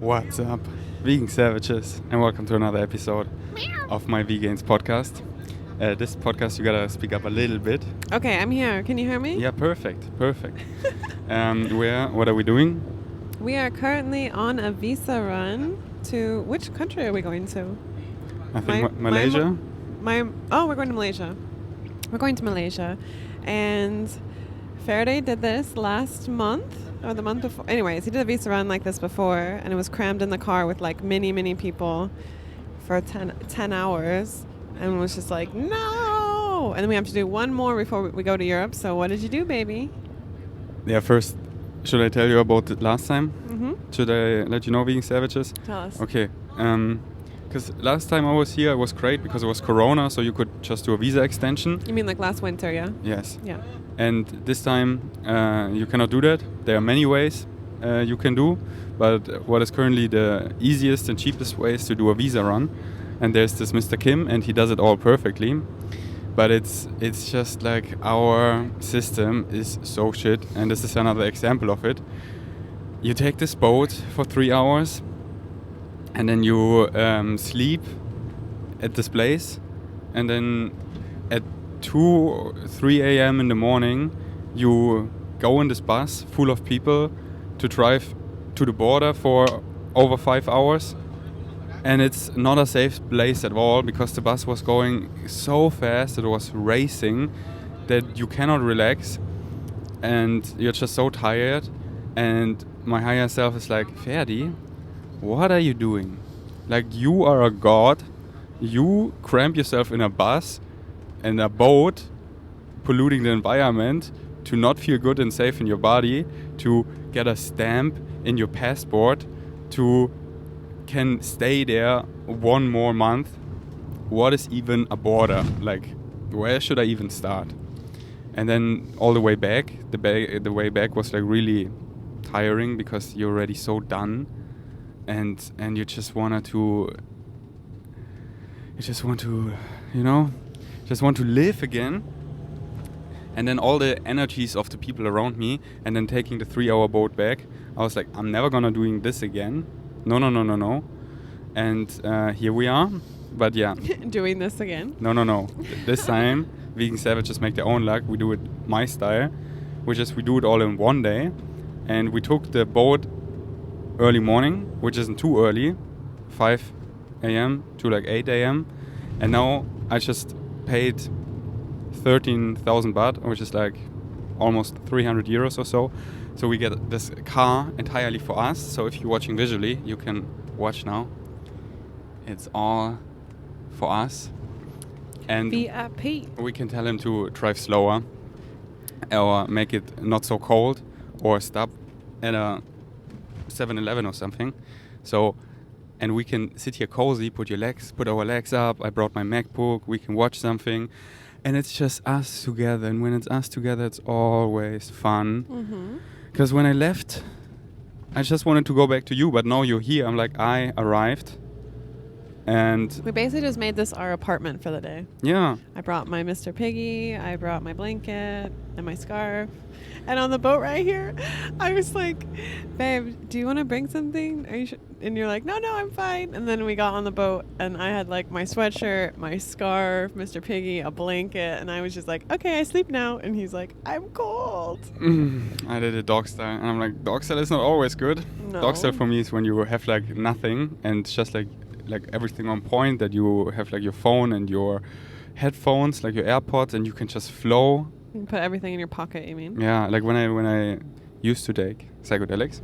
What's up, vegan savages, and welcome to another episode of my Vegans podcast. This podcast, you gotta speak up a little bit. Okay, I'm here. Can you hear me? Yeah, perfect. What are we doing? We are currently on a visa run to... Which country are we going to? I think Malaysia. We're going to Malaysia. We're going to Malaysia. And Faraday did this last month, or the month before. Anyways, he did a visa run like this before, and it was crammed in the car with like many people for 10 hours. And was just like, no! And then we have to do one more before we go to Europe. So what did you do, baby? Yeah, first, should I tell you about it last time? Mm-hmm. Should I let you know, vegan savages? Tell us. Okay. Because last time I was here, it was great because it was Corona, so you could just do a visa extension. You mean like last winter, yeah? Yes. Yeah. And this time, you cannot do that. There are many ways you can do, but what is currently the easiest and cheapest way is to do a visa run. And there's this Mr. Kim, and he does it all perfectly. But it's just like our system is so shit, and this is another example of it. You take this boat for 3 hours, and then you sleep at this place, and then at 2 or 3 a.m. in the morning, you go in this bus full of people to drive to the border for over 5 hours. And it's not a safe place at all because the bus was going so fast, it was racing, that you cannot relax and you're just so tired. And my higher self is like, Ferdi, what are you doing? Like, you are a god, you cramp yourself in a bus and a boat, polluting the environment, to not feel good and safe in your body, to get a stamp in your passport, to can stay there one more month. What is even a border? Like, where should I even start? And then all the way back, the way back was like really tiring because you're already so done, and you just want to live again. And then all the energies of the people around me, and then taking the 3-hour boat back, I was like, I'm never gonna doing this again. No. And here we are. But yeah. Doing this again? No. This time, vegan savages make their own luck. We do it my style, which is we do it all in one day. And we took the boat early morning, which isn't too early, 5 a.m. to like 8 a.m. And now I just paid 13,000 baht, which is like almost 300 euros or so. So we get this car entirely for us. So if you're watching visually, you can watch now. It's all for us. And VIP. we can tell him to drive slower or make it not so cold or stop at a 7-Eleven or something. So, and we can sit here cozy, put our legs up. I brought my MacBook. We can watch something. And it's just us together. And when it's us together, it's always fun. Mm-hmm. Because when I left, I just wanted to go back to you, but now you're here. I'm like, I arrived. And We basically just made this our apartment for the day. yeah. I brought my Mr. Piggy, I brought my blanket and my scarf. And on the boat right here, I was like, babe, do you want to bring something? Are you and you're like, no, I'm fine. And then we got on the boat and I had like my sweatshirt, my scarf, Mr. Piggy, a blanket. And I was just like, okay, I sleep now. And he's like, I'm cold. I did it dog style. And I'm like, dog style is not always good. No. Dog style for me is when you have like nothing and just like everything on point, that you have like your phone and your headphones, like your AirPods, and you can just flow. You put everything in your pocket, you mean? Yeah, like when I used to take psychedelics,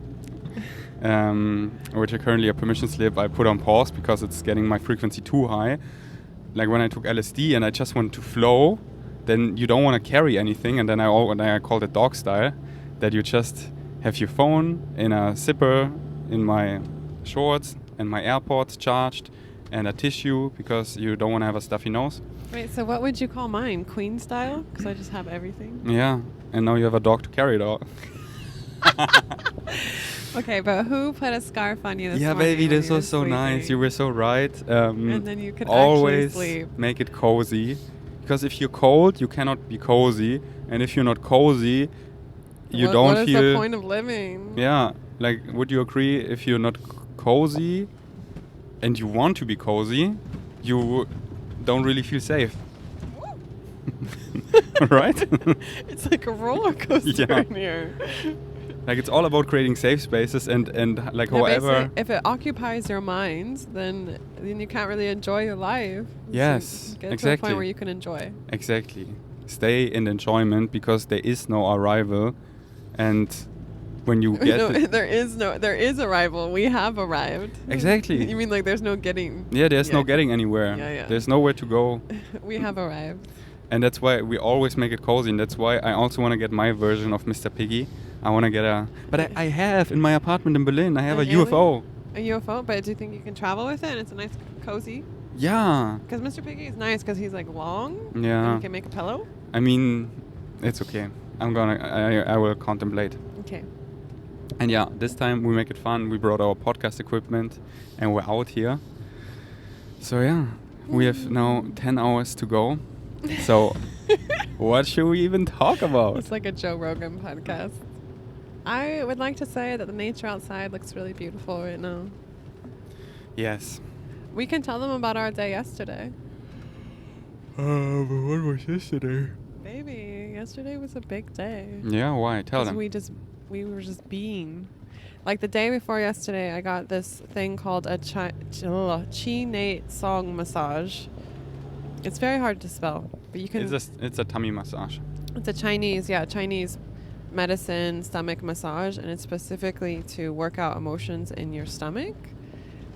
which are currently a permission slip I put on pause because it's getting my frequency too high. Like when I took LSD and I just wanted to flow, then you don't want to carry anything, and then I called it dog style, that you just have your phone in a zipper in my shorts and my AirPods charged and a tissue because you don't want to have a stuffy nose. Wait, so what would you call mine? Queen style? Because I just have everything. Yeah, and now you have a dog to carry it all. Okay, but who put a scarf on you this Yeah, morning? baby, when this you were was so nice. sleeping? You were so right. And then you could always actually sleep. make it cozy. Because if you're cold, you cannot be cozy. And if you're not cozy, you don't What feel... is the point of living? Yeah, like, would you agree if you're not cozy and you want to be cozy, you don't really feel safe. Right? It's like a roller coaster Yeah. in here. Like it's all about creating safe spaces and like Yeah, however. basically, if it occupies your mind, then you can't really enjoy your life. Yes, So get to a exactly. point where you can enjoy. Exactly. Stay in enjoyment because there is no arrival, and when you get No, there is arrival. We have arrived. Exactly. You mean like there's no getting? yeah, there's no Yeah. getting anywhere. Yeah, yeah. There's nowhere to go, We have arrived. and that's why we always make it cozy. And that's why I also want to get my version of Mr. Piggy. I want to get but I have in my apartment in Berlin. I have a An UFO. A UFO, but do you think you can travel with it? And it's a nice, cozy. Yeah. Because Mr. Piggy is nice because he's like long. Yeah. And you can make a pillow. I mean, it's okay. I will contemplate. Okay. And yeah, this time we make it fun. We brought our podcast equipment and we're out here. So yeah, we have now 10 hours to go. So what should we even talk about? It's like a Joe Rogan podcast. I would like to say that the nature outside looks really beautiful right now. Yes. We can tell them about our day yesterday. But what was yesterday? Baby, yesterday was a big day. Yeah, why? Tell 'Cause them. we were just being. Like the day before yesterday, I got this thing called a Chi-Nate song massage. It's very hard to spell, but you can. It's a tummy massage. It's a Chinese medicine stomach massage, and it's specifically to work out emotions in your stomach.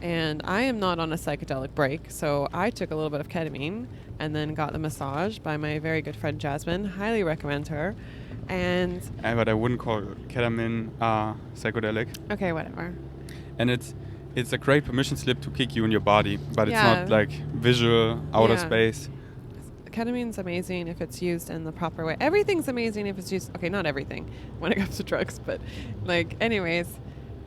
And I am not on a psychedelic break, so I took a little bit of ketamine and then got the massage by my very good friend Jasmine. Highly recommend her. And But I wouldn't call ketamine psychedelic. okay, whatever. And it's a great permission slip to kick you in your body, but it's Yeah. not like visual outer Yeah. space. Ketamine's amazing if it's used in the proper way. Everything's amazing if it's used. Okay, not everything when it comes to drugs, but like, anyways,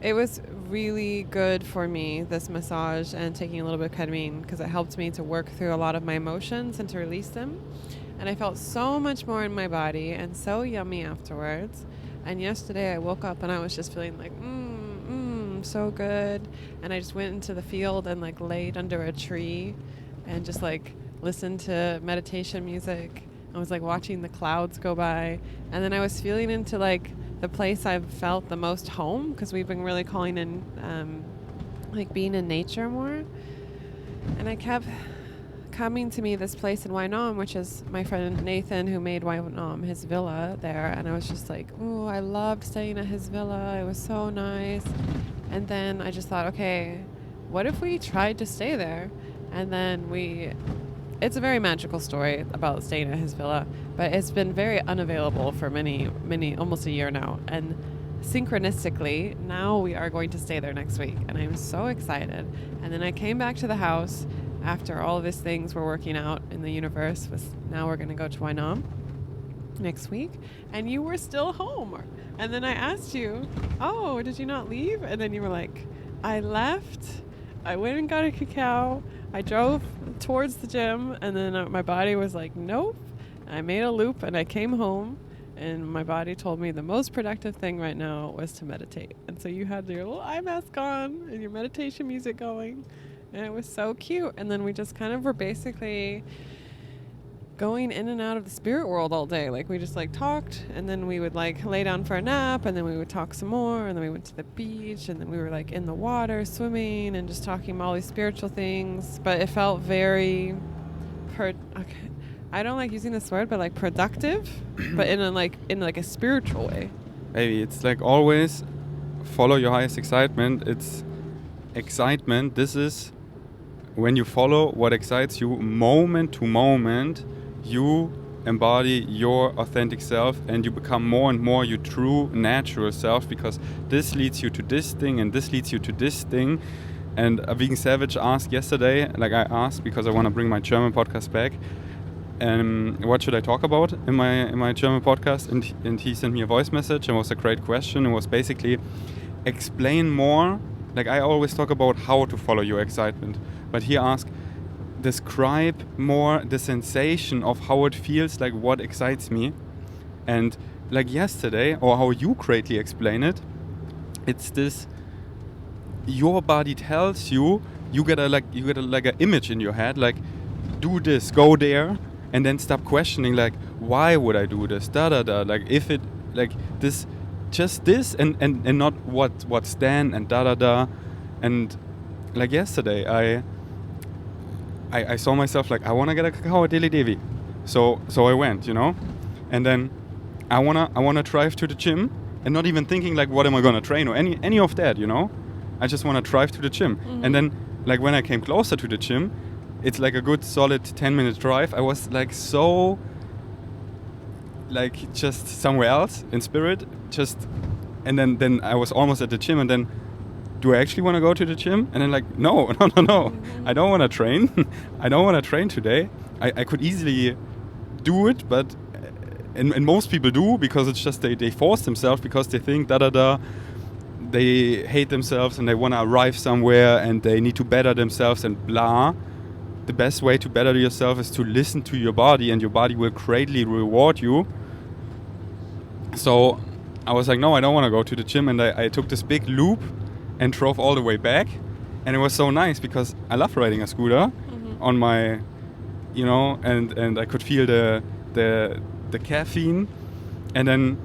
it was really good for me, this massage and taking a little bit of ketamine, because it helped me to work through a lot of my emotions and to release them. And I felt so much more in my body and so yummy afterwards. And yesterday I woke up and I was just feeling like, so good. And I just went into the field and like laid under a tree and just like listened to meditation music. I was like watching the clouds go by. And then I was feeling into like the place I've felt the most home, because we've been really calling in like being in nature more. And I kept coming to me this place in Wainom, which is my friend Nathan who made Wainom, his villa there. And I was just like, ooh, I loved staying at his villa. It was so nice. And then I just thought, okay, what if we tried to stay there? And then it's a very magical story about staying at his villa, but it's been very unavailable for many, almost a year now. And synchronistically, now we are going to stay there next week. And I'm so excited. And then I came back to the house after all of these things were working out in the universe. Now we're going to go to Wainom next week. And you were still home. And then I asked you, oh, did you not leave? And then you were like, I left. I went and got a cacao. I drove towards the gym, and then my body was like, nope. I made a loop, and I came home, and my body told me the most productive thing right now was to meditate. And so you had your little eye mask on and your meditation music going, and it was so cute. And then we just kind of were basically going in and out of the spirit world all day. Like we just like talked, and then we would like lay down for a nap, and then we would talk some more, and then we went to the beach, and then we were like in the water swimming and just talking about all these spiritual things. But it felt very I don't like using this word, but like productive, but in a spiritual way. Maybe it's like always follow your highest excitement. It's excitement. This is when you follow what excites you moment to moment, you embody your authentic self and you become more and more your true natural self, because this leads you to this thing and this leads you to this thing. And a vegan savage asked yesterday, like I asked because I want to bring my German podcast back, what should I talk about in my German podcast, and he sent me a voice message, and it was a great question. It was basically explain more. Like I always talk about how to follow your excitement, but he asked, describe more the sensation of how it feels, like what excites me. And like yesterday, or how you greatly explain it, it's this your body tells you, you get an image in your head, like, do this, go there, and then stop questioning, like, why would I do this, like, if it, like, this, just this, and not what's then, and and like yesterday, I saw myself like, I want to get a cacao at Deli Devi, so I went, and then I wanna drive to the gym, and not even thinking like, what am I gonna train or any of that, I just want to drive to the gym. Mm-hmm. And then, like, when I came closer to the gym, it's like a good solid 10-minute drive. I was like so, like, just somewhere else in spirit, and then I was almost at the gym, and then, do I actually want to go to the gym? And then, like, no, Mm-hmm. I don't want to train. I don't want to train today. I could easily do it, but and most people do, because it's just they force themselves, because they think they hate themselves and they want to arrive somewhere and they need to better themselves and blah. The best way to better yourself is to listen to your body, and your body will greatly reward you. So I was like, no, I don't want to go to the gym, and I took this big loop and drove all the way back, and it was so nice because I love riding a scooter on my, and I could feel the caffeine, and then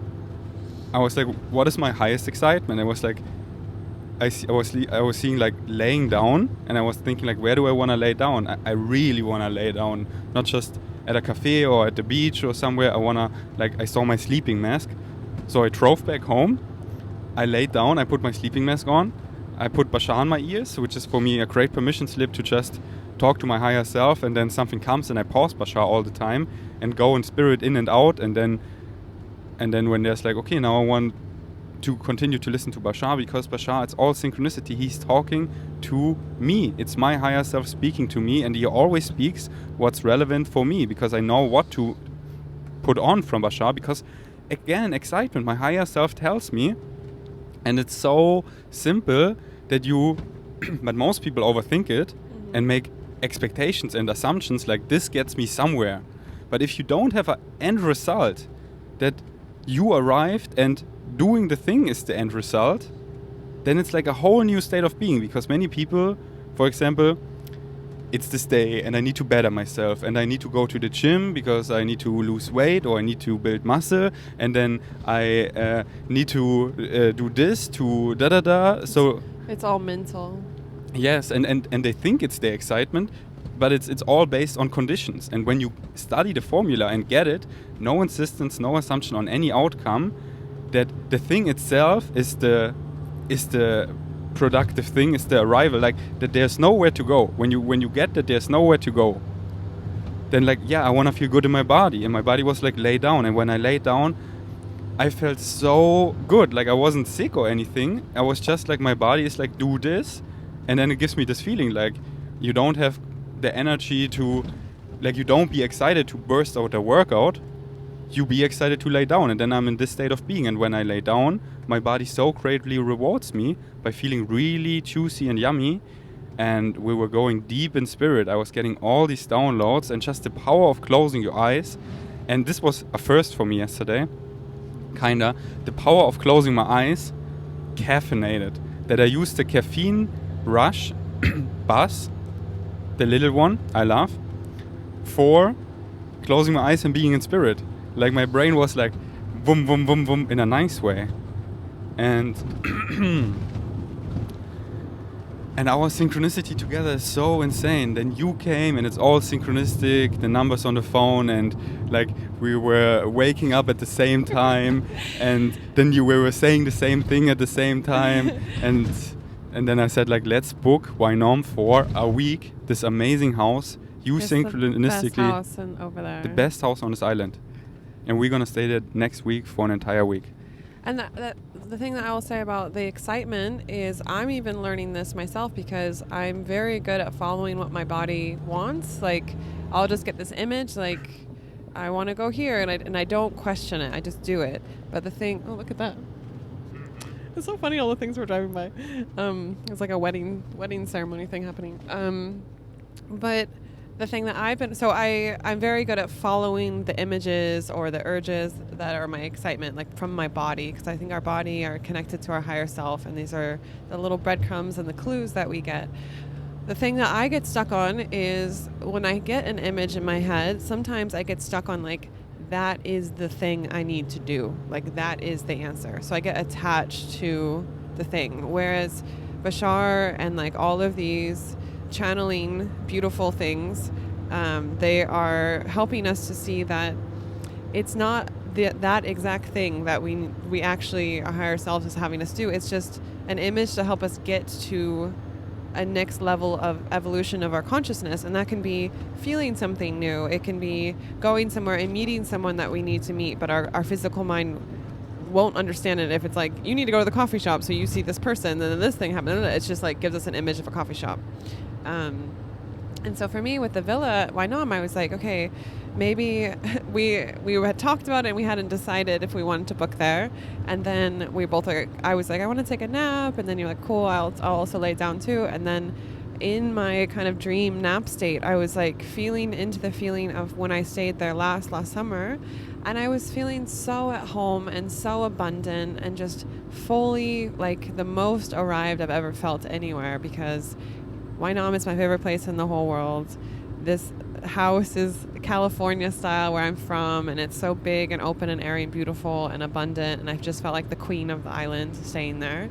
I was like, what is my highest excitement? I was like, I was seeing like laying down, and I was thinking like, where do I want to lay down? I really want to lay down, not just at a cafe or at the beach or somewhere. I saw my sleeping mask, so I drove back home. I laid down, I put my sleeping mask on, I put Bashar in my ears, which is for me a great permission slip to just talk to my higher self, and then something comes and I pause Bashar all the time and go in spirit in and out, and then when there's like, okay, now I want to continue to listen to Bashar, because Bashar, it's all synchronicity. He's talking to me. It's my higher self speaking to me, and he always speaks what's relevant for me, because I know what to put on from Bashar, because again, excitement, my higher self tells me, and it's so simple that but most people overthink it and make expectations and assumptions like, this gets me somewhere. But if you don't have an end result, that you arrived and doing the thing is the end result, then it's like a whole new state of being. Because many people, for example, it's this day and I need to better myself and I need to go to the gym because I need to lose weight or I need to build muscle, and then I need to do this to so It's all mental. yes, and they think it's their excitement, but it's all based on conditions. And when you study the formula and get it, no insistence, no assumption on any outcome, that the thing itself is the productive thing, is the arrival, like that there's nowhere to go. When you get that there's nowhere to go, then like, yeah, I want to feel good in my body, and my body was like, lay down. And when I lay down, I felt so good, like I wasn't sick or anything. I was just like, my body is like, do this, and then it gives me this feeling like you don't have the energy to, like, you don't be excited to burst out a workout, you be excited to lay down. And then I'm in this state of being, and when I lay down, my body so greatly rewards me by feeling really juicy and yummy. And we were going deep in spirit. I was getting all these downloads, and just the power of closing your eyes. And this was a first for me yesterday, kinda. The power of closing my eyes, caffeinated. That I used the caffeine rush buzz, the little one I love, for closing my eyes and being in spirit. Like my brain was like, boom, boom, boom, boom, in a nice way. And and our synchronicity together is so insane. Then you came, and it's all synchronistic, the numbers on the phone, and like we were waking up at the same time, and then we were saying the same thing at the same time, and then I said like, let's book Wynom for a week, this amazing house. You It's synchronistically, the best house over there. the best house on this island, and we're gonna stay there next week for an entire week. And the thing that I will say about the excitement is I'm even learning this myself, because I'm very good at following what my body wants. Like, I'll just get this image, like, I want to go here, and I don't question it. I just do it. But the thing, oh, look at that. It's so funny, all the things we're driving by. It's like a wedding ceremony thing happening. But the thing that I'm very good at following the images or the urges that are my excitement, like from my body, because I think our body are connected to our higher self, and these are the little breadcrumbs and the clues that we get. The thing that I get stuck on is when I get an image in my head, sometimes I get stuck on like, that is the thing I need to do. Like, that is the answer. So I get attached to the thing. Whereas Bashar and like all of these channeling beautiful things, they are helping us to see that it's not that exact thing that we actually, our higher selves is having us do. It's just an image to help us get to a next level of evolution of our consciousness, and that can be feeling something new. It can be going somewhere and meeting someone that we need to meet, but our physical mind won't understand it. If it's like, you need to go to the coffee shop, so you see this person, and then this thing happened. It's just like gives us an image of a coffee shop. And so for me with the villa, Wainom, I was like, okay, maybe we had talked about it and we hadn't decided if we wanted to book there. And then we both I was like, I want to take a nap. And then you're like, cool, I'll also lay down too. And then in my kind of dream nap state, I was like feeling into the feeling of when I stayed there last summer. And I was feeling so at home and so abundant and just fully like the most arrived I've ever felt anywhere, because Wainom is my favorite place in the whole world. This house is California style where I'm from, and it's so big and open and airy and beautiful and abundant, and I've just felt like the queen of the island staying there.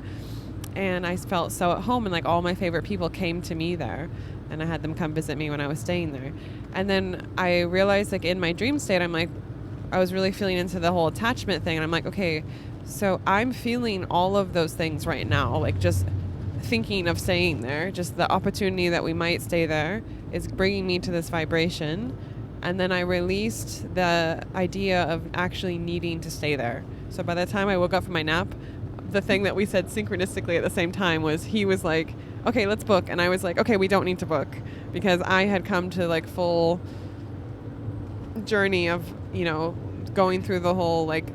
And I felt so at home, and like all my favorite people came to me there, and I had them come visit me when I was staying there. And then I realized like in my dream state, I'm like, I was really feeling into the whole attachment thing, and I'm like, okay, so I'm feeling all of those things right now, like just thinking of staying there, just the opportunity that we might stay there is bringing me to this vibration. And then I released the idea of actually needing to stay there. So by the time I woke up from my nap, the thing that we said synchronistically at the same time was, he was like, okay, let's book. And I was like, okay, we don't need to book, because I had come to like full journey of, you know, going through the whole like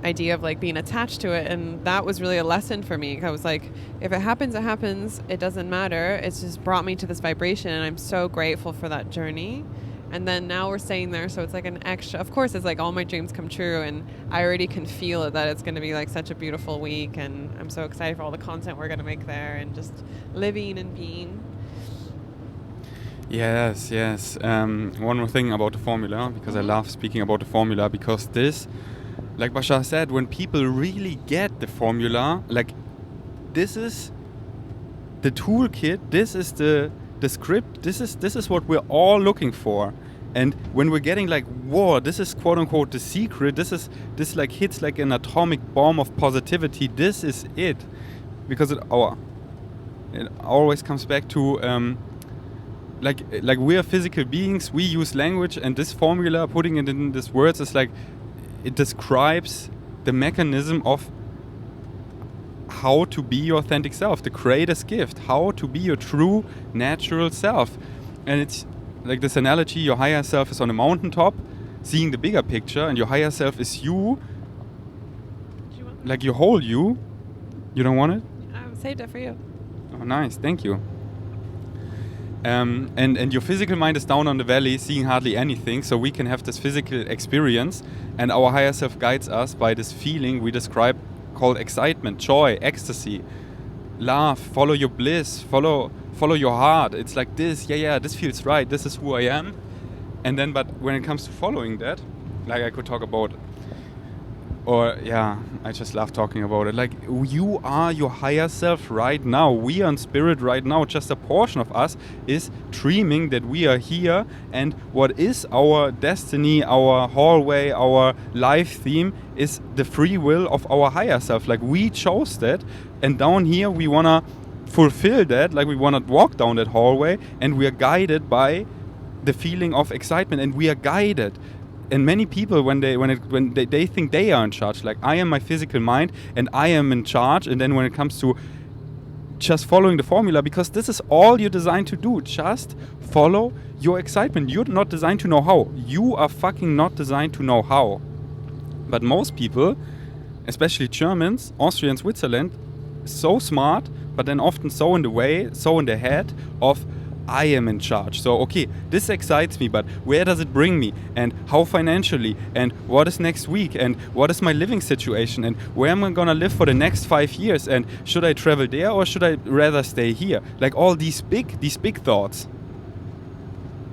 idea of like being attached to it. And that was really a lesson for me. I was like, if it happens, it happens. It doesn't matter. It's just brought me to this vibration, and I'm so grateful for that journey. And then now we're staying there, so it's like an extra, of course, it's like all my dreams come true, and I already can feel it, that it's going to be like such a beautiful week, and I'm so excited for all the content we're going to make there, and just living and being. Yes. One more thing about the formula, because I love speaking about the formula, because this, like Bashar said, when people really get the formula, like this is the toolkit, this is the script, this is what we're all looking for. And when we're getting like, whoa, this is quote unquote the secret, this like hits like an atomic bomb of positivity, this is it. Because it always comes back to like we are physical beings, we use language, and this formula, putting it in these words, is like, it describes the mechanism of how to be your authentic self, the greatest gift, how to be your true natural self. And it's like this analogy, your higher self is on a mountaintop seeing the bigger picture, and your higher self is you, like your whole you. You don't want it? I saved it for you. Oh, nice, thank you. And your physical mind is down on the valley seeing hardly anything, so we can have this physical experience, and our higher self guides us by this feeling we describe called excitement, joy, ecstasy, love, follow your bliss, follow your heart. It's like this, this feels right, this is who I am. And then, but when it comes to following that, like I could talk about, I just love talking about it. Like, you are your higher self right now. We are in spirit right now. Just a portion of us is dreaming that we are here, and what is our destiny, our hallway, our life theme is the free will of our higher self. Like, we chose that, and down here we want to fulfill that. Like, we want to walk down that hallway, and we are guided by the feeling of excitement, and we are guided. And many people, when they think they are in charge, like, I am my physical mind and I am in charge. And then when it comes to just following the formula, because this is all you're designed to do, just follow your excitement. You're not designed to know how. You are fucking not designed to know how. But most people, especially Germans, Austrians, Switzerland, so smart, but then often so in the way, so in the head of I am in charge. So, okay, this excites me, but where does it bring me? And how financially? And what is next week? And what is my living situation? And where am I gonna live for the next 5 years? And should I travel there or should I rather stay here? Like all these big thoughts.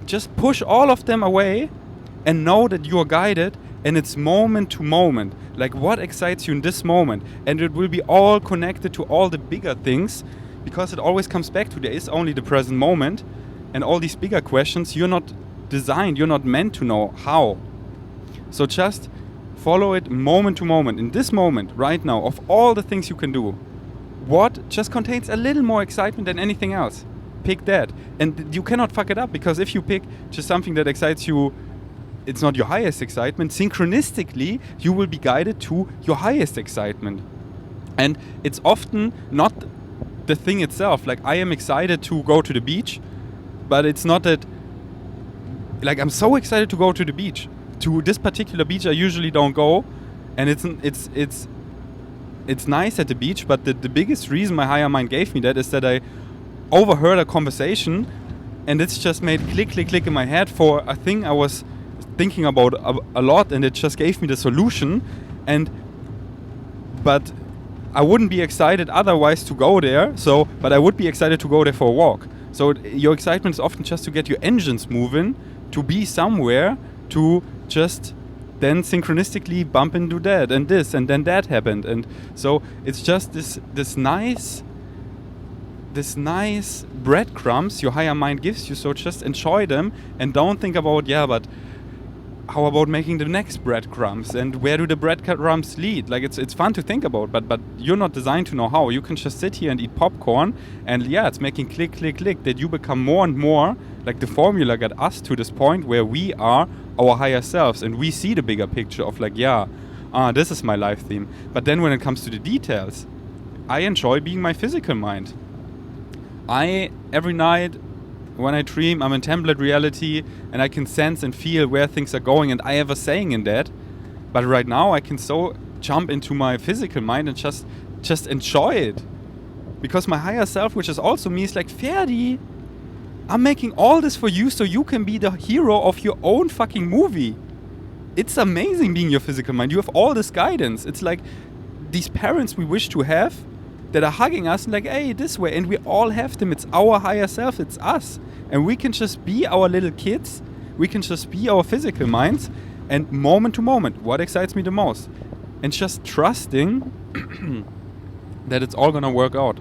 Just push all of them away and know that you are guided, and it's moment to moment. Like what excites you in this moment? And it will be all connected to all the bigger things, because it always comes back to there is only the present moment, and all these bigger questions you're not designed, you're not meant to know how. So just follow it moment to moment. In this moment, right now, of all the things you can do, what just contains a little more excitement than anything else? Pick that. And you cannot fuck it up, because if you pick just something that excites you, it's not your highest excitement. Synchronistically, you will be guided to your highest excitement. And it's often not the thing itself. Like, I am excited to go to the beach, but it's not that, like, I'm so excited to go to the beach. To this particular beach I usually don't go, and it's nice at the beach, but the biggest reason my higher mind gave me that is that I overheard a conversation, and it's just made click, click, click in my head for a thing I was thinking about a lot, and it just gave me the solution. But I wouldn't be excited otherwise to go there, but I would be excited to go there for a walk. So your excitement is often just to get your engines moving, to be somewhere, to just then synchronistically bump into that and this, and then that happened. And so it's just this nice breadcrumbs your higher mind gives you. So just enjoy them and don't think about, but how about making the next breadcrumbs, and where do the breadcrumbs lead? Like, it's fun to think about, but you're not designed to know how. You can just sit here and eat popcorn, and it's making click, click, click, that you become more and more like the formula got us to this point where we are our higher selves, and we see the bigger picture of like, this is my life theme. But then when it comes to the details, I enjoy being my physical mind. Every night when I dream, I'm in template reality, and I can sense and feel where things are going, and I have a saying in that. But right now I can so jump into my physical mind and just enjoy it. Because my higher self, which is also me, is like, Ferdi, I'm making all this for you so you can be the hero of your own fucking movie. It's amazing being your physical mind. You have all this guidance. It's like these parents we wish to have that are hugging us and like, hey, this way. And we all have them. It's our higher self. It's us. And we can just be our little kids. We can just be our physical minds. And moment to moment, what excites me the most? And just trusting that it's all going to work out.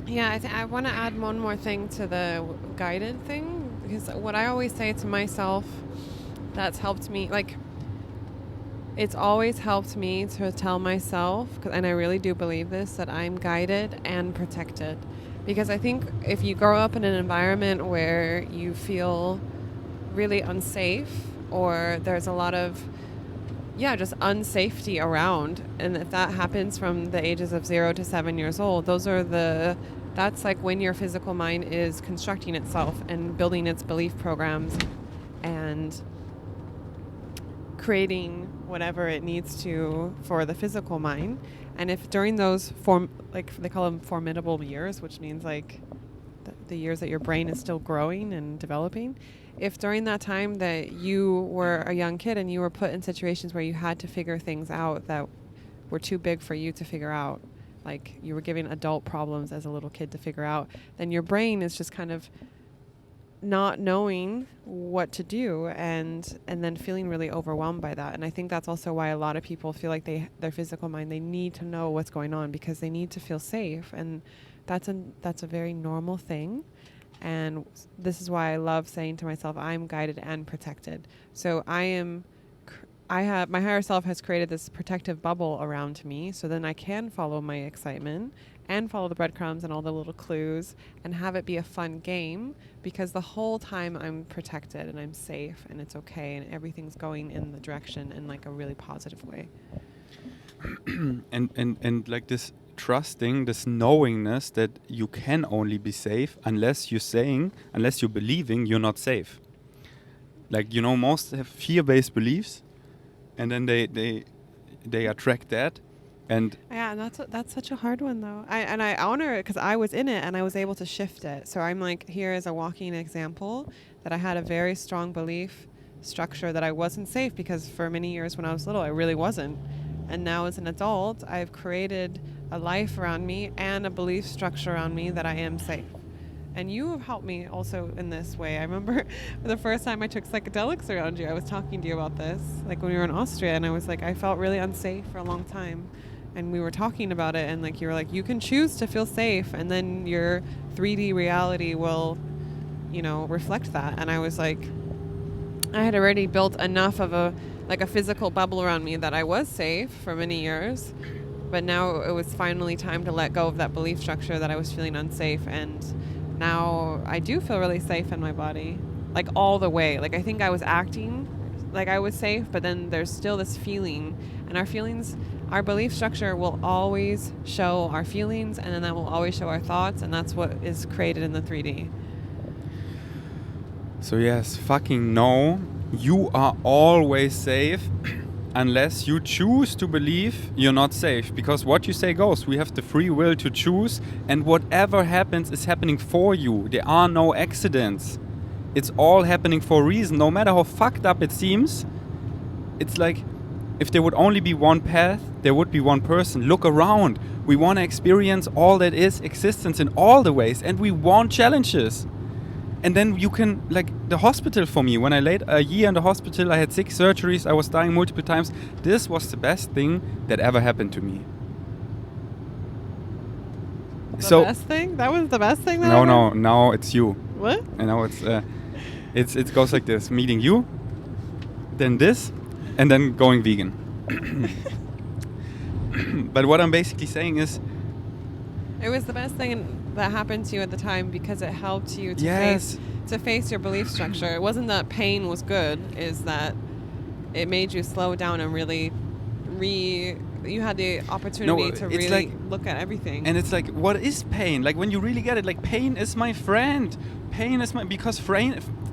Yeah, I want to add one more thing to the guided thing. Because what I always say to myself that's helped me, like, it's always helped me to tell myself, and I really do believe this, that I'm guided and protected. Because I think if you grow up in an environment where you feel really unsafe, or there's a lot of, just unsafety around, and if that happens from the ages of 0 to 7 years old, that's like when your physical mind is constructing itself and building its belief programs and creating whatever it needs to for the physical mind. And if during those like they call them formidable years, which means like the years that your brain is still growing and developing, if during that time that you were a young kid and you were put in situations where you had to figure things out that were too big for you to figure out, like you were giving adult problems as a little kid to figure out, then your brain is just kind of not knowing what to do and then feeling really overwhelmed by that. And I think that's also why a lot of people feel like their physical mind, they need to know what's going on because they need to feel safe. And that's a very normal thing. And this is why I love saying to myself, I'm guided and protected. So my higher self has created this protective bubble around me, so then I can follow my excitement and follow the breadcrumbs and all the little clues and have it be a fun game, because the whole time I'm protected and I'm safe and it's okay and everything's going in the direction in like a really positive way. and like this trusting, this knowingness that you can only be safe unless you're believing you're not safe. Like, most have fear-based beliefs, and then they attract that. And Yeah, and that's such a hard one though. I honor it because I was in it and I was able to shift it. So I'm like, here is a walking example that I had a very strong belief structure that I wasn't safe, because for many years when I was little, I really wasn't. And now as an adult, I've created a life around me and a belief structure around me that I am safe. And you have helped me also in this way. I remember the first time I took psychedelics around you, I was talking to you about this, like when we were in Austria, and I was like, I felt really unsafe for a long time. And we were talking about it, and like you were like, you can choose to feel safe, and then your 3D reality will, reflect that. And I was like, I had already built enough of a physical bubble around me that I was safe for many years. But now it was finally time to let go of that belief structure that I was feeling unsafe. And now I do feel really safe in my body, like all the way. Like I think I was acting like I was safe, but then there's still this feeling, and our belief structure will always show our feelings, and then that will always show our thoughts, and that's what is created in the 3D. so yes, fucking no, you are always safe unless you choose to believe you're not safe. Because what you say goes. We have the free will to choose, and whatever happens is happening for you. There are no accidents. It's all happening for a reason. No matter how fucked up it seems, it's like if there would only be one path, there would be one person. Look around. We want to experience all that is existence in all the ways, and we want challenges. And then you can, like the hospital for me, when I laid a year in the hospital, I had 6 surgeries, I was dying multiple times. This was the best thing that ever happened to me. The best thing? That was the best thing? No, now it's you. What? And now it goes like this: meeting you, then this, and then going vegan. But what I'm basically saying is, it was the best thing that happened to you at the time because it helped you to face your belief structure. It wasn't that pain was good, is that it made you slow down and really you had the opportunity to really look at everything. And it's like, what is pain? Like when you really get it, like pain is my friend. Because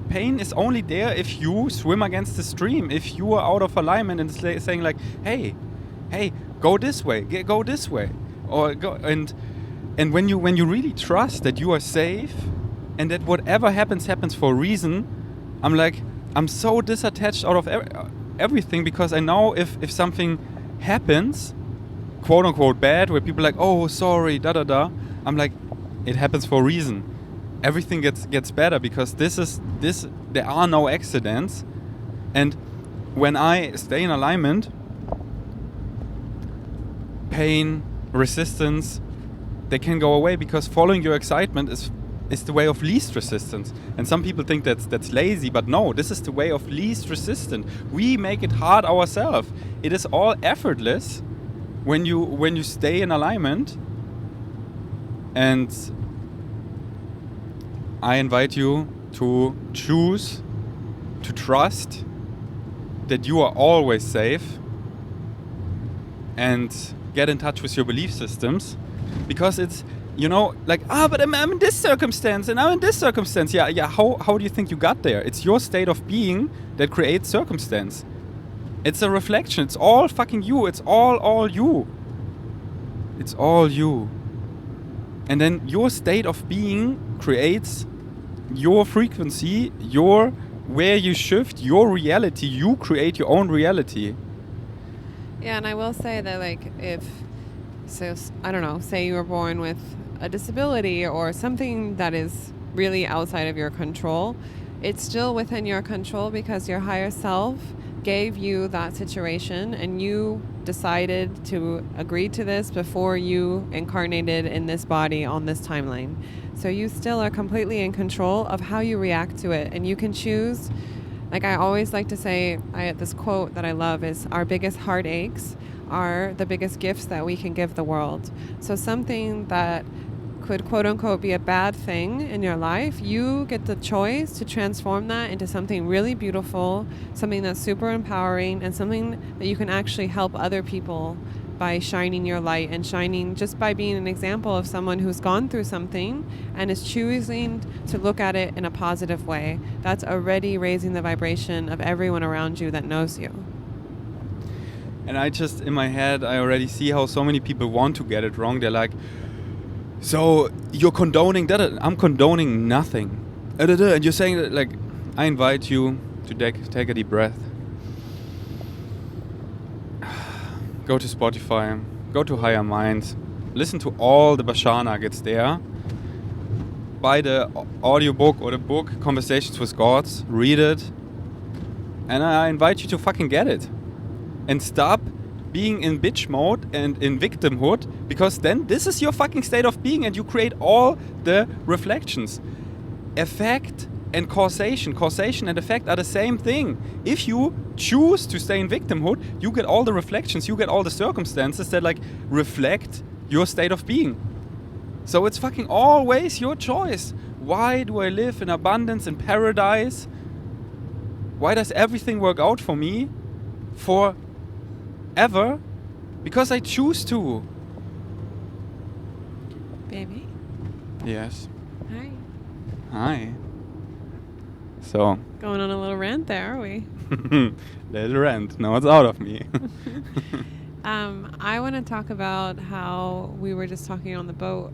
pain is only there if you swim against the stream, if you are out of alignment and saying like, hey, go this way, go this way, or go and when you really trust that you are safe and that whatever happens for a reason, I'm so disattached out of everything, because I know if something happens, quote unquote bad, where people are like, oh sorry, I'm like, it happens for a reason. Everything gets better because there are no accidents. And when I stay in alignment, pain, resistance, they can go away, because following your excitement is the way of least resistance. And some people think that's lazy, but no, this is the way of least resistance. We make it hard ourselves. It is all effortless when you stay in alignment. And I invite you to choose to trust that you are always safe, and get in touch with your belief systems. Because it's, like, but I'm in this circumstance and I'm in this circumstance. Yeah. How do you think you got there? It's your state of being that creates circumstance. It's a reflection. It's all fucking you. It's all you. It's all you. And then your state of being creates your frequency, where you shift your reality. You create your own reality. Yeah, and I will say that, like, I don't know, say you were born with a disability or something that is really outside of your control, it's still within your control because your higher self gave you that situation and you decided to agree to this before you incarnated in this body on this timeline. So you still are completely in control of how you react to it, and you can choose. Like I always like to say, this quote that I love is, our biggest heartaches are the biggest gifts that we can give the world. So something that could quote unquote be a bad thing in your life, you get the choice to transform that into something really beautiful, something that's super empowering, and something that you can actually help other people by shining your light and shining just by being an example of someone who's gone through something and is choosing to look at it in a positive way. That's already raising the vibration of everyone around you that knows you. And I just, in my head, I already see how so many people want to get it wrong. They're like, so you're condoning that? I'm condoning nothing. And you're saying that, like, I invite you to take a deep breath. Go to Spotify, go to Higher Minds, listen to all the Bashar nuggets there. Buy the audiobook or the book, Conversations with Gods, read it. And I invite you to fucking get it. And stop being in bitch mode and in victimhood, because then this is your fucking state of being and you create all the reflections. Effect and causation. Causation and effect are the same thing. If you choose to stay in victimhood, you get all the reflections, you get all the circumstances that like reflect your state of being. So it's fucking always your choice. Why do I live in abundance and paradise? Why does everything work out for me forever? Because I choose to. Baby. Yes. Hi. Hi. So. Going on a little rant there, are we? Little rant. Now it's out of me. I want to talk about how we were just talking on the boat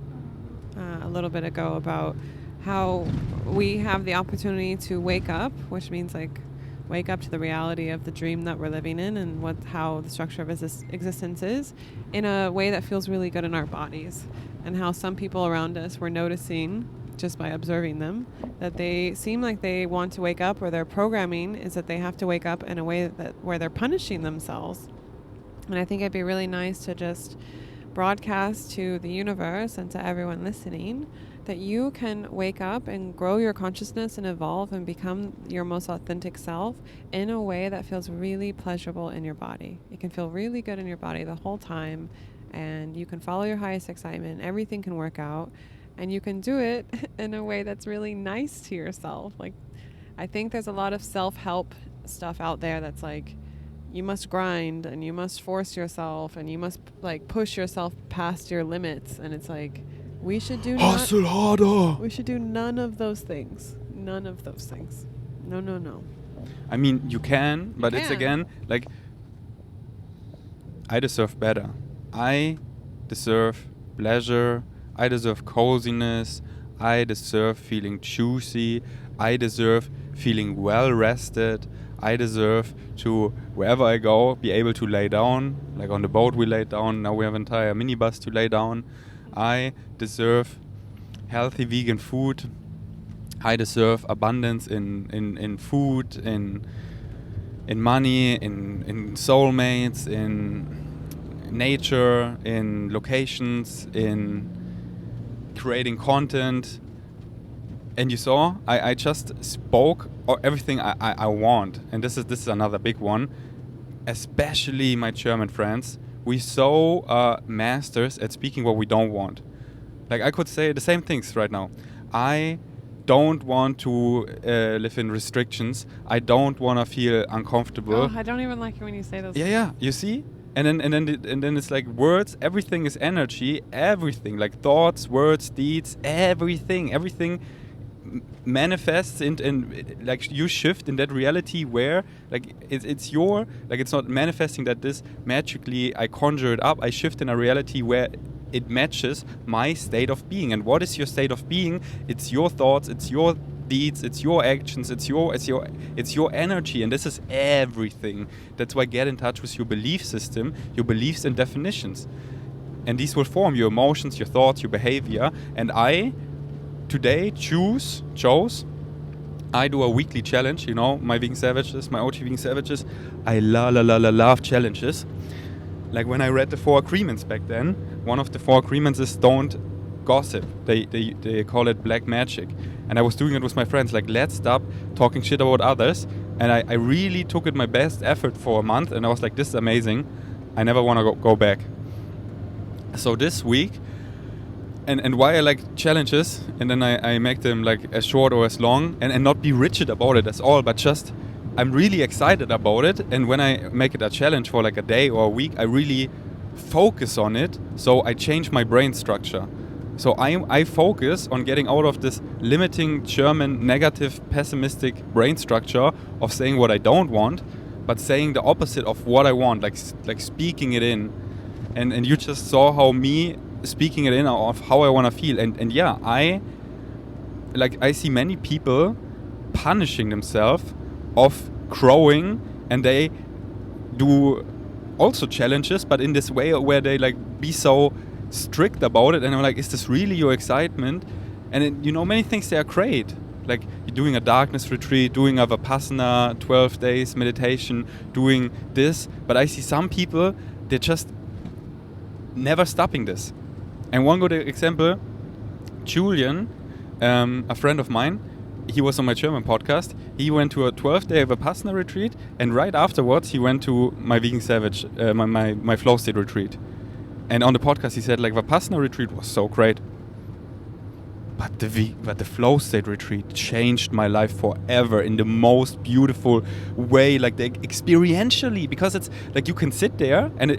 a little bit ago about how we have the opportunity to wake up, which means like wake up to the reality of the dream that we're living in and how the structure of existence is in a way that feels really good in our bodies, and how some people around us we're noticing just by observing them that they seem like they want to wake up, or their programming is that they have to wake up in a way where they're punishing themselves. And I think it'd be really nice to just broadcast to the universe and to everyone listening that you can wake up and grow your consciousness and evolve and become your most authentic self in a way that feels really pleasurable in your body. It can feel really good in your body the whole time, and you can follow your highest excitement. Everything can work out, and you can do it in a way that's really nice to yourself. Like, I think there's a lot of self-help stuff out there that's like, you must grind and you must force yourself and you must like push yourself past your limits, and it's like we should do hustle harder. We should do none of those things. None of those things. No. I mean, you can, but it's again like I deserve better. I deserve pleasure. I deserve coziness. I deserve feeling juicy. I deserve feeling well rested. I deserve to, wherever I go, be able to lay down. Like on the boat we laid down, now we have an entire minibus to lay down. I deserve healthy vegan food. I deserve abundance in food, in money, in soulmates, in nature, in locations, in creating content. And you saw, I just spoke everything I want. And this is another big one. Especially my German friends. We so masters at speaking what we don't want. Like I could say the same things right now. I don't want to live in restrictions. I don't want to feel uncomfortable. Oh, I don't even like it when you say those things. Yeah. You see? And then it's like words. Everything is energy. Everything, like thoughts, words, deeds. Everything manifests in like you shift in that reality where like it's your, like it's not manifesting that this magically I conjure it up. I shift in a reality where it matches my state of being. And what is your state of being? It's your thoughts, it's your deeds, it's your actions, it's your energy, and this is everything. That's why get in touch with your belief system, your beliefs and definitions. And these will form your emotions, your thoughts, your behavior. And I today chose, I do a weekly challenge, you know, my vegan savages, my OG vegan savages. I love challenges. Like when I read the 4 agreements back then, one of the 4 agreements is don't gossip. They call it black magic. And I was doing it with my friends, like let's stop talking shit about others. And I really took it my best effort for a month, and I was like, this is amazing. I never want to go back. So this week, and why I like challenges, and then I make them like as short or as long, and not be rigid about it as all, but just I'm really excited about it. And when I make it a challenge for like a day or a week, I really focus on it. So I change my brain structure. So I focus on getting out of this limiting German negative pessimistic brain structure of saying what I don't want, but saying the opposite of what I want, like speaking it in. And you just saw how me speaking it in of how I want to feel. And yeah, I see many people punishing themselves of growing, and they do also challenges, but in this way where they like be so strict about it. And I'm like, is this really your excitement? And it, many things, they are great. Like you're doing a darkness retreat, doing a Vipassana, 12 days meditation, doing this. But I see some people, they're just never stopping this. And one good example, Julian, a friend of mine, he was on my German podcast. He went to a 12-day Vipassana retreat, and right afterwards he went to my Vegan Savage, my flow state retreat. And on the podcast he said, like, Vipassana retreat was so great, but the flow state retreat changed my life forever in the most beautiful way, like experientially, because it's like you can sit there and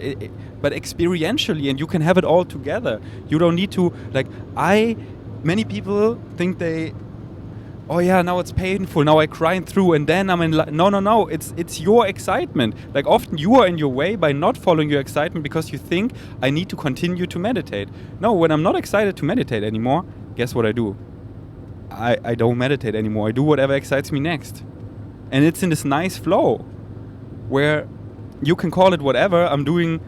but experientially, and you can have it all together. You don't need to many people think oh yeah, now it's painful, now I grind through, and then I'm in no, it's your excitement. Like often you are in your way by not following your excitement because you think I need to continue to meditate. No, when I'm not excited to meditate anymore, guess what I do? I don't meditate anymore. I do whatever excites me next. And it's in this nice flow where you can call it whatever I'm doing.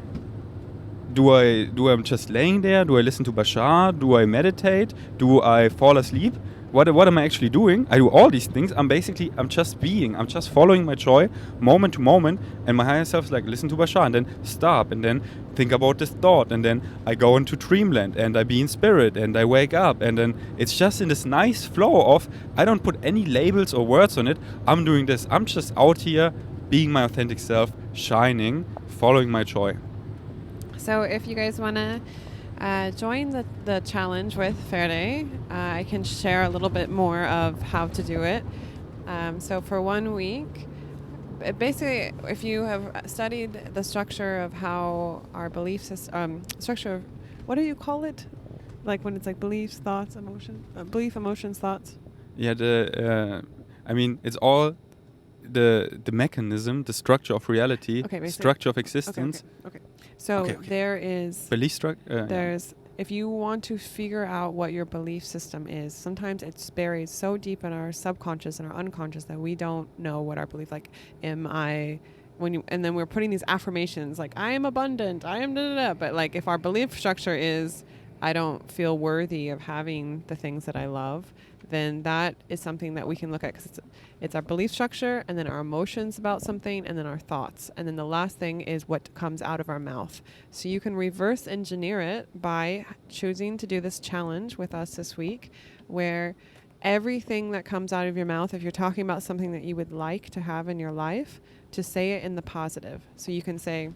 I'm just laying there? Do I listen to Bashar? Do I meditate? Do I fall asleep? What am I actually doing? I do all these things. I'm just being. I'm just following my joy moment to moment. And my higher self is like, listen to Bashar, and then stop, and then think about this thought. And then I go into dreamland, and I be in spirit, and I wake up. And then it's just in this nice flow of, I don't put any labels or words on it. I'm doing this. I'm just out here being my authentic self, shining, following my joy. So if you guys want to join the challenge with Ferde, I can share a little bit more of how to do it. So for 1 week, basically, if you have studied the structure of how our belief system, structure of, what do you call it? Like when it's like beliefs, thoughts, emotions, thoughts? Yeah, it's all the mechanism, the structure of reality, structure of existence. Okay. So there is belief structure. There's if you want to figure out what your belief system is, sometimes it's buried so deep in our subconscious and our unconscious that we don't know what our belief. Like, and then we're putting these affirmations like, I am abundant, I am da-da-da. But like, if our belief structure is, I don't feel worthy of having the things that I love, then that is something that we can look at, because it's our belief structure, and then our emotions about something, and then our thoughts. And then the last thing is what comes out of our mouth. So you can reverse engineer it by choosing to do this challenge with us this week, where everything that comes out of your mouth, if you're talking about something that you would like to have in your life, to say it in the positive. So you can say,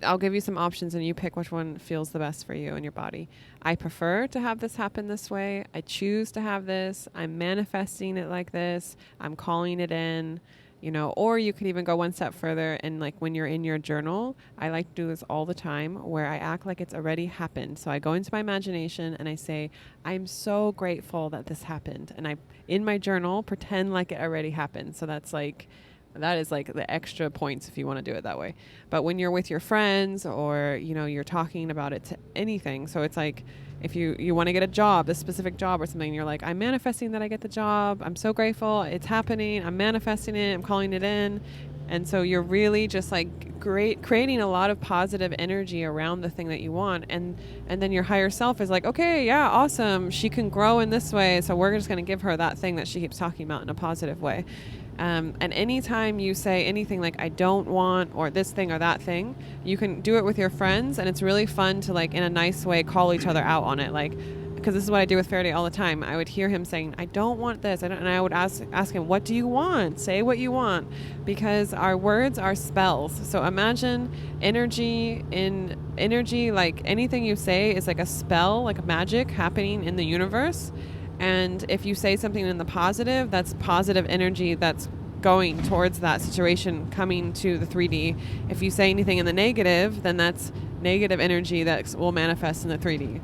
I'll give you some options and you pick which one feels the best for you and your body. I prefer to have this happen this way. I choose to have this. I'm manifesting it like this. I'm calling it in, or you could even go one step further. And like when you're in your journal, I like to do this all the time, where I act like it's already happened. So I go into my imagination and I say, I'm so grateful that this happened. And I, in my journal, pretend like it already happened. So that is like the extra points if you want to do it that way. But when you're with your friends, or you're talking about it to anything, so it's like if you want to get a job, this specific job or something, you're like, I'm manifesting that I get the job, I'm so grateful, it's happening, I'm manifesting it, I'm calling it in. And so you're really just like creating a lot of positive energy around the thing that you want. And then your higher self is like, okay, yeah, awesome, she can grow in this way, so we're just going to give her that thing that she keeps talking about in a positive way. And anytime you say anything like, I don't want, or this thing or that thing, you can do it with your friends. And it's really fun to, like, in a nice way, call each other out on it. Like, because this is what I do with Ferde all the time. I would hear him saying, I don't want this. And I would ask him, what do you want? Say what you want. Because our words are spells. So imagine energy, like anything you say is like a spell, like a magic happening in the universe. And if you say something in the positive, that's positive energy that's going towards that situation, coming to the 3D. If you say anything in the negative, then that's negative energy that will manifest in the 3D.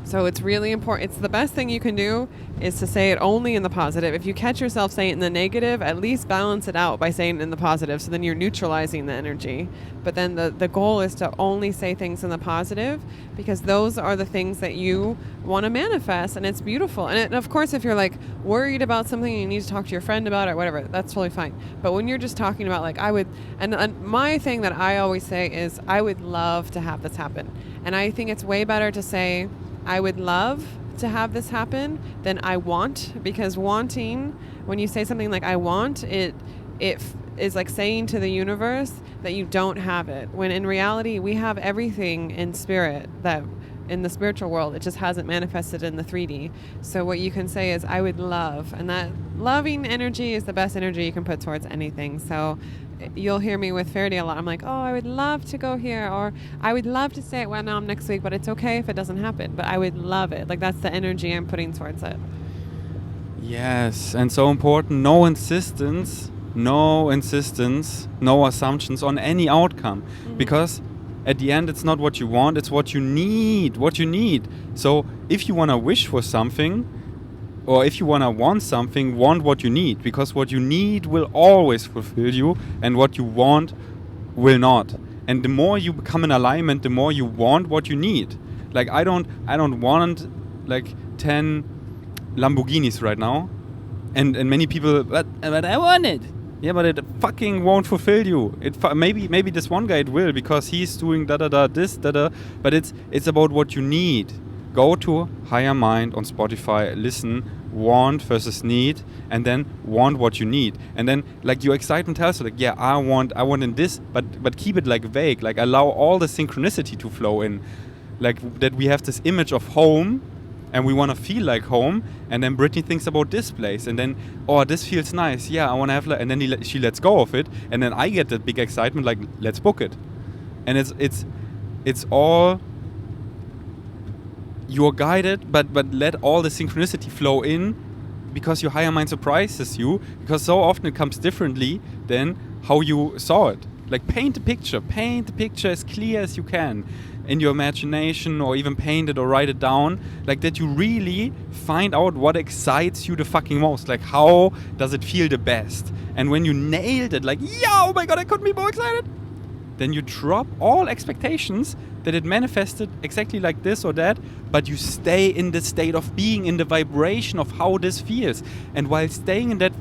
So it's really important. It's the best thing you can do is to say it only in the positive. If you catch yourself saying it in the negative, at least balance it out by saying it in the positive. So then you're neutralizing the energy. But then the goal is to only say things in the positive, because those are the things that you want to manifest, and it's beautiful. And of course, if you're like worried about something and you need to talk to your friend about it or whatever, that's totally fine. But when you're just talking about like, and my thing that I always say is I would love to have this happen. And I think it's way better to say, I would love to have this happen than I want, because wanting, when you say something like I want, it is like saying to the universe that you don't have it, when in reality we have everything in spirit, that in the spiritual world it just hasn't manifested in the 3D. So what you can say is I would love, and that loving energy is the best energy you can put towards anything. So you'll hear me with Faraday a lot. I'm like, oh, I would love to go here, or I would love to stay at Vietnam next week, but it's okay if it doesn't happen. But I would love it. Like, that's the energy I'm putting towards it. Yes, and so important. No insistence, no assumptions on any outcome. Mm-hmm. Because at the end, it's not what you want, it's what you need. So if you want to wish for something, or if you want to want something, want what you need, because what you need will always fulfill you, and what you want will not. And the more you become in alignment, the more you want what you need. Like I don't want like 10 Lamborghinis right now, and many people, but I want it. Yeah, but it fucking won't fulfill you. Maybe this one guy it will, because he's doing this, but it's about what you need. Go to Higher Mind on Spotify, listen, want versus need, and then want what you need. And then like your excitement tells you like, yeah, I want in this, but keep it like vague, like allow all the synchronicity to flow in. Like that we have this image of home and we want to feel like home, and then Brittany thinks about this place, and then, oh, this feels nice, yeah, I want to have, and then she lets go of it, and then I get that big excitement, like, let's book it. And it's all, you're guided, but let all the synchronicity flow in, because your higher mind surprises you, because so often it comes differently than how you saw it. Like paint the picture as clear as you can in your imagination, or even paint it or write it down, like that you really find out what excites you the fucking most, like how does it feel the best. And when you nailed it, like, yeah, oh my god, I couldn't be more excited, then you drop all expectations that it manifested exactly like this or that, but you stay in the state of being, in the vibration of how this feels. And while staying in that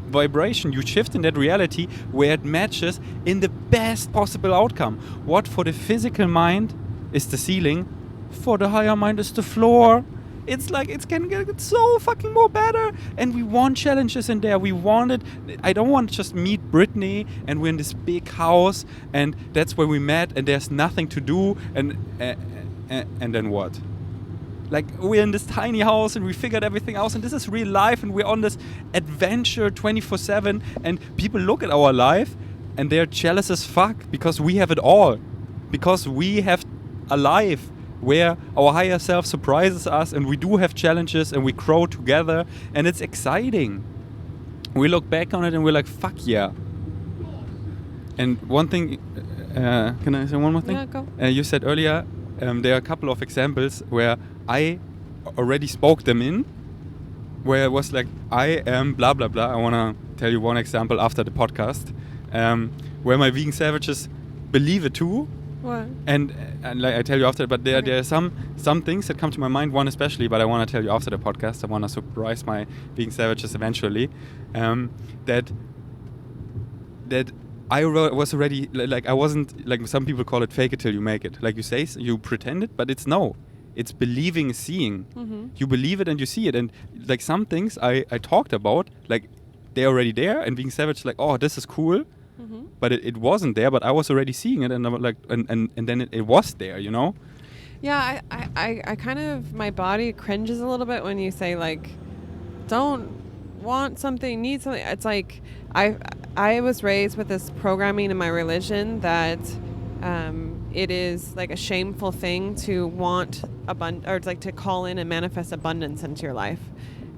vibration, you shift in that reality where it matches in the best possible outcome. What for the physical mind is the ceiling, for the higher mind is the floor. It's like it can get so fucking more better, and we want challenges in there. We want it. I don't want to just meet Brittany and we're in this big house and that's where we met and there's nothing to do, and then what? Like, we're in this tiny house and we figured everything out, and this is real life, and we're on this adventure 24/7, and people look at our life and they're jealous as fuck because we have it all, because we have a life where our higher self surprises us, and we do have challenges and we grow together, and it's exciting. We look back on it and we're like, fuck yeah. And one thing, can I say one more thing? Yeah, go. You said earlier, there are a couple of examples where I already spoke them in, where it was like, I am blah blah blah. I want to tell you one example after the podcast, where my vegan savages believe it too. What? And like I tell you after, but there are some things that come to my mind, one especially, but I want to tell you after the podcast. I want to surprise my vegan savages eventually, that I was already, like, I wasn't, like some people call it fake it till you make it. Like you say, you pretend it, but it's believing is seeing. Mm-hmm. You believe it and you see it. And like some things I talked about, like they're already there, and being savage, like, oh, this is cool. Mm-hmm. But it wasn't there, but I was already seeing it, and I was like, and then it was there, you know? Yeah, I kind of, my body cringes a little bit when you say, like, don't want something, need something. It's like, I was raised with this programming in my religion that it is like a shameful thing to want or it's like to call in and manifest abundance into your life.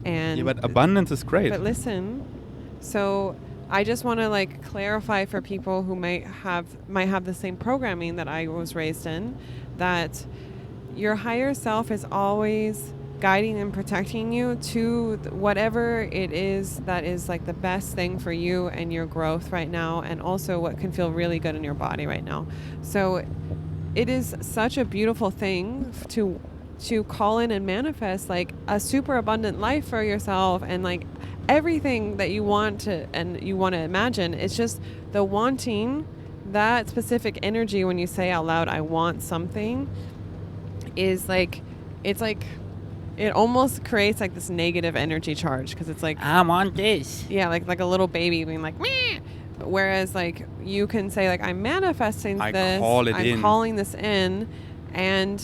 And yeah, but abundance is great. But listen, so I just want to like clarify for people who might have the same programming that I was raised in, that your higher self is always guiding and protecting you to whatever it is that is like the best thing for you and your growth right now, and also what can feel really good in your body right now. So it is such a beautiful thing to call in and manifest like a super abundant life for yourself, and like everything that you want to and you want to imagine. It's just the wanting, that specific energy when you say out loud, I want something, is like, it's like, it almost creates like this negative energy charge, because it's like, I want this. yeah, like a little baby being like, meh. Whereas like you can say like, I'm manifesting this, I'm calling this in, and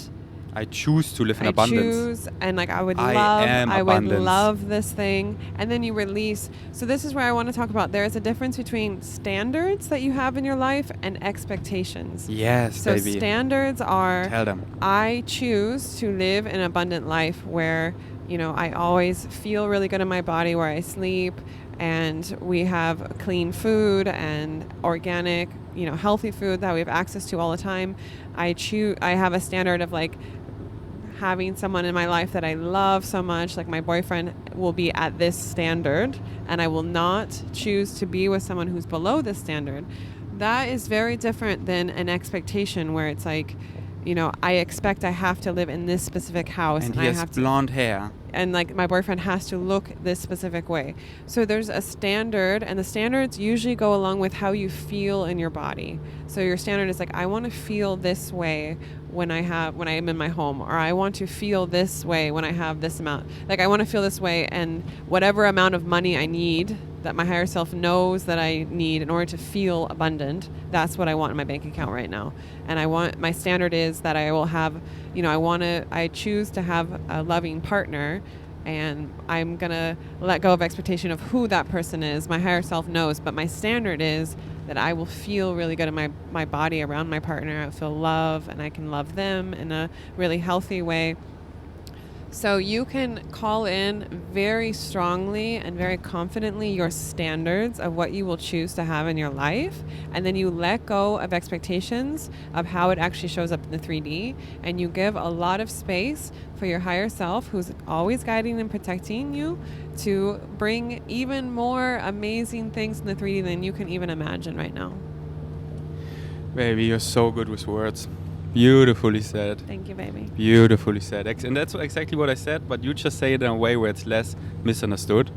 I choose to live in I abundance. choose, and like I would abundance. love this thing, and then you release. So this is where I want to talk about. There is a difference between standards that you have in your life and expectations. Yes, so baby. Standards are, Tell them. I choose to live an abundant life where, you know, I always feel really good in my body, where I sleep, and we have clean food and organic, you know, healthy food that we have access to all the time. I have a standard of like having someone in my life that I love so much, like my boyfriend will be at this standard, and I will not choose to be with someone who's below this standard. That is very different than an expectation where it's like, you know, I expect I have to live in this specific house, And and he I has have to, blonde hair. and like my boyfriend has to look this specific way. So there's a standard, and the standards usually go along with how you feel in your body. So your standard is like, I want to feel this way when I am in my home, or I want to feel this way when I have this amount. Like I want to feel this way, and whatever amount of money I need, that my higher self knows that I need in order to feel abundant, that's what I want in my bank account right now. And my standard is that I will have, you know, I choose to have a loving partner, and I'm going to let go of expectation of who that person is. My higher self knows, but my standard is that I will feel really good in my body around my partner. I feel love, and I can love them in a really healthy way. So you can call in very strongly and very confidently your standards of what you will choose to have in your life, and then you let go of expectations of how it actually shows up in the 3D, and you give a lot of space for your higher self, who's always guiding and protecting you, to bring even more amazing things in the 3D than you can even imagine right now. Baby, you're so good with words. Beautifully said. Thank you, baby. Beautifully said. And that's exactly what I said, but you just say it in a way where it's less misunderstood.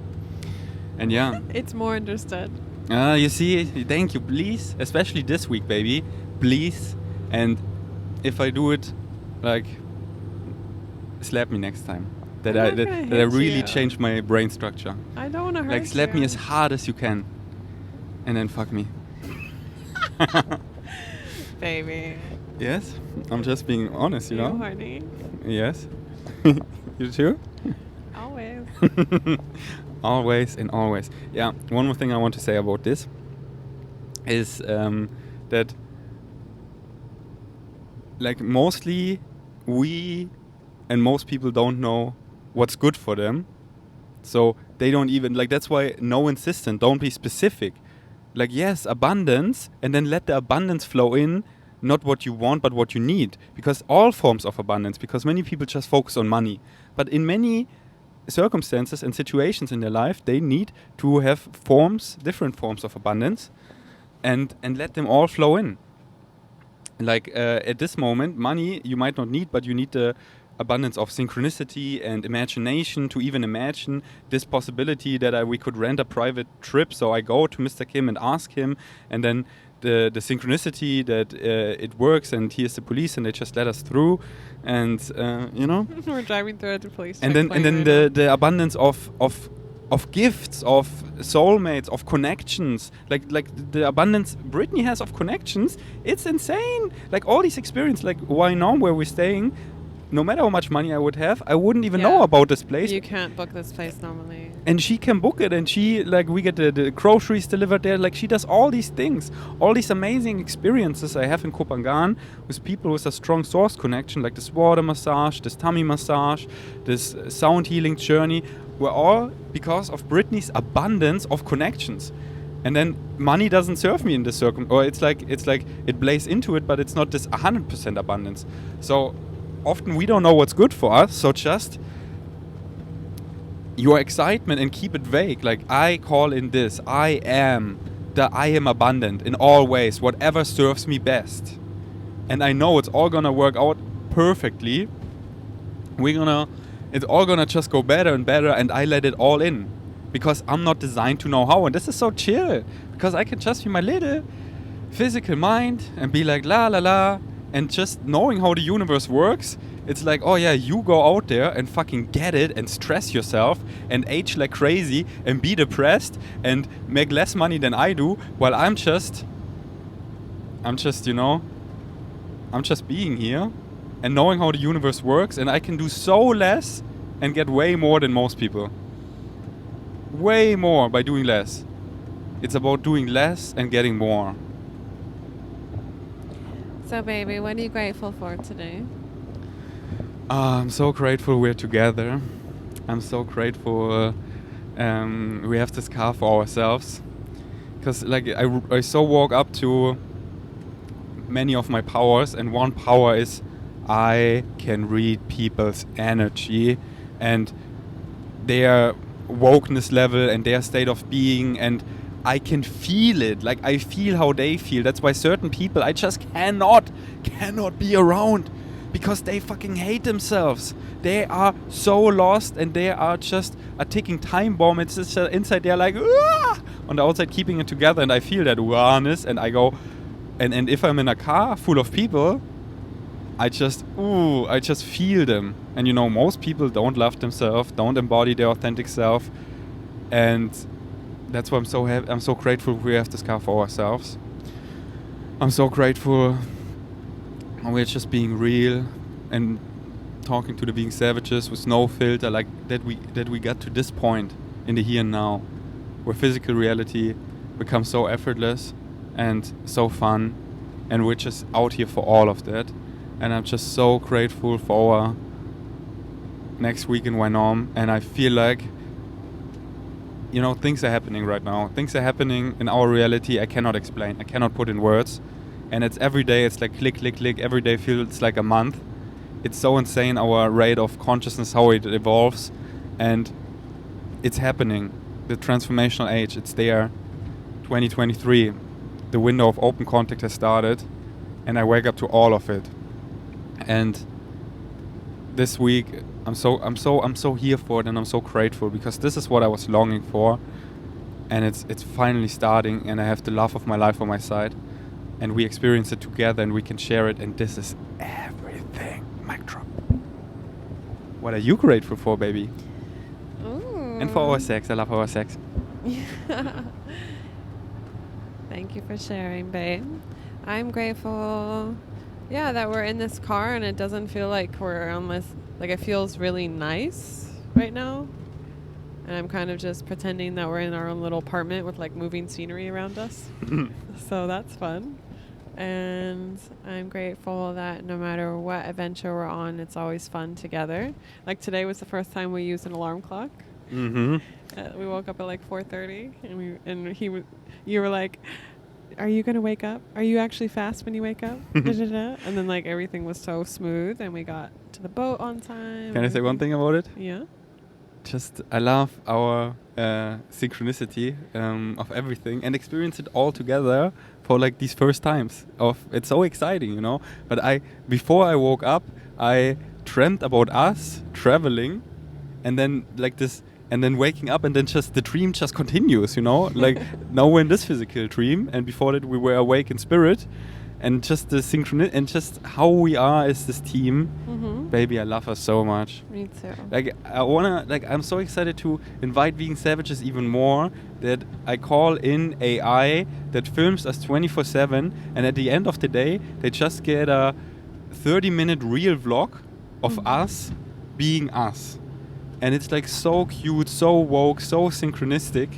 And yeah. It's more understood. You see, thank you, please. Especially this week, baby. Please. And if I do it, like, slap me next time. That I really change my brain structure. I don't want to hurt you. Like, slap me as hard as you can. And then fuck me. Baby. Yes, I'm just being honest, you know? Horny? Yes. You too? Always. Always and always. Yeah, one more thing I want to say about this is that, like, mostly we and most people don't know what's good for them. So they don't even, like, that's why no insistent, don't be specific. Like, yes, abundance, and then let the abundance flow in, not what you want, but what you need. Because all forms of abundance, because many people just focus on money. But in many circumstances and situations in their life, they need to have different forms of abundance, and let them all flow in. Like, at this moment, money you might not need, but you need the abundance of synchronicity and imagination to even imagine this possibility that we could rent a private trip. So I go to Mr. Kim and ask him, and then the synchronicity that it works, and he is the police, and they just let us through, and you know, we're driving through at the police. And then the abundance of gifts, of soulmates, of connections, like the abundance Brittany has of connections. It's insane. Like all these experiences, like why now where we're staying. No matter how much money I would have, I wouldn't even know about this place. You can't book this place normally. And she can book it, and she, like, we get the groceries delivered there. Like, she does all these things, all these amazing experiences I have in Kopangan with people with a strong source connection, like this water massage, this tummy massage, this sound healing journey, were all because of Brittany's abundance of connections. And then money doesn't serve me in this or it's like it plays into it, but it's not this 100% abundance. So often we don't know what's good for us, so just your excitement and keep it vague. Like, I call in this. I am abundant in all ways, whatever serves me best. And I know it's all gonna work out perfectly. It's all gonna just go better and better, and I let it all in. Because I'm not designed to know how, and this is so chill. Because I can just be my little physical mind and be like, la la la, and just knowing how the universe works. It's like, oh yeah, you go out there and fucking get it and stress yourself and age like crazy and be depressed and make less money than I do, while I'm just being here and knowing how the universe works, and I can do so less and get way more than most people. Way more by doing less. It's about doing less and getting more. So, baby, what are you grateful for today? I'm so grateful we're together. I'm so grateful we have this car for ourselves. Because like I so woke up to many of my powers, and one power is I can read people's energy and their wokeness level and their state of being, and I can feel it. Like, I feel how they feel. That's why certain people I just cannot be around, because they fucking hate themselves. They are so lost, and they are just a ticking time bomb. It's just inside they're like, "Aah!" On the outside keeping it together, and I feel that awareness, and I go, and if I'm in a car full of people, I just feel them. And you know, most people don't love themselves, don't embody their authentic self, and that's why I'm so happy. I'm so grateful we have this car for ourselves. I'm so grateful we're just being real and talking to the being savages with no filter, like that we got to this point in the here and now, where physical reality becomes so effortless and so fun, and we're just out here for all of that. And I'm just so grateful for our next week in Wynom, and I feel like, you know, things are happening right now. Things are happening in our reality I cannot explain. I cannot put in words. And it's every day, it's like click, click, click. Every day feels like a month. It's so insane, our rate of consciousness, how it evolves. And it's happening. The transformational age, it's there. 2023, the window of open contact has started. And I wake up to all of it. And this week, I'm so here for it, and I'm so grateful, because this is what I was longing for, and it's finally starting, and I have the love of my life on my side, and we experience it together, and we can share it, and this is everything. Mic drop. What are you grateful for, baby? Ooh. And for our sex. I love our sex. Thank you for sharing, babe. I'm grateful, that we're in this car, and it doesn't feel like we're on this. Like, it feels really nice right now. And I'm kind of just pretending that we're in our own little apartment with like moving scenery around us. So that's fun. And I'm grateful that no matter what adventure we're on, it's always fun together. Like, today was the first time we used an alarm clock. Mm-hmm. We woke up at like 4:30, and you were like, "Are you gonna wake up? Are you actually fast when you wake up?" And then like everything was so smooth, and we got to the boat on time. Can I say one thing about it? Yeah. Just, I love our synchronicity of everything, and experience it all together for like these first times. It's so exciting, you know. But before I woke up, I dreamt about us traveling, and then like this. And then waking up, and then just the dream just continues, you know? Like, now we're in this physical dream, and before that we were awake in spirit, and just the synchronicity, and just how we are as this team. Mm-hmm. Baby, I love us so much. Me too. Like, I'm so excited to invite Vegan Savages even more, that I call in AI that films us 24/7, and at the end of the day, they just get a 30-minute real vlog of us being us. And it's like so cute, so woke, so synchronistic.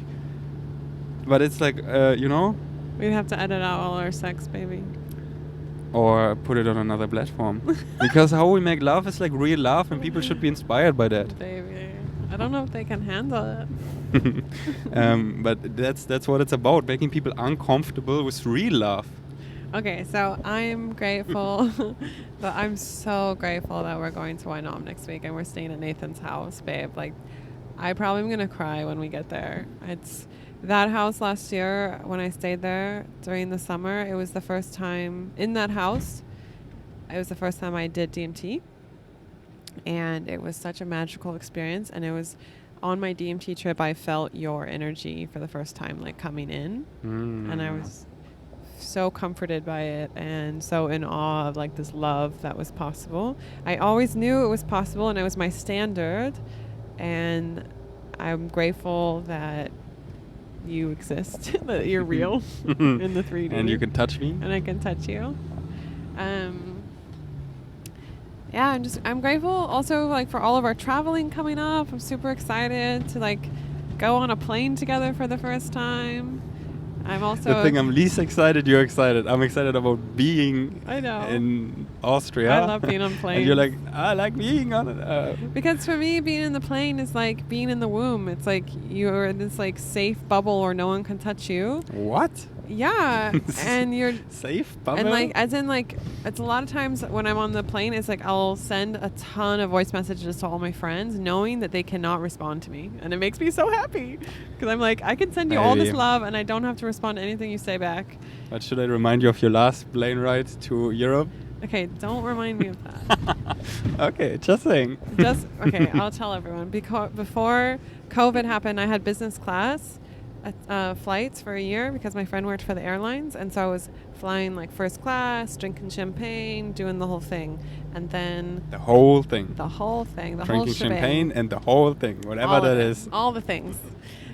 But it's like, you know? We'd have to edit out all our sex, baby. Or put it on another platform. Because how we make love is like real love, and people should be inspired by that. Baby, I don't know if they can handle it. But that's what it's about, making people uncomfortable with real love. Okay, so I'm grateful. But I'm so grateful that we're going to Wainom next week and we're staying at Nathan's house, babe. Like, I probably am going to cry when we get there. It's that house last year when I stayed there during the summer. It was the first time in that house. It was the first time I did DMT. And it was such a magical experience. And it was on my DMT trip, I felt your energy for the first time, like coming in. And I was so comforted by it and so in awe of like this love that was possible. I always knew it was possible and it was my standard. And I'm grateful that you exist, that you're real in the 3D. And you can touch me. And I can touch you. Yeah, I'm grateful also like for all of our traveling coming up. I'm super excited to like go on a plane together for the first time. I'm also the thing I'm least excited, you're excited. I'm excited about being in Austria. I love being on planes. And you're like, I like being on it. Because for me, being in the plane is like being in the womb. It's like you're in this like safe bubble where no one can touch you. What? Yeah. And you're safe bubble? And like, as in like, it's a lot of times when I'm on the plane, it's like I'll send a ton of voice messages to all my friends knowing that they cannot respond to me. And it makes me so happy. Because I'm like, I can send you all this love and I don't have to respond to anything you say back. But should I remind you of your last plane ride to Europe? Okay, don't remind me of that. Okay, just saying. Okay, I'll tell everyone. Before COVID happened, I had business class flights for a year because my friend worked for the airlines. And so I was flying like first class, drinking champagne, doing the whole thing. And then... The whole thing. The whole thing. The drinking whole shebang. Champagne and the whole thing. Whatever that is. All the things.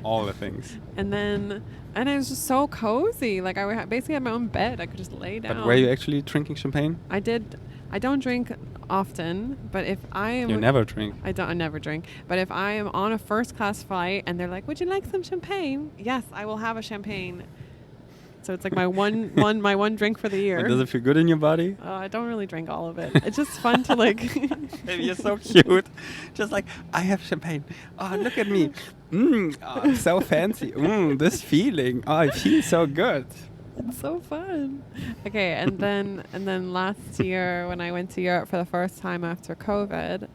All the things. And it was just so cozy. Like I basically had my own bed. I could just lay down. But were you actually drinking champagne? I did. I don't drink often, but if I am... You never drink. I never drink. But if I am on a first class flight and they're like, would you like some champagne? Yes, I will have a champagne. So it's like my one drink for the year. And does it feel good in your body? I don't really drink all of it. It's just fun to like... Baby, you're so cute. Just like, I have champagne. Oh, look at me. Oh, so fancy. This feeling. Oh, I feel so good. It's so fun. Okay, and then last year when I went to Europe for the first time after COVID,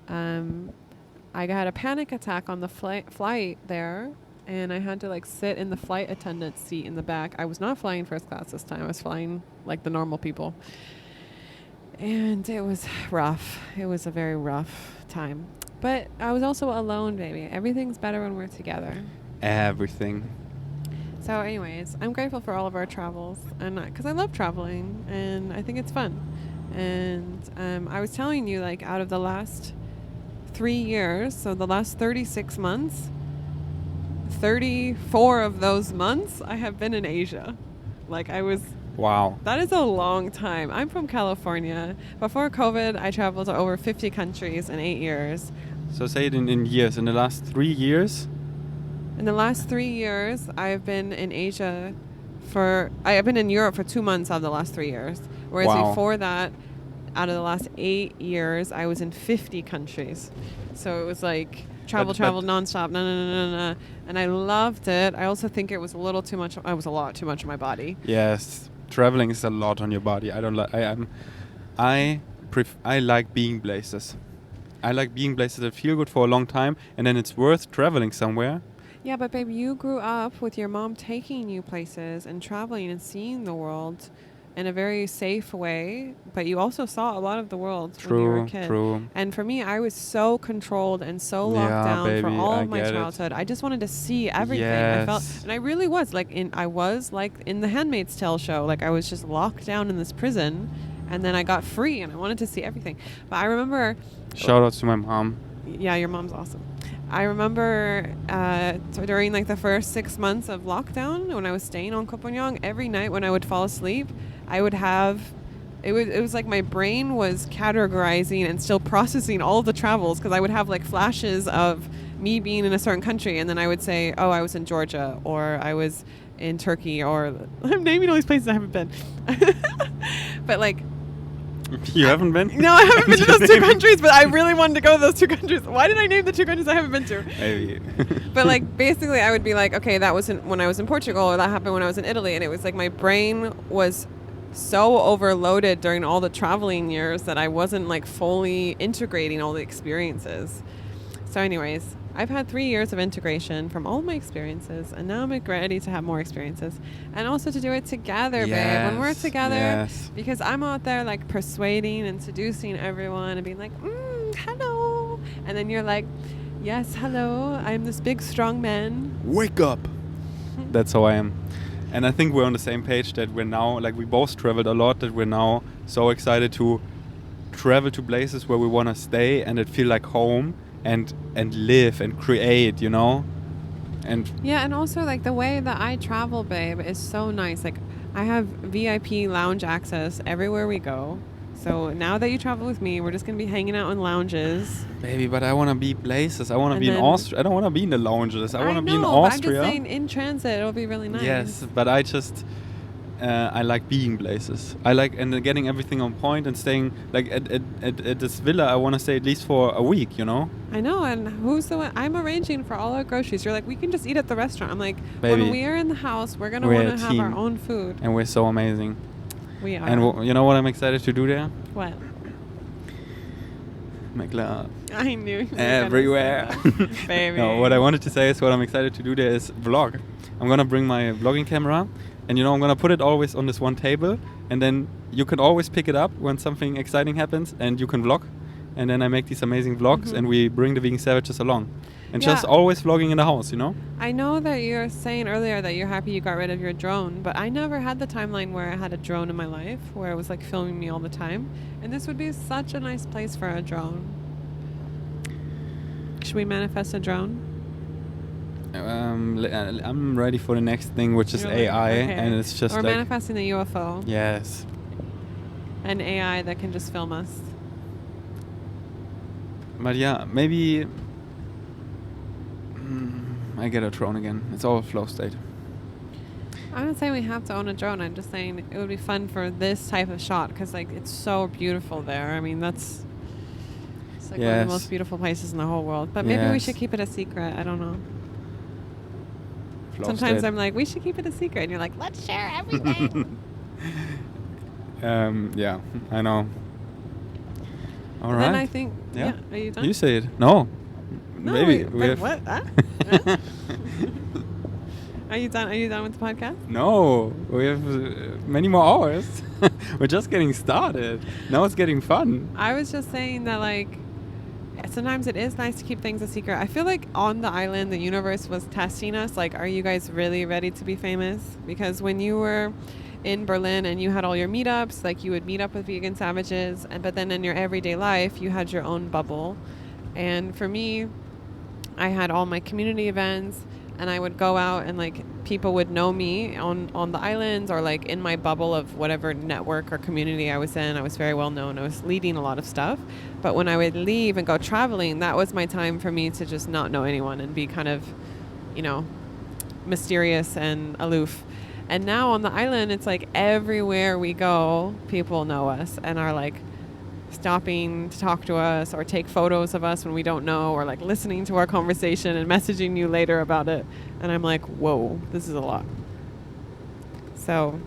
I had a panic attack on the flight there, and I had to like sit in the flight attendant seat in the back. I was not flying first class this time. I was flying like the normal people. And it was rough. It was a very rough time. But I was also alone, baby. Everything's better when we're together. Everything. So anyways, I'm grateful for all of our travels, and because I love traveling and I think it's fun. And I was telling you, like, out of the last 3 years, so the last 36 months, 34 of those months I have been in Asia. Like I was... Wow. That is a long time. I'm from California. Before COVID, I traveled to over 50 countries in 8 years. So say it in years. In the last 3 years? In the last 3 years, I've been in Asia I have been in Europe for 2 months out of the last 3 years. Whereas before that, out of the last 8 years, I was in 50 countries. So it was like travel nonstop, no. And I loved it. I also think it was a little too much. I was a lot too much of my body. Yes, traveling is a lot on your body. I don't like. I like being places. I like being places that feel good for a long time, and then it's worth traveling somewhere. Yeah, but babe, you grew up with your mom taking you places and traveling and seeing the world in a very safe way, but you also saw a lot of the world when you were a kid. True. And for me, I was so controlled and so locked down for all of my childhood. I just wanted to see everything. Yes. I felt, and I really was I was like in the Handmaid's Tale show. Like I was just locked down in this prison, and then I got free, and I wanted to see everything. But I remember. Shout out to my mom. Yeah, your mom's awesome. I remember during like the first 6 months of lockdown, when I was staying on Koh Phangan, every night when I would fall asleep, I would have, it was like my brain was categorizing and still processing all of the travels, because I would have like flashes of me being in a certain country, and then I would say, oh, I was in Georgia, or I was in Turkey, or I'm naming all these places I haven't been. But like, you haven't been? No, I haven't been to those 2 countries, but I really wanted to go to those 2 countries. Why did I name the 2 countries I haven't been to? Maybe. But like, basically I would be like, okay, that was when I was in Portugal, or that happened when I was in Italy, and it was like my brain was so overloaded during all the traveling years that I wasn't like fully integrating all the experiences. So anyways, I've had 3 years of integration from all of my experiences, and now I'm like ready to have more experiences, and also to do it together, babe. When we're together, because I'm out there like persuading and seducing everyone and being like, hello, and then you're like, yes, hello, I'm this big strong man. Wake up. That's how I am. And I think we're on the same page that we're now, like we both traveled a lot, that we're now so excited to travel to places where we want to stay and it feel like home. And live and create, you know, and yeah, and also like the way that I travel, babe, is so nice. Like I have VIP lounge access everywhere we go. So now that you travel with me, we're just gonna be hanging out in lounges. Baby, but I want to be places. I want to be in Austria. I don't want to be in the lounges. I want to be in Austria. I'm just saying, in transit, it'll be really nice. Yes, but I just. I like being places. I like and getting everything on point and staying like at this villa. I want to stay at least for a week, you know. I know, and who's the one? I'm arranging for all our groceries. You're like, we can just eat at the restaurant. I'm like, baby, when we are in the house, we're gonna want to have our own food. And we're so amazing. We are. And you know what I'm excited to do there? What? Make love. I knew. You everywhere. Baby. No, what I wanted to say is what I'm excited to do there is vlog. I'm gonna bring my vlogging camera. And, you know, I'm going to put it always on this one table. And then you can always pick it up when something exciting happens. And you can vlog. And then I make these amazing vlogs. And we bring the vegan savages along. And just always vlogging in the house, you know? I know that you're saying earlier that you're happy you got rid of your drone. But I never had the timeline where I had a drone in my life. Where it was like filming me all the time. And this would be such a nice place for a drone. Should we manifest a drone? I'm ready for the next thing, which is AI, and it's just or like manifesting the UFO. Yes. An AI that can just film us. But yeah, maybe I get a drone again. It's all flow state. I'm not saying we have to own a drone. I'm just saying it would be fun for this type of shot because like it's so beautiful there. I mean, it's like one of the most beautiful places in the whole world. But maybe we should keep it a secret. I don't know. Sometimes I'm like, we should keep it a secret. And you're like, let's share everything. Yeah, I know. All right. Then I think, are you done? You say it. No. Maybe. What? Are you done? Are you done with the podcast? No. We have many more hours. We're just getting started. Now it's getting fun. I was just saying that, like, sometimes it is nice to keep things a secret. I feel like on the island, the universe was testing us. Like, are you guys really ready to be famous? Because when you were in Berlin and you had all your meetups, like you would meet up with vegan savages, but then in your everyday life, you had your own bubble. And for me, I had all my community events, and I would go out and like people would know me on the islands or like in my bubble of whatever network or community I was in. I was very well known. I was leading a lot of stuff. But when I would leave and go traveling, that was my time for me to just not know anyone and be kind of, you know, mysterious and aloof. And now on the island, it's like everywhere we go, people know us and are like stopping to talk to us or take photos of us when we don't know, or like listening to our conversation and messaging you later about it. And I'm like, whoa, this is a lot. So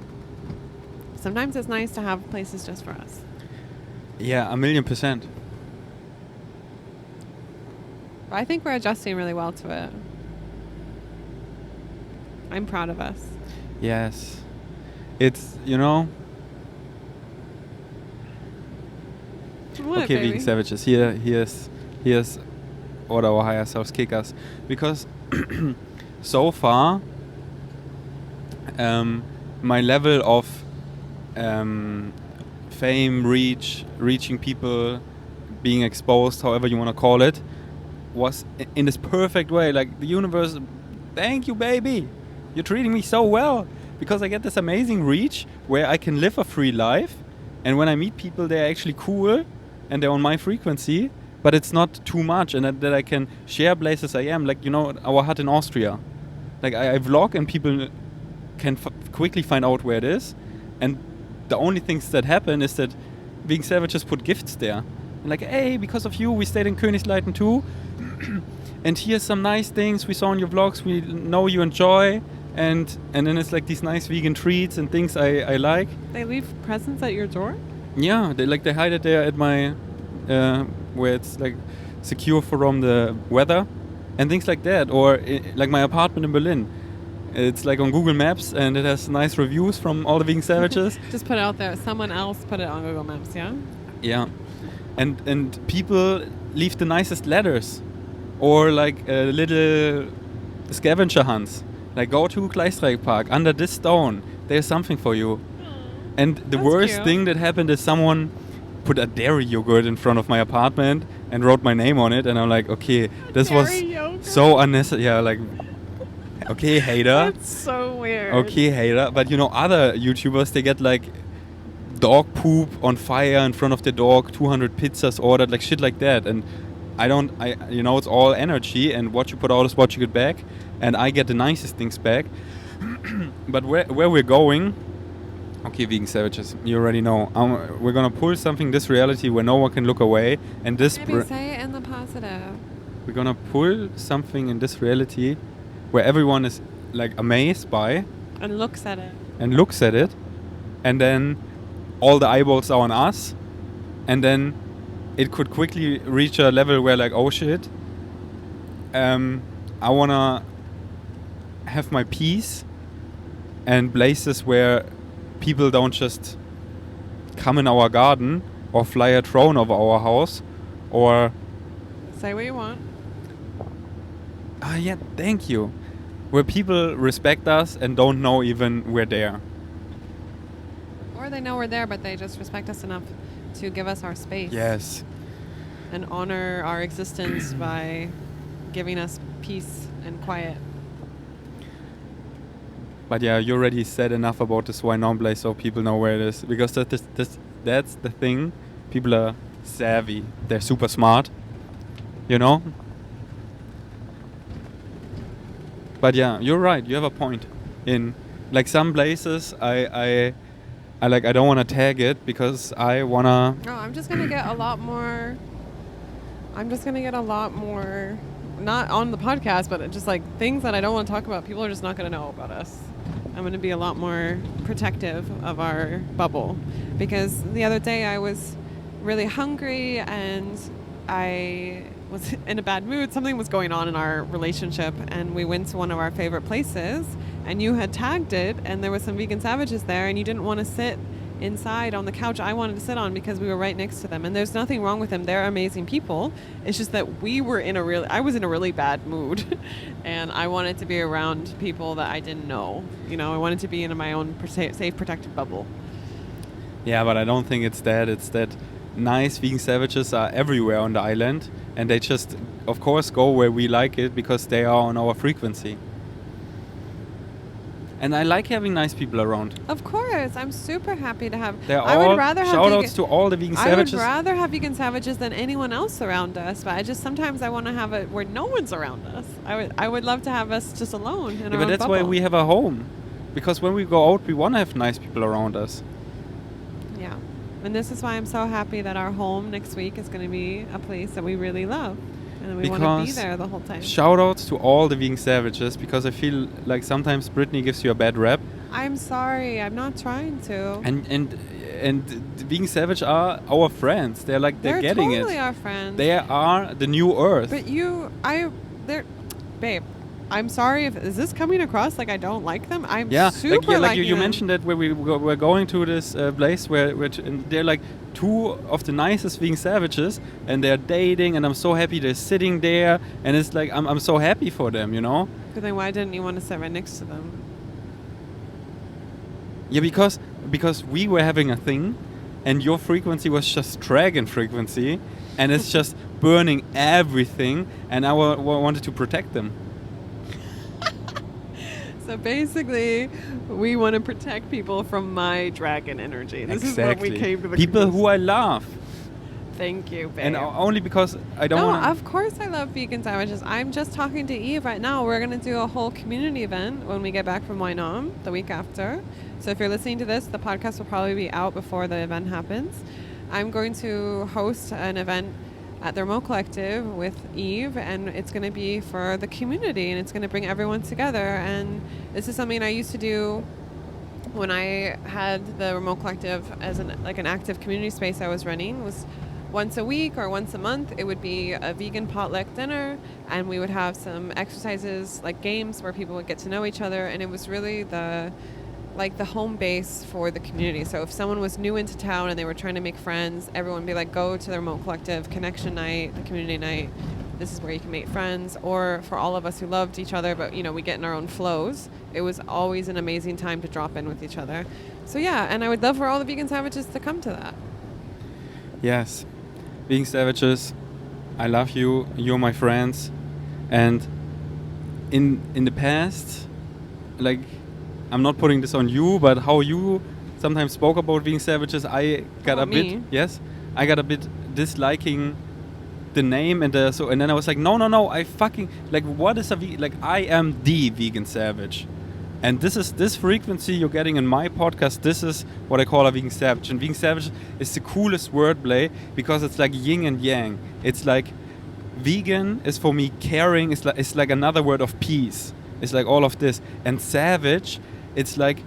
sometimes it's nice to have places just for us. Yeah, 1,000,000%. But I think we're adjusting really well to it. I'm proud of us. Yes. It's, you know... What, okay, baby? vegan savages, here's what our higher selves kick us. Because so far, my level of fame, reaching people, being exposed, however you want to call it, was in this perfect way. Like the universe, thank you, baby. You're treating me so well. Because I get this amazing reach where I can live a free life. And when I meet people, they're actually cool. And they're on my frequency, but it's not too much, and that I can share places I am, like, you know, our hut in Austria. Like, I vlog, and people can quickly find out where it is, and the only things that happen is that vegan savages put gifts there. And like, hey, because of you, we stayed in Königsleiten too, and here's some nice things we saw in your vlogs, we know you enjoy, and then it's like these nice vegan treats and things I like. They leave presents at your door? Yeah, they hide it there at my where it's like secure from the weather and things like that. Or like my apartment in Berlin. It's like on Google Maps and it has nice reviews from all the vegan sandwiches. Just put it out there. Someone else put it on Google Maps, yeah? Yeah. And people leave the nicest letters. Or like little scavenger hunts. Like go to Gleisdreieck Park, under this stone, there's something for you. And the That's worst cute. thing that happened is someone put a dairy yogurt in front of my apartment and wrote my name on it, and I'm like, okay, this was Dairy yogurt? so unnecessary. Yeah, like, okay, hater. That's so weird. Okay, hater. But you know, other YouTubers, they get like dog poop on fire in front of their dog, 200 pizzas ordered, like shit like that. And you know, it's all energy, and what you put out is what you get back. And I get the nicest things back. But where we're going, okay, vegan savages, you already know. We're gonna pull something, this reality where no one can look away, and this. Maybe say it in the positive. We're gonna pull something in this reality where everyone is like amazed by And looks at it. and then all the eyeballs are on us, and then it could quickly reach a level where like, oh shit, I wanna have my peace and places where people don't just come in our garden or fly a drone over our house or Say what you want. yeah, thank you, where people respect us and don't know even we're there. Or they know we're there, but they just respect us enough to give us our space. Yes. And honor our existence by giving us peace and quiet. But yeah, you already said enough about this Why Not place so people know where it is. Because that's the thing. People are savvy. They're super smart. You know? But yeah, you're right. You have a point. In like some places, I don't want to tag it because I wanna. Oh, I'm just gonna get a lot more. Not on the podcast, but just like things that I don't want to talk about. People are just not gonna know about us. I'm gonna be a lot more protective of our bubble, because the other day I was really hungry and I was in a bad mood. Something was going on in our relationship, and we went to one of our favorite places, and you had tagged it, and there was some vegan savages there, and you didn't want to sit inside on the couch I wanted to sit on because we were right next to them. And there's nothing wrong with them. They're amazing people. It's just that I was in a really bad mood and I wanted to be around people that I didn't know. You know, I wanted to be in my own safe, protected bubble. Yeah, but I don't think it's that. It's that nice vegan savages are everywhere on the island, and they just, of course, go where we like it because they are on our frequency. And I like having nice people around. Of course, I'm super happy to have. They're I all would rather have shout-outs to all the vegan savages. I would rather have vegan savages than anyone else around us. But sometimes I want to have it where no one's around us. I would love to have us just alone in our But own that's bubble. why we have a home. Because when we go out, we want to have nice people around us. Yeah, and this is why I'm so happy that our home next week is going to be a place that we really love. And we want to be there the whole time. Shout-outs to all the vegan savages, because I feel like sometimes Brittany gives you a bad rep. I'm sorry. I'm not trying to. And the vegan savage are our friends. They're getting totally it. our friends. They are the new Earth. But babe, I'm sorry if is this coming across like I don't like them? I'm super like you them. mentioned that where we're going to this place where and they're like two of the nicest vegan savages, and they're dating, and I'm so happy they're sitting there, and it's like I'm so happy for them, you know. But then why didn't you want to sit right next to them? Yeah, because we were having a thing, and your frequency was just dragon frequency, and it's just burning everything, and I wanted to protect them. So basically, we want to protect people from my dragon energy. This Exactly. is what we came to the people conclusion. who I love. Thank you, babe. And only because I don't No, want to. of course I love vegan sandwiches. I'm just talking to Eve right now. We're going to do a whole community event when we get back from Wynam the week after. So if you're listening to this, the podcast will probably be out before the event happens. I'm going to host an event at the Remote Collective with Eve, and it's going to be for the community, and it's going to bring everyone together. And this is something I used to do when I had the Remote Collective as an active community space I was running. Was once a week or once a month, it would be a vegan potluck dinner, and we would have some exercises like games where people would get to know each other, and it was really the home base for the community. So if someone was new into town and they were trying to make friends, everyone would be like, go to the Remote Collective connection night, the community night. This is where you can make friends. Or for all of us who loved each other, but we get in our own flows, it was always an amazing time to drop in with each other. So yeah, and I would love for all the vegan savages to come to that. Yes. Vegan savages, I love you. You're my friends. And in the past, I'm not putting this on you, but how you sometimes spoke about vegan savages, I got a bit disliking the name, and then I was like, no, I fucking what is a I am the vegan savage, and this frequency you're getting in my podcast. This is what I call a vegan savage, and vegan savage is the coolest wordplay because it's like yin and yang. It's like vegan is for me caring. It's like another word of peace. It's like all of this, and savage. It's like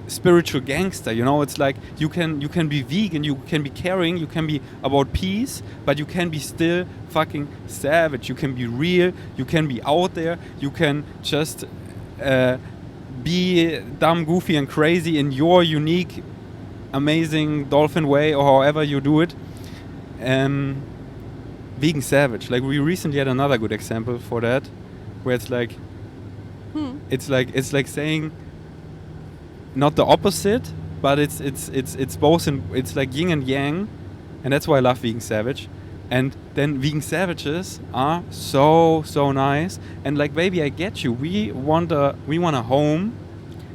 spiritual gangster, It's like you can be vegan, you can be caring, you can be about peace, but you can be still fucking savage. You can be real, you can be out there, you can just be dumb, goofy, and crazy in your unique, amazing dolphin way, or however you do it. Vegan savage. We recently had another good example for that, where it's like. It's like saying not the opposite, but it's both. It's like yin and yang, and that's why I love vegan savage. And then vegan savages are so nice. And baby, I get you. We want a home.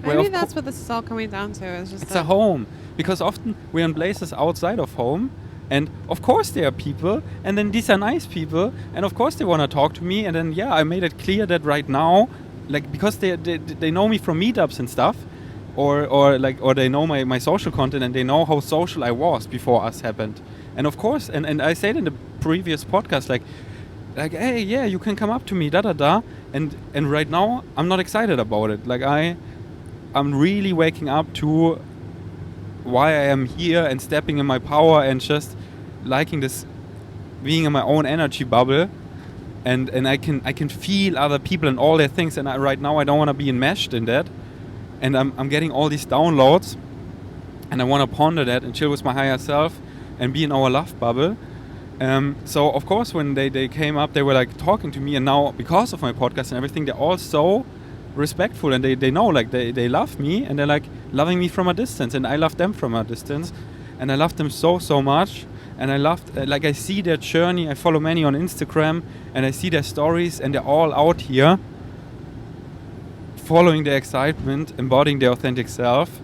Maybe that's what this is all coming down to. It's a home, because often we're in places outside of home. And of course there are people, and then these are nice people, and of course they want to talk to me. And then I made it clear that right now. Because they know me from meetups and stuff, or they know my social content, and they know how social I was before us happened. And of course, and I said in the previous podcast, hey, yeah, you can come up to me, and right now I'm not excited about it. I'm really waking up to why I am here and stepping in my power and just liking this, being in my own energy bubble. And I can feel other people and all their things, and right now I don't want to be enmeshed in that, and I'm getting all these downloads, and I want to ponder that and chill with my higher self and be in our love bubble. So of course when they came up, they were talking to me, and now because of my podcast and everything, they're all so respectful, and they know they love me, and they're loving me from a distance, and I love them from a distance, and I love them so much. And I loved, I see their journey. I follow many on Instagram, and I see their stories, and they're all out here following their excitement, embodying their authentic self.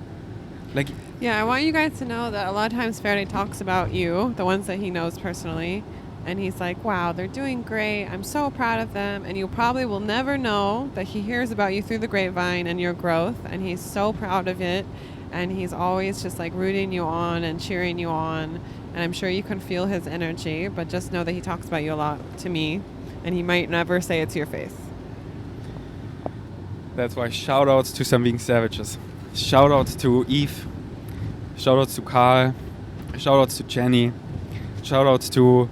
Yeah, I want you guys to know that a lot of times Faraday talks about you, the ones that he knows personally, and he's like, wow, they're doing great. I'm so proud of them. And you probably will never know that he hears about you through the grapevine and your growth, and he's so proud of it. And he's always just rooting you on and cheering you on. And I'm sure you can feel his energy, but just know that he talks about you a lot to me, and he might never say it to your face. That's why shout outs to some vegan savages. Shout outs to Eve. Shout outs to Carl. Shout outs to Jenny. Shout outs to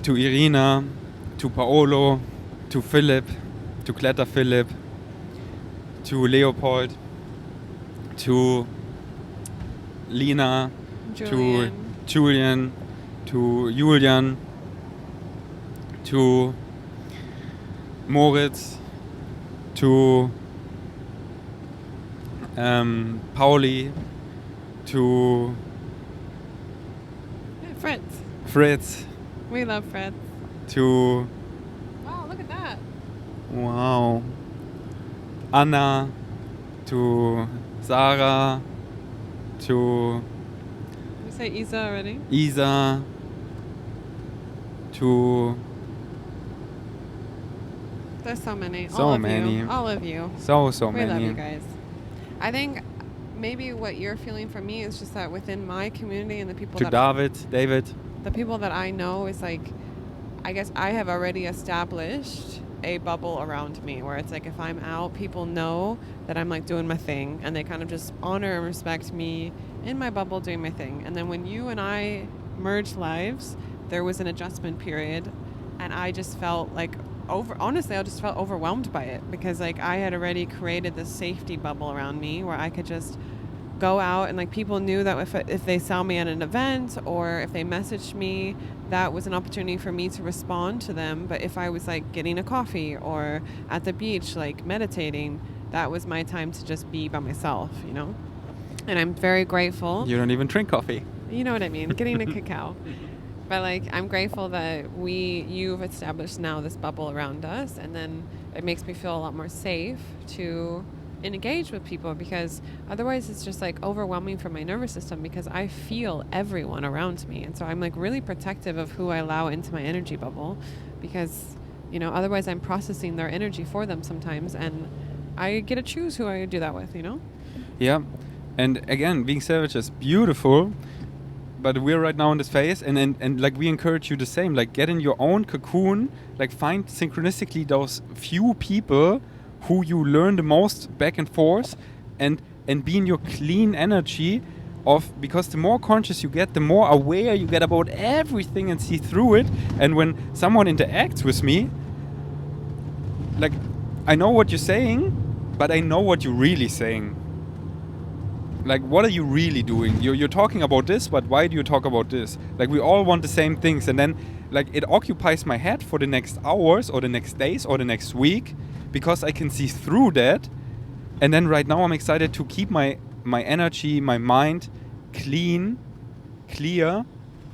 Irina, to Paolo, to Philip, to Kletter Philip, to Leopold, to Lina, to Julian, to Julian, to Moritz, to Pauli, to Fritz. We love Fritz. To wow, look at that. Wow. Anna, to Sarah, to You say Isa already? Isa, to there's so many. So many. All of you. So we many. We love you guys. I think maybe what you're feeling from me is just that within my community and the people to David, the people that I know is like, I guess I have already established a bubble around me where it's like if I'm out, people know that I'm like doing my thing, and they kind of just honor and respect me in my bubble doing my thing. And then when you and I merged lives, there was an adjustment period, and I just felt like honestly, I just felt overwhelmed by it, because like I had already created this safety bubble around me where I could just go out, and like people knew that if they saw me at an event or if they messaged me, that was an opportunity for me to respond to them. But if I was like getting a coffee or at the beach like meditating, that was my time to just be by myself, you know. And I'm very grateful. You don't even drink coffee. You know what I mean, getting a cacao. But like I'm grateful that you've established now this bubble around us, and then it makes me feel a lot more safe to engage with people, because otherwise it's just like overwhelming for my nervous system, because I feel everyone around me, and so I'm like really protective of who I allow into my energy bubble, because you know otherwise I'm processing their energy for them sometimes, and I get to choose who I do that with, you know. Yeah, and again, being savage is beautiful, but we're right now in this phase, and like we encourage you the same, like get in your own cocoon, like find synchronistically those few people who you learn the most back and forth, and be in your clean energy of, because the more conscious you get, the more aware you get about everything and see through it. And when someone interacts with me, like I know what you're saying, but I know what you're really saying. Like, what are you really doing? You're talking about this, but why do you talk about this? Like, we all want the same things, and then like it occupies my head for the next hours or the next days or the next week, because I can see through that. And then right now I'm excited to keep my energy, my mind clear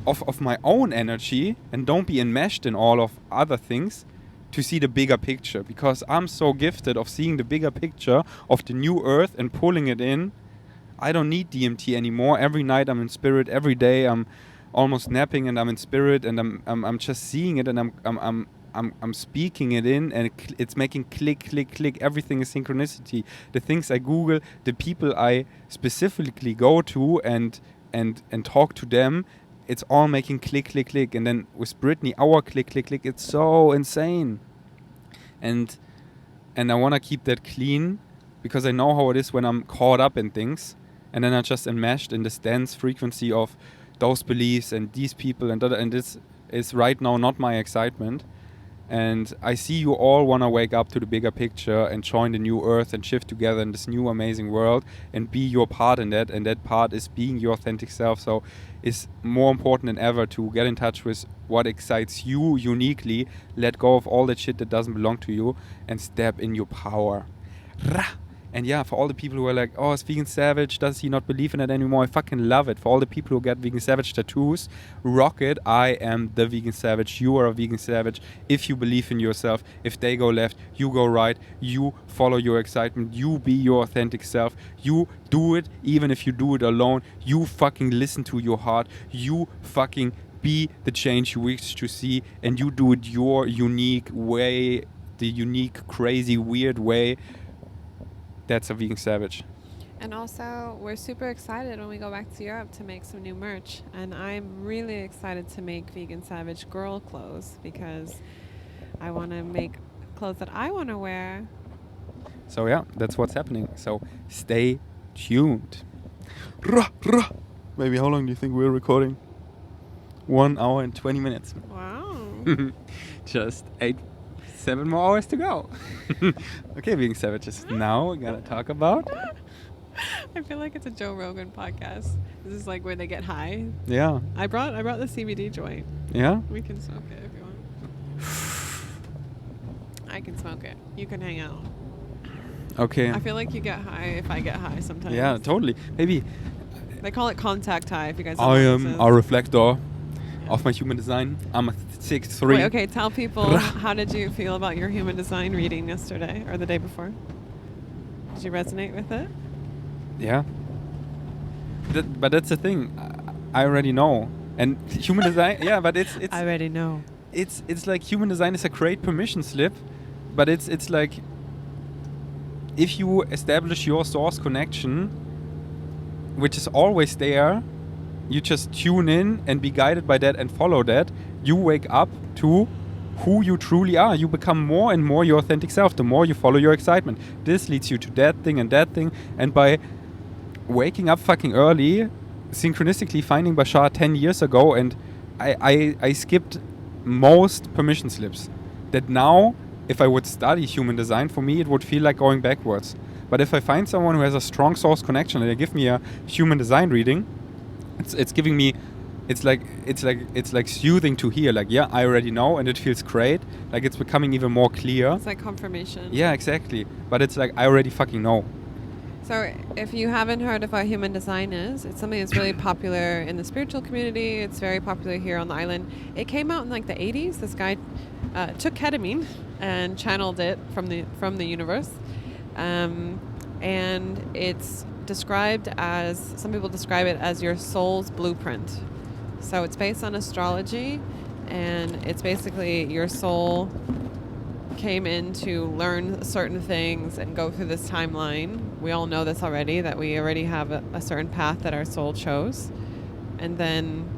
of my own energy, and don't be enmeshed in all of other things, to see the bigger picture, because I'm so gifted of seeing the bigger picture of the new earth and pulling it in. I don't need DMT anymore. Every night I'm in spirit. Every day I'm almost napping and I'm in spirit, and I'm just seeing it, and I'm speaking it in, and it's making click. Everything is synchronicity. The things I Google, the people I specifically go to and talk to them, it's all making click. And then with Brittany, our click. It's so insane. And I want to keep that clean, because I know how it is when I'm caught up in things, and then I'm just enmeshed in this dense frequency of those beliefs and these people and this is right now not my excitement. And I see you all want to wake up to the bigger picture and join the new earth and shift together in this new amazing world and be your part in that. And that part is being your authentic self. So it's more important than ever to get in touch with what excites you uniquely, let go of all that shit that doesn't belong to you, and step in your power. Rah! And yeah, for all the people who are like, oh, is Vegan Savage, does he not believe in it anymore? I fucking love it. For all the people who get Vegan Savage tattoos, rock it. I am the Vegan Savage. You are a Vegan Savage. If you believe in yourself, if they go left, you go right. You follow your excitement. You be your authentic self. You do it even if you do it alone. You fucking listen to your heart. You fucking be the change you wish to see. And you do it your unique way, the unique, crazy, weird way. That's a Vegan Savage. And also, we're super excited when we go back to Europe to make some new merch. And I'm really excited to make Vegan Savage girl clothes, because I want to make clothes that I want to wear. So yeah, that's what's happening. So stay tuned. Maybe how long do you think we're recording? 1 hour and 20 minutes. Wow. Just 7 more hours to go. Okay, Vegan Savages. Now we're gonna talk about. I feel like it's a Joe Rogan podcast. This is like where they get high. Yeah. I brought the CBD joint. Yeah. We can smoke it if you want. I can smoke it. You can hang out. Okay. I feel like you get high if I get high sometimes. Yeah, totally. Maybe. They call it contact high. If you guys. Don't I know am what this a is. reflector of my human design. I'm a 6'3". Wait, okay, tell people how did you feel about your human design reading yesterday or the day before? Did you resonate with it? Yeah. But that's the thing. I already know. And human design, yeah, but it's I already know. It's like human design is a great permission slip, but it's like if you establish your source connection, which is always there, you just tune in and be guided by that and follow that, you wake up to who you truly are. You become more and more your authentic self the more you follow your excitement. This leads you to that thing and that thing. And by waking up fucking early, synchronistically finding Bashar 10 years ago, and I skipped most permission slips. That now, if I would study human design, for me it would feel like going backwards. But if I find someone who has a strong source connection and they give me a human design reading, it's giving me, it's like soothing to hear. Like, yeah, I already know, and it feels great. Like, it's becoming even more clear. It's like confirmation. Yeah, exactly. But it's like, I already fucking know. So if you haven't heard of what human design is, it's something that's really popular in the spiritual community. It's very popular here on the island. It came out in like the 80s. This guy took ketamine and channeled it from the universe. And it's described as, some people describe it as your soul's blueprint. So it's based on astrology, and it's basically your soul came in to learn certain things and go through this timeline. We all know this already, that we already have a certain path that our soul chose. And then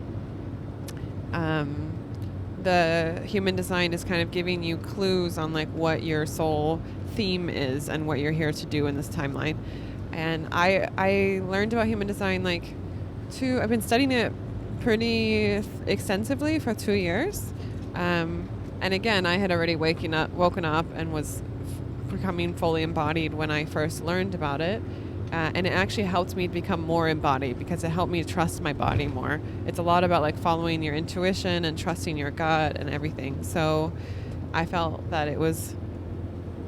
the human design is kind of giving you clues on like what your soul theme is and what you're here to do in this timeline. And I learned about human design I've been studying it pretty extensively for 2 years. And again, I had already woken up and was becoming fully embodied when I first learned about it. And it actually helped me become more embodied because it helped me trust my body more. It's a lot about like following your intuition and trusting your gut and everything. So I felt that it was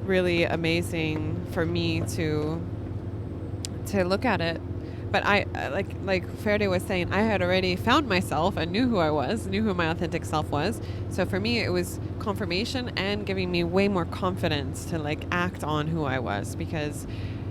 really amazing for me to look at it. But I like Faraday was saying, I had already found myself and knew who I was, knew who my authentic self was. So for me, it was confirmation and giving me way more confidence to like act on who I was, because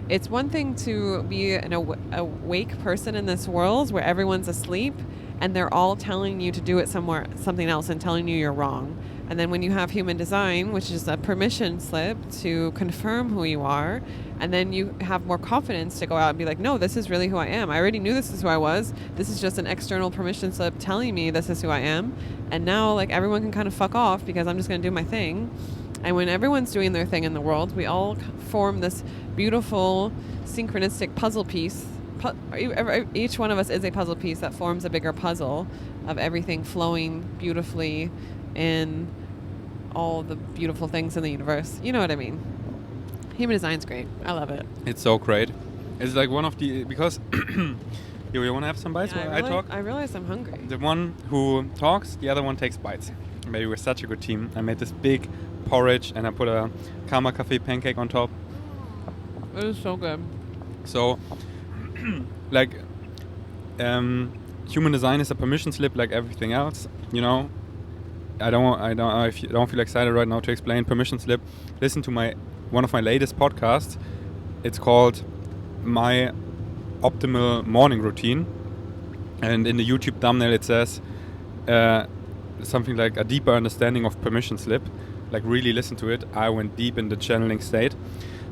it's one thing to be an awake person in this world where everyone's asleep and they're all telling you to do it something else and telling you you're wrong. And then when you have human design, which is a permission slip to confirm who you are, and then you have more confidence to go out and be like, no, this is really who I am. I already knew this is who I was. This is just an external permission slip telling me this is who I am. And now like everyone can kind of fuck off because I'm just going to do my thing. And when everyone's doing their thing in the world, we all form this beautiful synchronistic puzzle piece. Each one of us is a puzzle piece that forms a bigger puzzle of everything flowing beautifully in all the beautiful things in the universe. You know what I mean? Human design's great. I love it. It's so great. It's like one of the, because you want to have some bites while I talk? I realize I'm hungry. The one who talks, the other one takes bites. Maybe we're such a good team. I made this big porridge and I put a Karma Cafe pancake on top. It is so good. So, like, human design is a permission slip like everything else, you know. If you don't feel excited right now to explain permission slip, listen to one of my latest podcasts. It's called My Optimal Morning Routine, and in the YouTube thumbnail it says something like a deeper understanding of permission slip. Like, really listen to it. I went deep in the channeling state.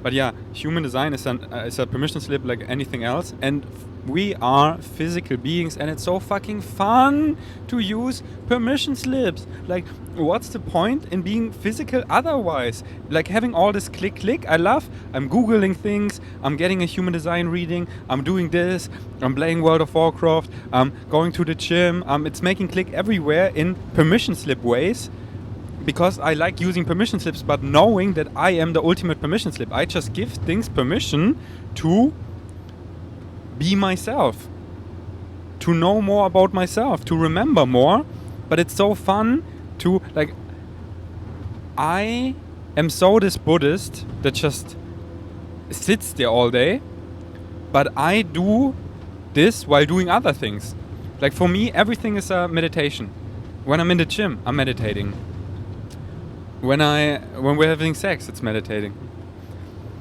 But yeah, human design is a permission slip like anything else, and we are physical beings, and it's so fucking fun to use permission slips. Like, what's the point in being physical otherwise? Like, having all this click, I'm Googling things, I'm getting a human design reading, I'm doing this, I'm playing World of Warcraft, I'm going to the gym, it's making click everywhere in permission slip ways. Because I like using permission slips, but knowing that I am the ultimate permission slip. I just give things permission to be myself, to know more about myself, to remember more. But it's so fun to, like, I am so this Buddhist that just sits there all day, but I do this while doing other things. Like, for me, everything is a meditation. When I'm in the gym, I'm meditating. When we're having sex, it's meditating.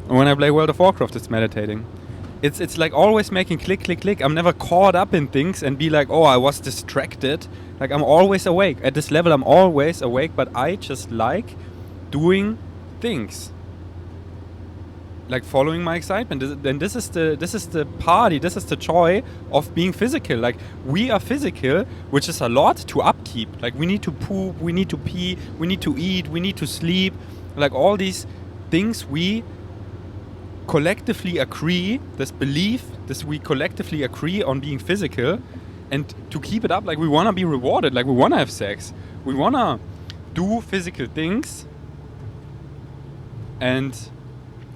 When I play World of Warcraft, it's meditating. It's like always making click. I'm never caught up in things and be like, oh, I was distracted. Like, I'm always awake. At this level, I'm always awake, but I just like doing things. like following my excitement. This is the party. This is the joy of being physical. Like we are physical, which is a lot to upkeep. Like we need to poop, we need to pee, we need to eat, we need to sleep. Like all these things we collectively agree. We collectively agree on being physical, and to keep it up. Like we wanna be rewarded. Like we wanna have sex. We wanna do physical things, and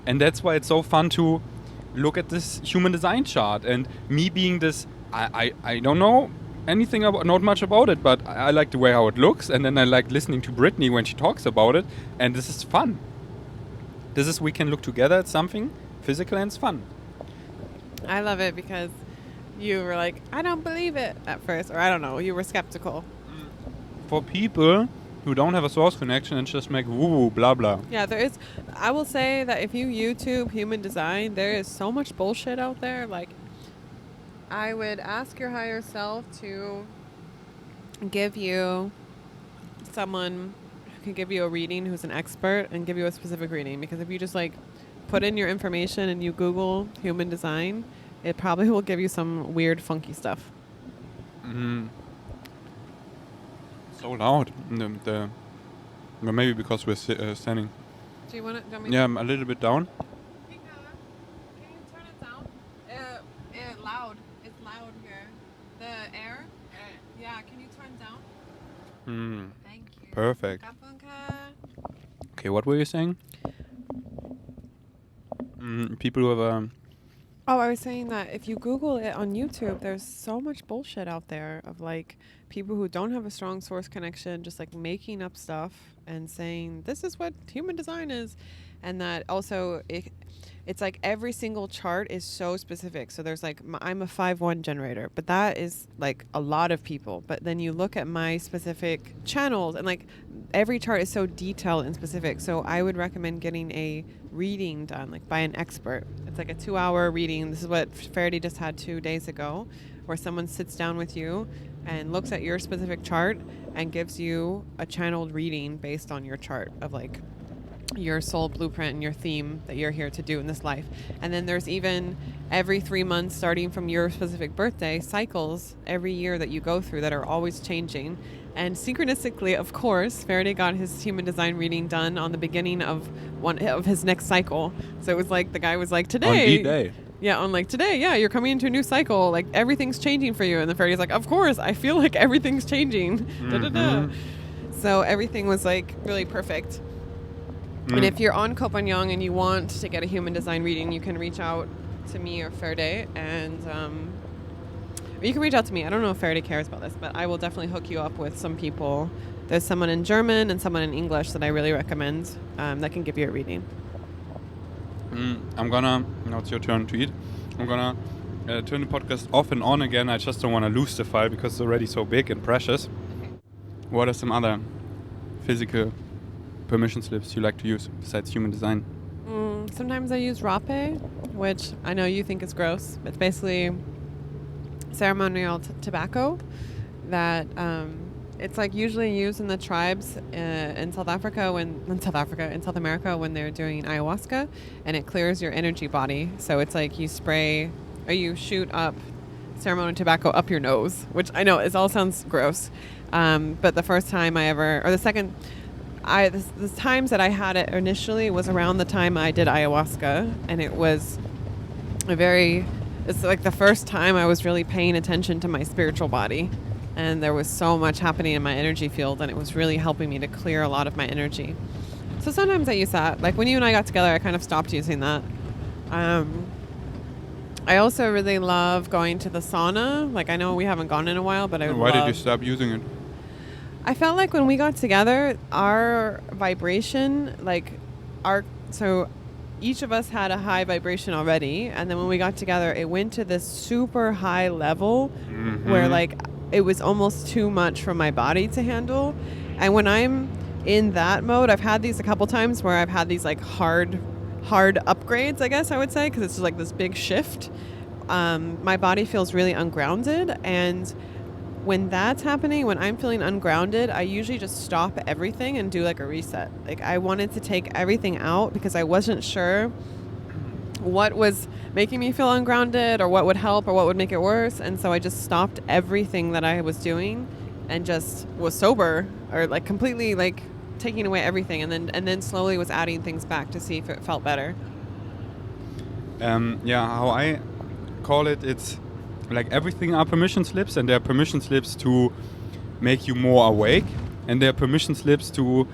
that's why it's so fun to look at this human design chart. And me being this, I don't know anything about, not much about it, but I like the way how it looks, and then I like listening to Brittany when she talks about it, and this is fun. We can look together at something physical, and it's fun. I love it because you were like, I don't believe it at first, or I don't know, you were skeptical. For people who don't have a source connection and just make woo-woo, blah, blah. Yeah, there is. I will say that if you YouTube human design, there is so much bullshit out there. Like, I would ask your higher self to give you someone who can give you a reading who's an expert and give you a specific reading. Because if you just, like, put in your information and you Google human design, it probably will give you some weird, funky stuff. Mm-hmm. So loud. Well, maybe because we're standing. Do you want to? Yeah, I'm a little bit down. Can you turn it down? Loud. It's loud here. The air. Yeah. Can you turn down? Thank you. Perfect. Okay, what were you saying? People who have Oh, I was saying that if you Google it on YouTube, there's so much bullshit out there of like people who don't have a strong source connection, just like making up stuff and saying this is what human design is, and that also it's like every single chart is so specific. So there's like I'm a 5-1 generator, but that is like a lot of people. But then you look at my specific channels, and like every chart is so detailed and specific. So I would recommend getting a reading done like by an expert. It's like a 2-hour reading. This is what Faraday just had 2 days ago, where someone sits down with you and looks at your specific chart and gives you a channeled reading based on your chart of like your soul blueprint and your theme that you're here to do in this life. And then there's even every 3 months, starting from your specific birthday, cycles every year that you go through that are always changing. And synchronistically, of course, Faraday got his human design reading done on the beginning of one of his next cycle. So it was like the guy was like, today. on D-Day. Yeah, on like today, yeah, you're coming into a new cycle. Like everything's changing for you. And the Faraday's like, of course, I feel like everything's changing. Mm-hmm. So everything was like really perfect. And if you're on Copenhagen and you want to get a human design reading, you can reach out to me or Faraday, and or you can reach out to me. I don't know if Faraday cares about this, but I will definitely hook you up with some people. There's someone in German and someone in English that I really recommend that can give you a reading. Now it's your turn to eat. I'm gonna turn the podcast off and on again. I just don't want to lose the file because it's already so big and precious. Okay. What are some other physical permission slips you like to use besides human design? Sometimes I use rape, which I know you think is gross. It's basically ceremonial tobacco that it's like usually used in the tribes in South America when they're doing ayahuasca, and it clears your energy body. So it's like you spray or you shoot up ceremonial tobacco up your nose, which I know it all sounds gross, but the first time the times that I had it initially was around the time I did ayahuasca, and it was it's like the first time I was really paying attention to my spiritual body, and there was so much happening in my energy field, and it was really helping me to clear a lot of my energy. So sometimes I use that. Like when you and I got together, I kind of stopped using that. I also really love going to the sauna. Like I know we haven't gone in a while, but Why did you stop using it? I felt like when we got together, our vibration, so each of us had a high vibration already. And then when we got together, it went to this super high level where like it was almost too much for my body to handle. And when I'm in that mode, I've had these a couple times where I've had these like hard upgrades, I guess I would say, because it's just like this big shift. My body feels really ungrounded, and when that's happening, when I'm feeling ungrounded, I usually just stop everything and do like a reset. Like I wanted to take everything out because I wasn't sure what was making me feel ungrounded or what would help or what would make it worse. And so I just stopped everything that I was doing and just was sober, or like completely like taking away everything, and then slowly was adding things back to see if it felt better. How I call it, it's like everything are permission slips, and there are permission slips to make you more awake, and there are permission slips to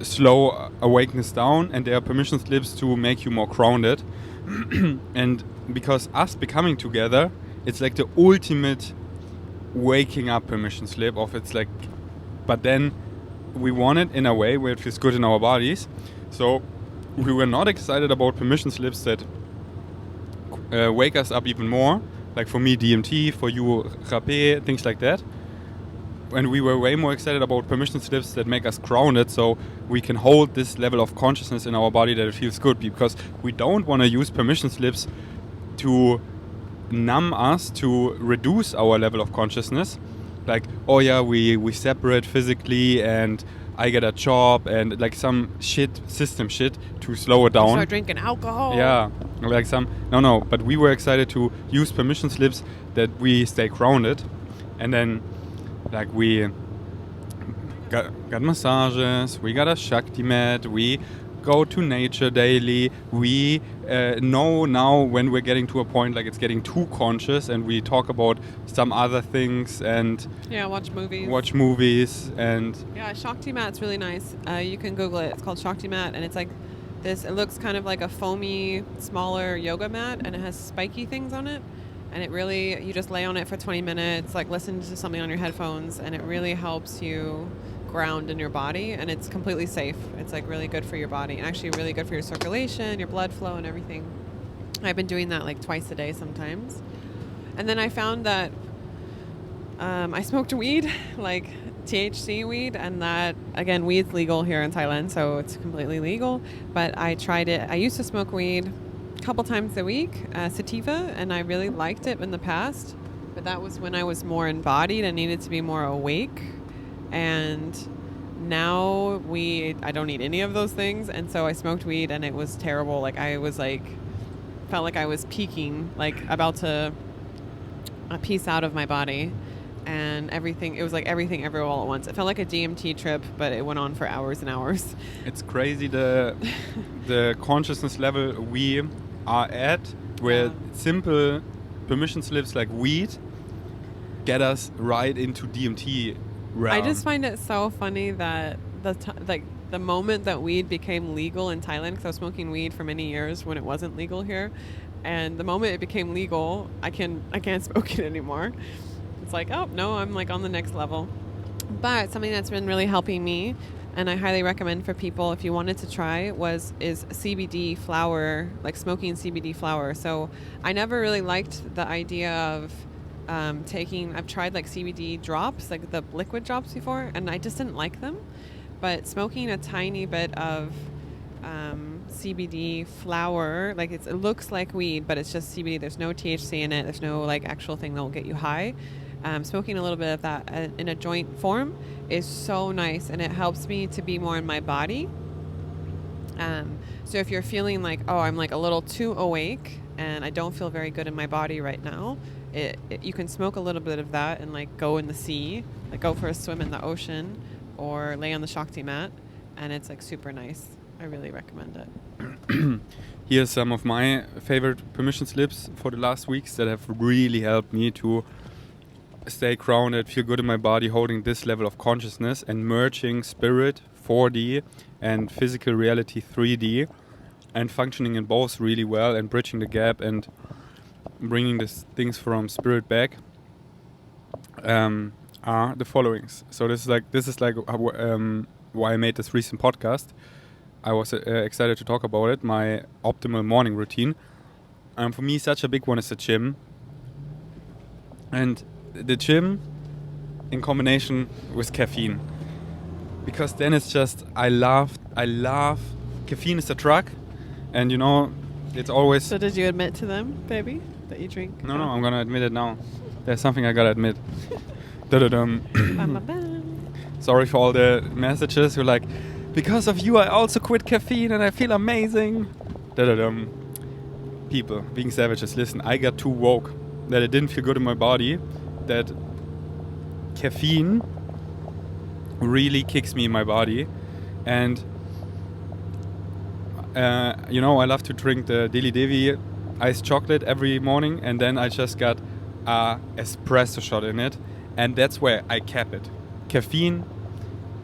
slow awakeness down, and there are permission slips to make you more grounded. And because us becoming together, it's like the ultimate waking up permission slip of it's like, but then we want it in a way where it feels good in our bodies. So we were not excited about permission slips that wake us up even more, like for me DMT, for you rapé, things like that. And we were way more excited about permission slips that make us grounded, so we can hold this level of consciousness in our body that it feels good, because we don't want to use permission slips to numb us, to reduce our level of consciousness. Like, oh yeah, we separate physically and I get a job and like some system shit to slow it down. Start drinking alcohol. Yeah, like no, but we were excited to use permission slips that we stay grounded, and then like we got massages, we got a Shakti mat, we go to nature daily, we know now when we're getting to a point like it's getting too conscious, and we talk about some other things and watch movies and Shakti mat's really nice. You can Google it. It's called Shakti mat, and it's like this. It looks kind of like a foamy, smaller yoga mat, and it has spiky things on it. And it really, you just lay on it for 20 minutes, like listen to something on your headphones, and it really helps you ground in your body, and it's completely safe. It's like really good for your body, and actually really good for your circulation, your blood flow, and everything. I've been doing that like twice a day sometimes. And then I found that I smoked weed, like THC weed, and that, again, weed's legal here in Thailand, so it's completely legal. But I tried it. I used to smoke weed a couple times a week, sativa, and I really liked it in the past. But that was when I was more embodied and needed to be more awake. And now I don't need any of those things, and so I smoked weed, and it was terrible. Like I was like, felt like I was peaking, like about to piece out of my body, and everything. It was like everything everywhere all at once. It felt like a DMT trip, but it went on for hours and hours. It's crazy the consciousness level we are at, where simple permission slips like weed get us right into DMT realm. I just find it so funny that the moment that weed became legal in Thailand, because I was smoking weed for many years when it wasn't legal here, and the moment it became legal, I can't smoke it anymore. It's like, oh no, I'm like on the next level. But something that's been really helping me, and I highly recommend for people if you wanted to try, is CBD flower, like smoking CBD flower. So I never really liked the idea of I've tried like CBD drops, like the liquid drops before, and I just didn't like them. But smoking a tiny bit of CBD flower, like it looks like weed, but it's just CBD. There's no THC in it. There's no like actual thing that will get you high. Smoking a little bit of that in a joint form is so nice, and it helps me to be more in my body. So if you're feeling like, oh, I'm like a little too awake and I don't feel very good in my body right now, you can smoke a little bit of that and like go in the sea, like go for a swim in the ocean or lay on the Shakti mat, and it's like super nice. I really recommend it. Here's some of my favorite permission slips for the last weeks that have really helped me to stay grounded, feel good in my body, holding this level of consciousness and merging spirit 4D and physical reality 3D and functioning in both really well and bridging the gap and bringing these things from spirit back are the followings. So this is like why I made this recent podcast. I was excited to talk about it. My optimal morning routine. For me, such a big one is the gym. And the gym in combination with caffeine. Because then it's just, I love, caffeine is a drug. And you know, it's always... So did you admit to them, baby, that you drink? No, I'm going to admit it now. There's something I got to admit. Sorry for all the messages who are like, because of you I also quit caffeine and I feel amazing. people, vegan savages, listen, I got too woke that it didn't feel good in my body, that caffeine really kicks me in my body. And I love to drink the Deli Devi iced chocolate every morning, and then I just got a espresso shot in it, and that's where I cap it. Caffeine,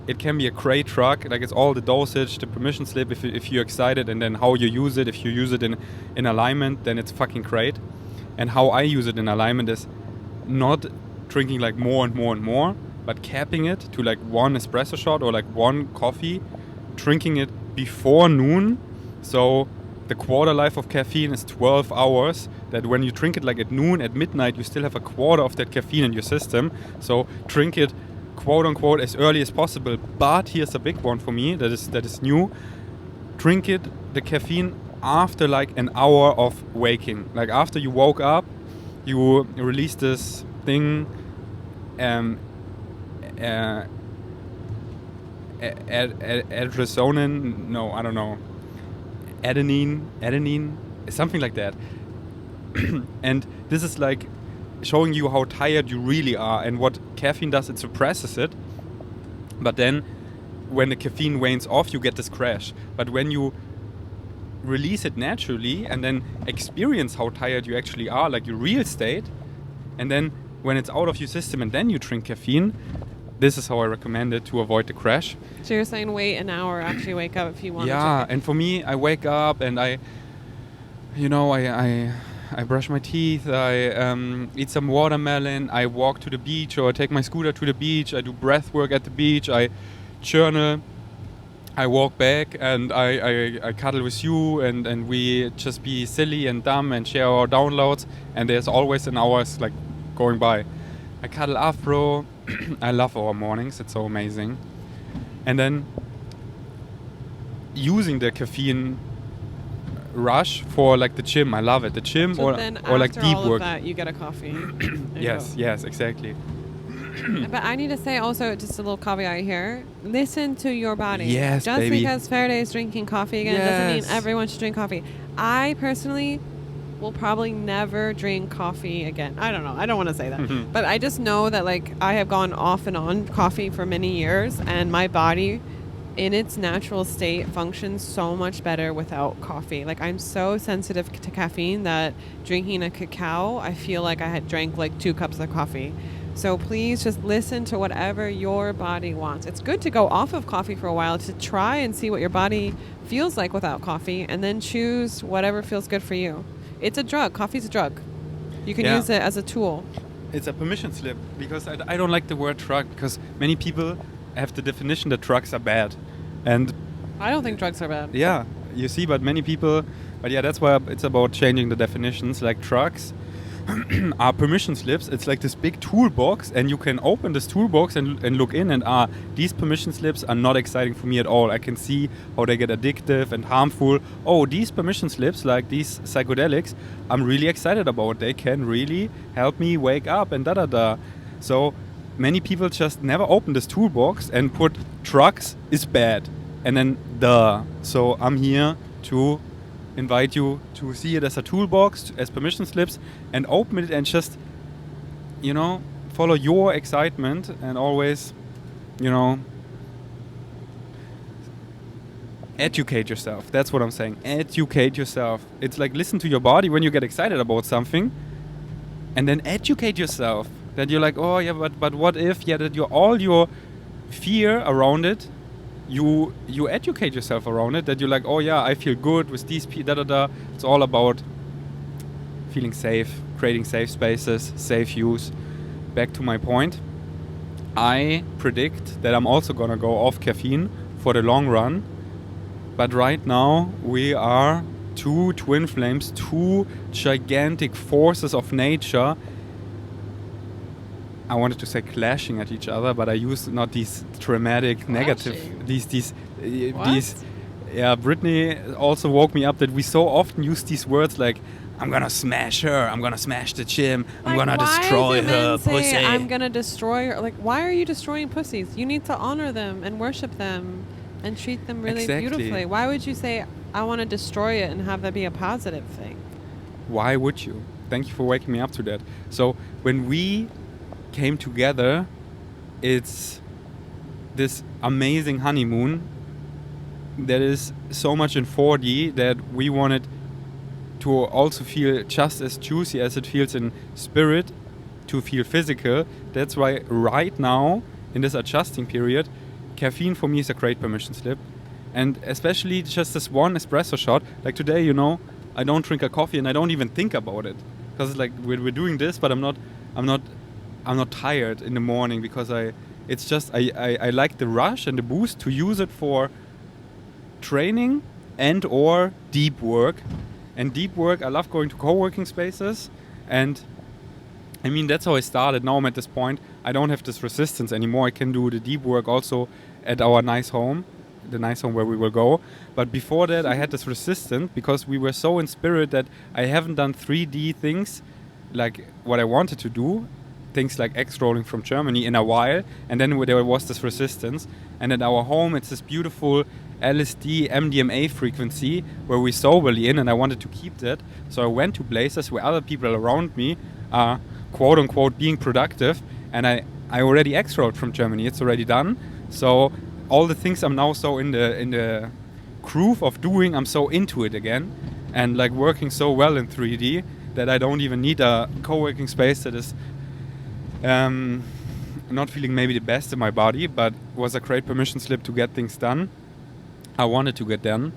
it can be a great drug, like it's all the dosage, the permission slip, if you're excited, and then how you use it. If you use it in alignment, then it's fucking great. And how I use it in alignment is not drinking like more and more and more, but capping it to like one espresso shot or like one coffee, drinking it before noon. So the quarter life of caffeine is 12 hours, that when you drink it like at noon, at midnight, you still have a quarter of that caffeine in your system. So drink it quote unquote as early as possible. But here's a big one for me that is new. Drink it, the caffeine, after like an hour of waking. Like after you woke up, you release this thing, adrenaline, no, I don't know, adenine, something like that. And this is like showing you how tired you really are, and what caffeine does, it suppresses it. But then when the caffeine wanes off, you get this crash. But when you release it naturally and then experience how tired you actually are, like your real state, and then when it's out of your system and then you drink caffeine, this is how I recommend it to avoid the crash. So you're saying wait an hour, actually wake up if you want to. Yeah, and for me, I wake up and I brush my teeth, I eat some watermelon, I walk to the beach or take my scooter to the beach, I do breath work at the beach, I journal, I walk back and I cuddle with you and we just be silly and dumb and share our downloads, and there's always an hour like going by. I cuddle Afro. I love our mornings, it's so amazing. And then using the caffeine rush for like the gym, I love it. The gym so or like deep all work. Of that, you get a coffee. Yes, exactly. But I need to say also, just a little caveat here, listen to your body. Yes, just baby. Because Faraday is drinking coffee again doesn't mean everyone should drink coffee. I personally will probably never drink coffee again. I don't know. I don't want to say that. But I just know that like I have gone off and on coffee for many years, and my body in its natural state functions so much better without coffee. Like I'm so sensitive to caffeine that drinking a cacao, I feel like I had drank like 2 cups of coffee. So please just listen to whatever your body wants. It's good to go off of coffee for a while to try and see what your body feels like without coffee, and then choose whatever feels good for you. It's a drug. Coffee's a drug. You can use it as a tool. It's a permission slip, because I don't like the word drug, because many people have the definition that drugs are bad. And I don't think drugs are bad. Yeah, you see, but many people, but yeah, that's why it's about changing the definitions. Like drugs are permission slips. It's like this big toolbox, and you can open this toolbox and look in, and these permission slips are not exciting for me at all. I can see how they get addictive and harmful. Oh, these permission slips, like these psychedelics, I'm really excited about. They can really help me wake up and da-da-da. So many people just never open this toolbox and put drugs is bad. And then So I'm here to invite you to see it as a toolbox, as permission slips, and open it and just, follow your excitement and always, educate yourself. That's what I'm saying. Educate yourself. It's like listen to your body when you get excited about something, and then educate yourself. That you're like, oh yeah, but what if? Yeah, that all your fear around it, you educate yourself around it, that you're like, oh yeah, I feel good with these da-da-da. It's all about feeling safe, creating safe spaces, safe use. Back to my point, I predict that I'm also gonna go off caffeine for the long run, but right now we are 2 twin flames, 2 gigantic forces of nature. I wanted to say clashing at each other, but I use not these dramatic, negative, these. Yeah, Brittany also woke me up that we so often use these words like, I'm gonna smash her, I'm gonna smash the gym, I'm gonna destroy her pussy. I'm gonna destroy her. Like, why are you destroying pussies? You need to honor them and worship them and treat them really beautifully. Why would you say, I want to destroy it and have that be a positive thing? why would you? Thank you for waking me up to that. So when we came together, it's this amazing honeymoon that is so much in 4D that we wanted to also feel just as juicy as it feels in spirit, to feel physical. That's why right now, in this adjusting period, caffeine for me is a great permission slip. And especially just this one espresso shot. Like today, you know, I don't drink a coffee and I don't even think about it. Because it's like we're doing this, but I'm not tired in the morning because I like the rush and the boost to use it for training and or deep work. And deep work, I love going to co-working spaces, and I mean that's how I started. Now I'm at this point, I don't have this resistance anymore. I can do the deep work also at our nice home, the nice home where we will go. But before that I had this resistance because we were so in spirit that I haven't done 3D things like what I wanted to do, things like X-rolling from Germany in a while, and then there was this resistance. And at our home it's this beautiful LSD, MDMA frequency where we soberly in, and I wanted to keep that. So I went to places where other people around me are quote unquote being productive, and I already X-rolled from Germany. It's already done. So all the things I'm now so in the groove of doing, I'm so into it again, and like working so well in 3D that I don't even need a co-working space that is not feeling maybe the best in my body, but was a great permission slip to get things done. I wanted to get done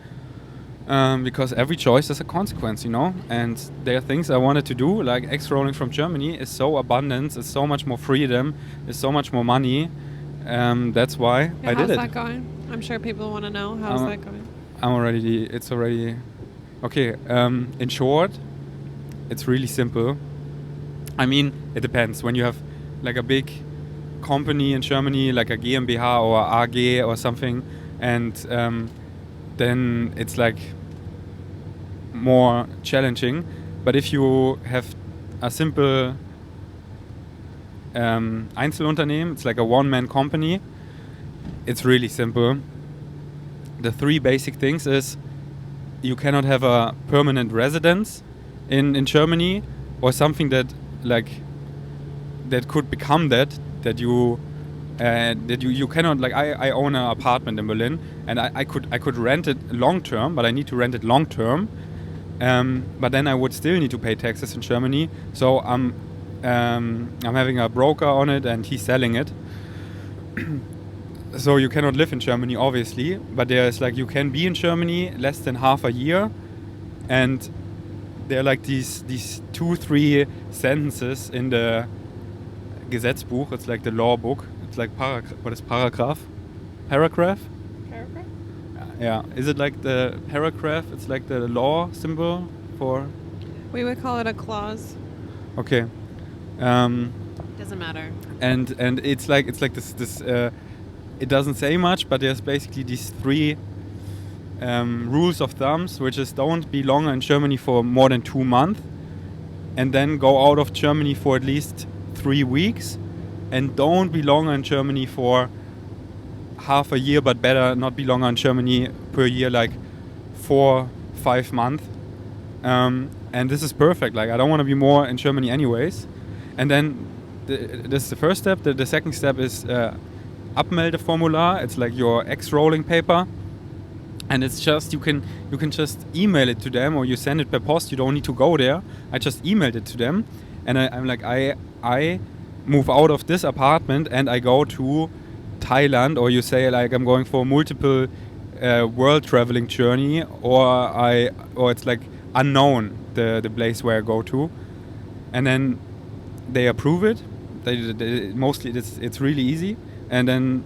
because every choice has a consequence, you know, and there are things I wanted to do, like X-rolling from Germany is so abundant, it's so much more freedom, it's so much more money. That's why I did it. How's that going? I'm sure people want to know. How's that going? It's already okay. In short, it's really simple. I mean, it depends. When you have like a big company in Germany, like a GmbH or AG or something, and then it's like more challenging. But if you have a simple Einzelunternehmen, it's like a one-man company, it's really simple. The 3 basic things is you cannot have a permanent residence in Germany, or something that could become that you cannot, like I own an apartment in Berlin, and I could rent it long term, but I need to rent it long term, but then I would still need to pay taxes in Germany. So I'm having a broker on it and he's selling it. So you cannot live in Germany obviously, but there's like you can be in Germany less than half a year, and there are like these 2-3 sentences in the Gesetzbuch. It's like the law book. It's like what is paragraph? Paragraph? Paragraph? Yeah. Is it like the paragraph? It's like the law symbol for. We would call it a clause. Okay. Doesn't matter. And it's like this. It doesn't say much, but there's basically these 3 rules of thumbs, which is don't be longer in Germany for more than 2 months, and then go out of Germany for at least 3 weeks, and don't be longer in Germany for half a year, but better not be longer in Germany per year, like 4-5 months. And this is perfect. Like I don't want to be more in Germany anyways. And then this is the first step. The second step is Abmeldeformular. It's like your X-rolling paper, and it's just you can just email it to them, or you send it per post. You don't need to go there. I just emailed it to them, and I'm like I move out of this apartment and I go to Thailand, or you say like I'm going for a multiple world traveling journey, or it's like unknown the place where I go to, and then they approve it. They mostly it's really easy. And then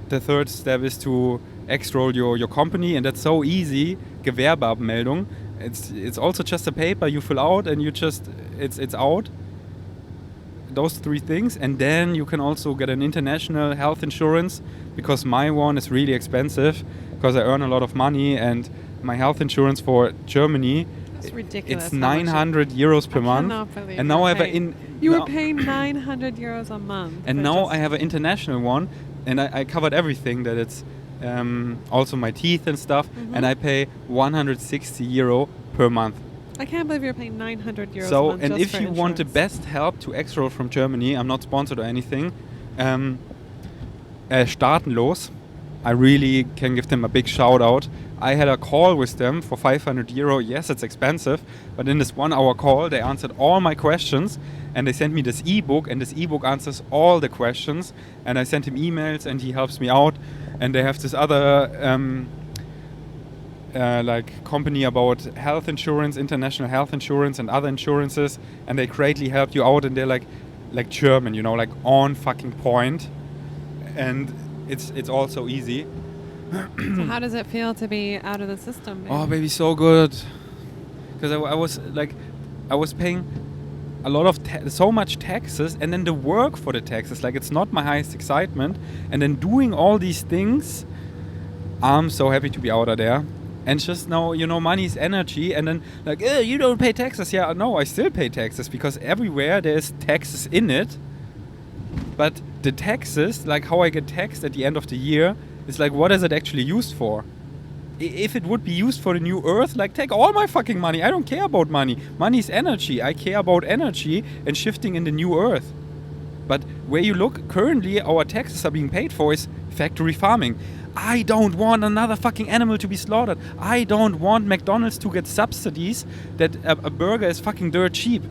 the third step is to X-roll your company, and that's so easy. Gewerbeabmeldung. It's also just a paper you fill out, and you just it's out. Those 3 things, and then you can also get an international health insurance, because my one is really expensive because I earn a lot of money, and my health insurance for Germany, That's ridiculous. It's 900 euros per month. Believe and now I have You were paying 900 euros a month. And now I have an international one, and I covered everything, that it's also my teeth and stuff, and I pay 160 euro per month. I can't believe you're paying 900 euros a So, month and just if for you want the insurance. best help to exroll from Germany, I'm not sponsored or anything, Staatenlos, I really can give them a big shout out. I had a call with them for 500 euro. Yes, it's expensive, but in this 1 hour call, they answered all my questions and they sent me this ebook, and this ebook answers all the questions. And I sent him emails and he helps me out. And they have this other like company about health insurance, international health insurance and other insurances, and they greatly help you out, and they're like German, you know, like on fucking point. And it's all so easy. So how does it feel to be out of the system? Oh, baby, so good. Because I was paying a lot of so much taxes, and then the work for the taxes, like it's not my highest excitement. And then doing all these things, I'm so happy to be out of there. And just now, you know, money is energy. And then like, you don't pay taxes. Yeah, no, I still pay taxes because everywhere there's taxes in it. But the taxes, like how I get taxed at the end of the year, is like, what is it actually used for? If it would be used for the new earth, like take all my fucking money. I don't care about money. Money is energy. I care about energy and shifting in the new earth. But where you look, currently our taxes are being paid for is factory farming. I don't want another fucking animal to be slaughtered. I don't want McDonald's to get subsidies that a burger is fucking dirt cheap.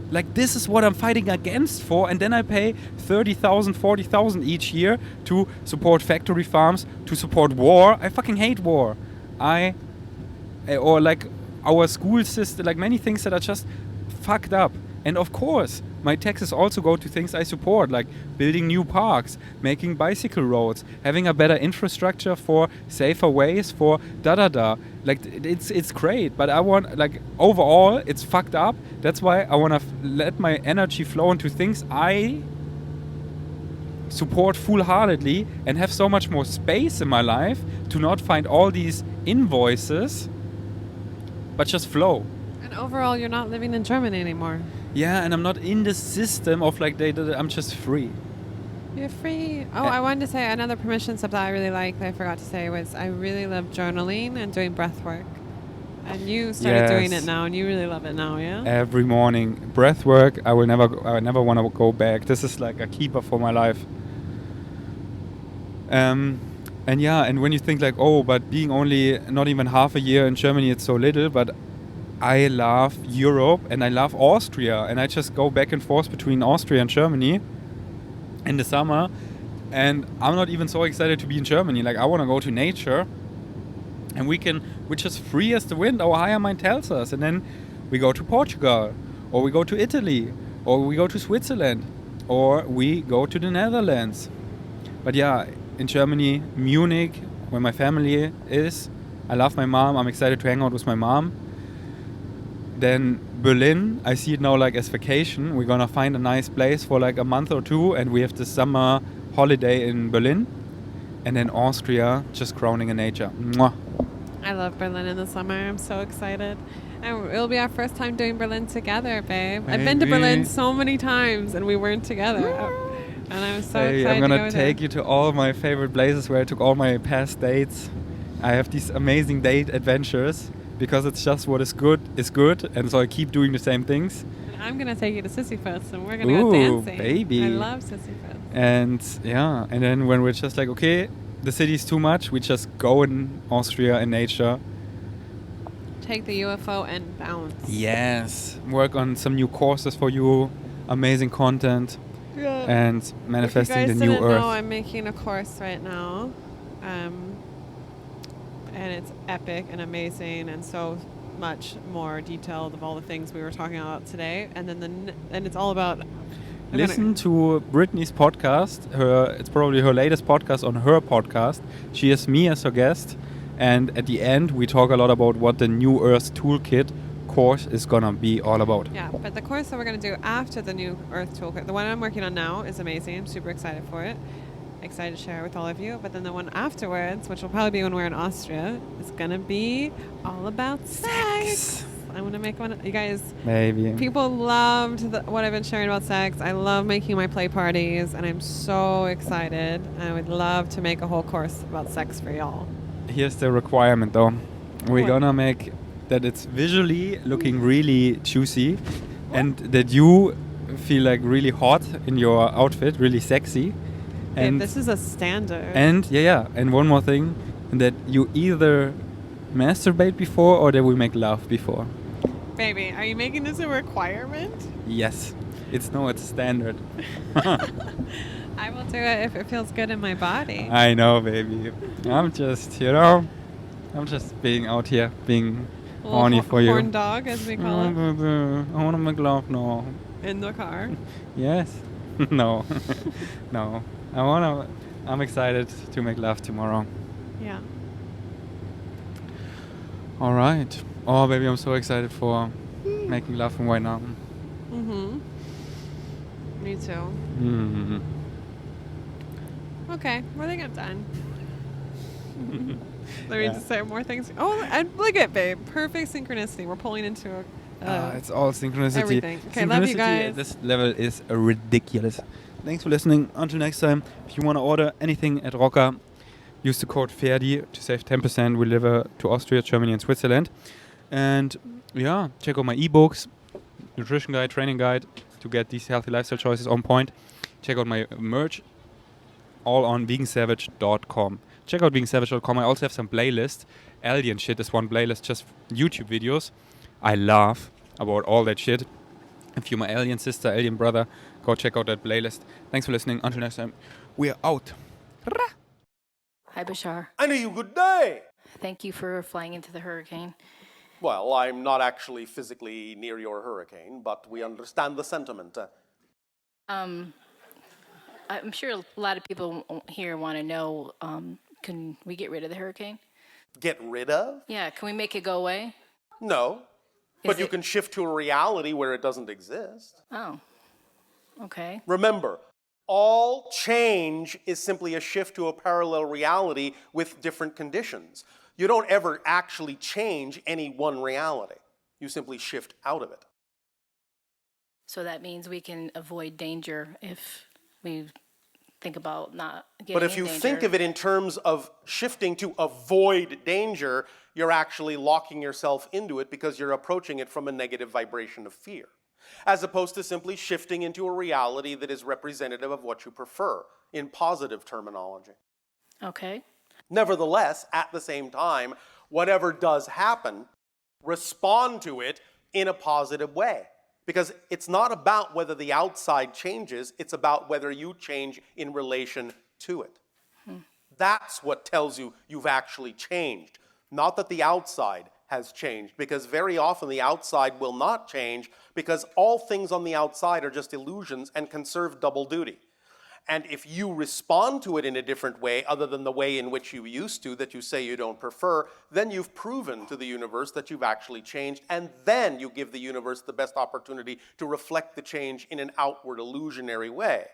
Like, this is what I'm fighting against for, and then I pay 30,000, 40,000 each year to support factory farms, to support war. I fucking hate war. Or like our school system, like many things that are just fucked up. And of course, my taxes also go to things I support, like building new parks, making bicycle roads, having a better infrastructure for safer ways, for da-da-da. Like, it's great, but I want, like, overall, it's fucked up. That's why I want to let my energy flow into things I support full-heartedly and have so much more space in my life to not find all these invoices, but just flow. And overall, you're not living in Germany anymore. Yeah, and I'm not in the system of like I'm just free. You're free. Oh, I wanted to say another permission step that I really like that I forgot to say was I really love journaling and doing breath work. And you started doing it now, and you really love it now, yeah? Every morning, breath work. I never want to go back. This is like a keeper for my life. And when you think like, oh, but being only not even half a year in Germany, it's so little, but I love Europe and I love Austria, and I just go back and forth between Austria and Germany in the summer, and I'm not even so excited to be in Germany. Like, I want to go to nature, and we're just free as the wind, our higher mind tells us, and then we go to Portugal, or we go to Italy, or we go to Switzerland, or we go to the Netherlands. But yeah, in Germany, Munich, where my family is, I love my mom, I'm excited to hang out with my mom. Then Berlin, I see it now like as vacation. We're gonna find a nice place for like a month or two, and we have the summer holiday in Berlin. And then Austria, just crowning in nature. Mwah. I love Berlin in the summer. I'm so excited. And it'll be our first time doing Berlin together, babe. I've been to Berlin so many times, and we weren't together. And I'm so excited I'm gonna to go take there. you to all my favorite places where I took all my past dates. I have these amazing date adventures, because it's just what is good, and so I keep doing the same things. And I'm gonna take you to Sisyphus, and we're gonna go dancing. Baby. I love Sisyphus. And yeah, and then when we're just like, okay, the city's too much, we just go in Austria in nature. Take the UFO and bounce. Yes. Work on some new courses for you, amazing content, and manifesting the new If you guys didn't earth. know, I'm making a course right now. And it's epic and amazing and so much more detailed of all the things we were talking about today. And then and it's all about... Listen to Brittany's podcast. It's probably her latest podcast on her podcast. She has me as her guest. And at the end, we talk a lot about what the New Earth Toolkit course is going to be all about. Yeah, but the course that we're going to do after the New Earth Toolkit, the one I'm working on now, is amazing. I'm super excited for it. Excited to share it with all of you. But then the one afterwards, which will probably be when we're in Austria, is going to be all about sex. I want to make one. You guys, maybe. People loved what I've been sharing about sex. I love making my play parties, and I'm so excited. I would love to make a whole course about sex for y'all. Here's the requirement, though. We're going to make that it's visually looking really juicy, and that you feel like really hot in your outfit, really sexy. Babe, And this is a standard. and and one more thing, that you either masturbate before or that we make love before. Baby, are you making this a requirement? Yes, it's standard. I will do it if it feels good in my body. I know, baby. I'm just being out here, being Little horny for you. horn dog, as we call it, I want to make love now. in the car. Yes. No. No. I'm excited to make love tomorrow. Yeah. All right. Oh, baby, I'm so excited for making love right now. Mm-hmm. Me too. Mm. Okay, I think I'm done. Let me just say more things. Oh, and look at babe. Perfect synchronicity. We're pulling into It's all synchronicity. everything. Okay, love you Synchronicity guys. at this level is ridiculous. Thanks for listening. Until next time, if you want to order anything at Rocker, use the code FERDI to save 10%. We deliver to Austria, Germany, and Switzerland. And yeah, check out my ebooks, nutrition guide, training guide to get these healthy lifestyle choices on point. Check out my merch, all on vegansavage.com. Check out vegansavage.com. I also have some playlists. Alien shit is one playlist, just YouTube videos. I laugh about all that shit. If you're my alien sister, alien brother, go check out that playlist. Thanks for listening. Until next time, we are out. Hi, Bashar. I know you good day. Thank you for flying into the hurricane. Well, I'm not actually physically near your hurricane, but we understand the sentiment. I'm sure a lot of people here want to know, can we get rid of the hurricane? Get rid of? Yeah, can we make it go away? No. But you it- can shift to a reality where it doesn't exist. Oh, okay. Remember, all change is simply a shift to a parallel reality with different conditions. You don't ever actually change any one reality. You simply shift out of it. So that means we can avoid danger if we think about not getting But if in you danger. think of it in terms of shifting to avoid danger, you're actually locking yourself into it because you're approaching it from a negative vibration of fear, as opposed to simply shifting into a reality that is representative of what you prefer in positive terminology. Okay. Nevertheless, at the same time, whatever does happen, respond to it in a positive way. Because it's not about whether the outside changes, it's about whether you change in relation to it. That's what tells you you've actually changed. Not that the outside has changed, because very often the outside will not change because all things on the outside are just illusions and can serve double duty. And if you respond to it in a different way, other than the way in which you used to, that you say you don't prefer, then you've proven to the universe that you've actually changed, and then you give the universe the best opportunity to reflect the change in an outward illusionary way.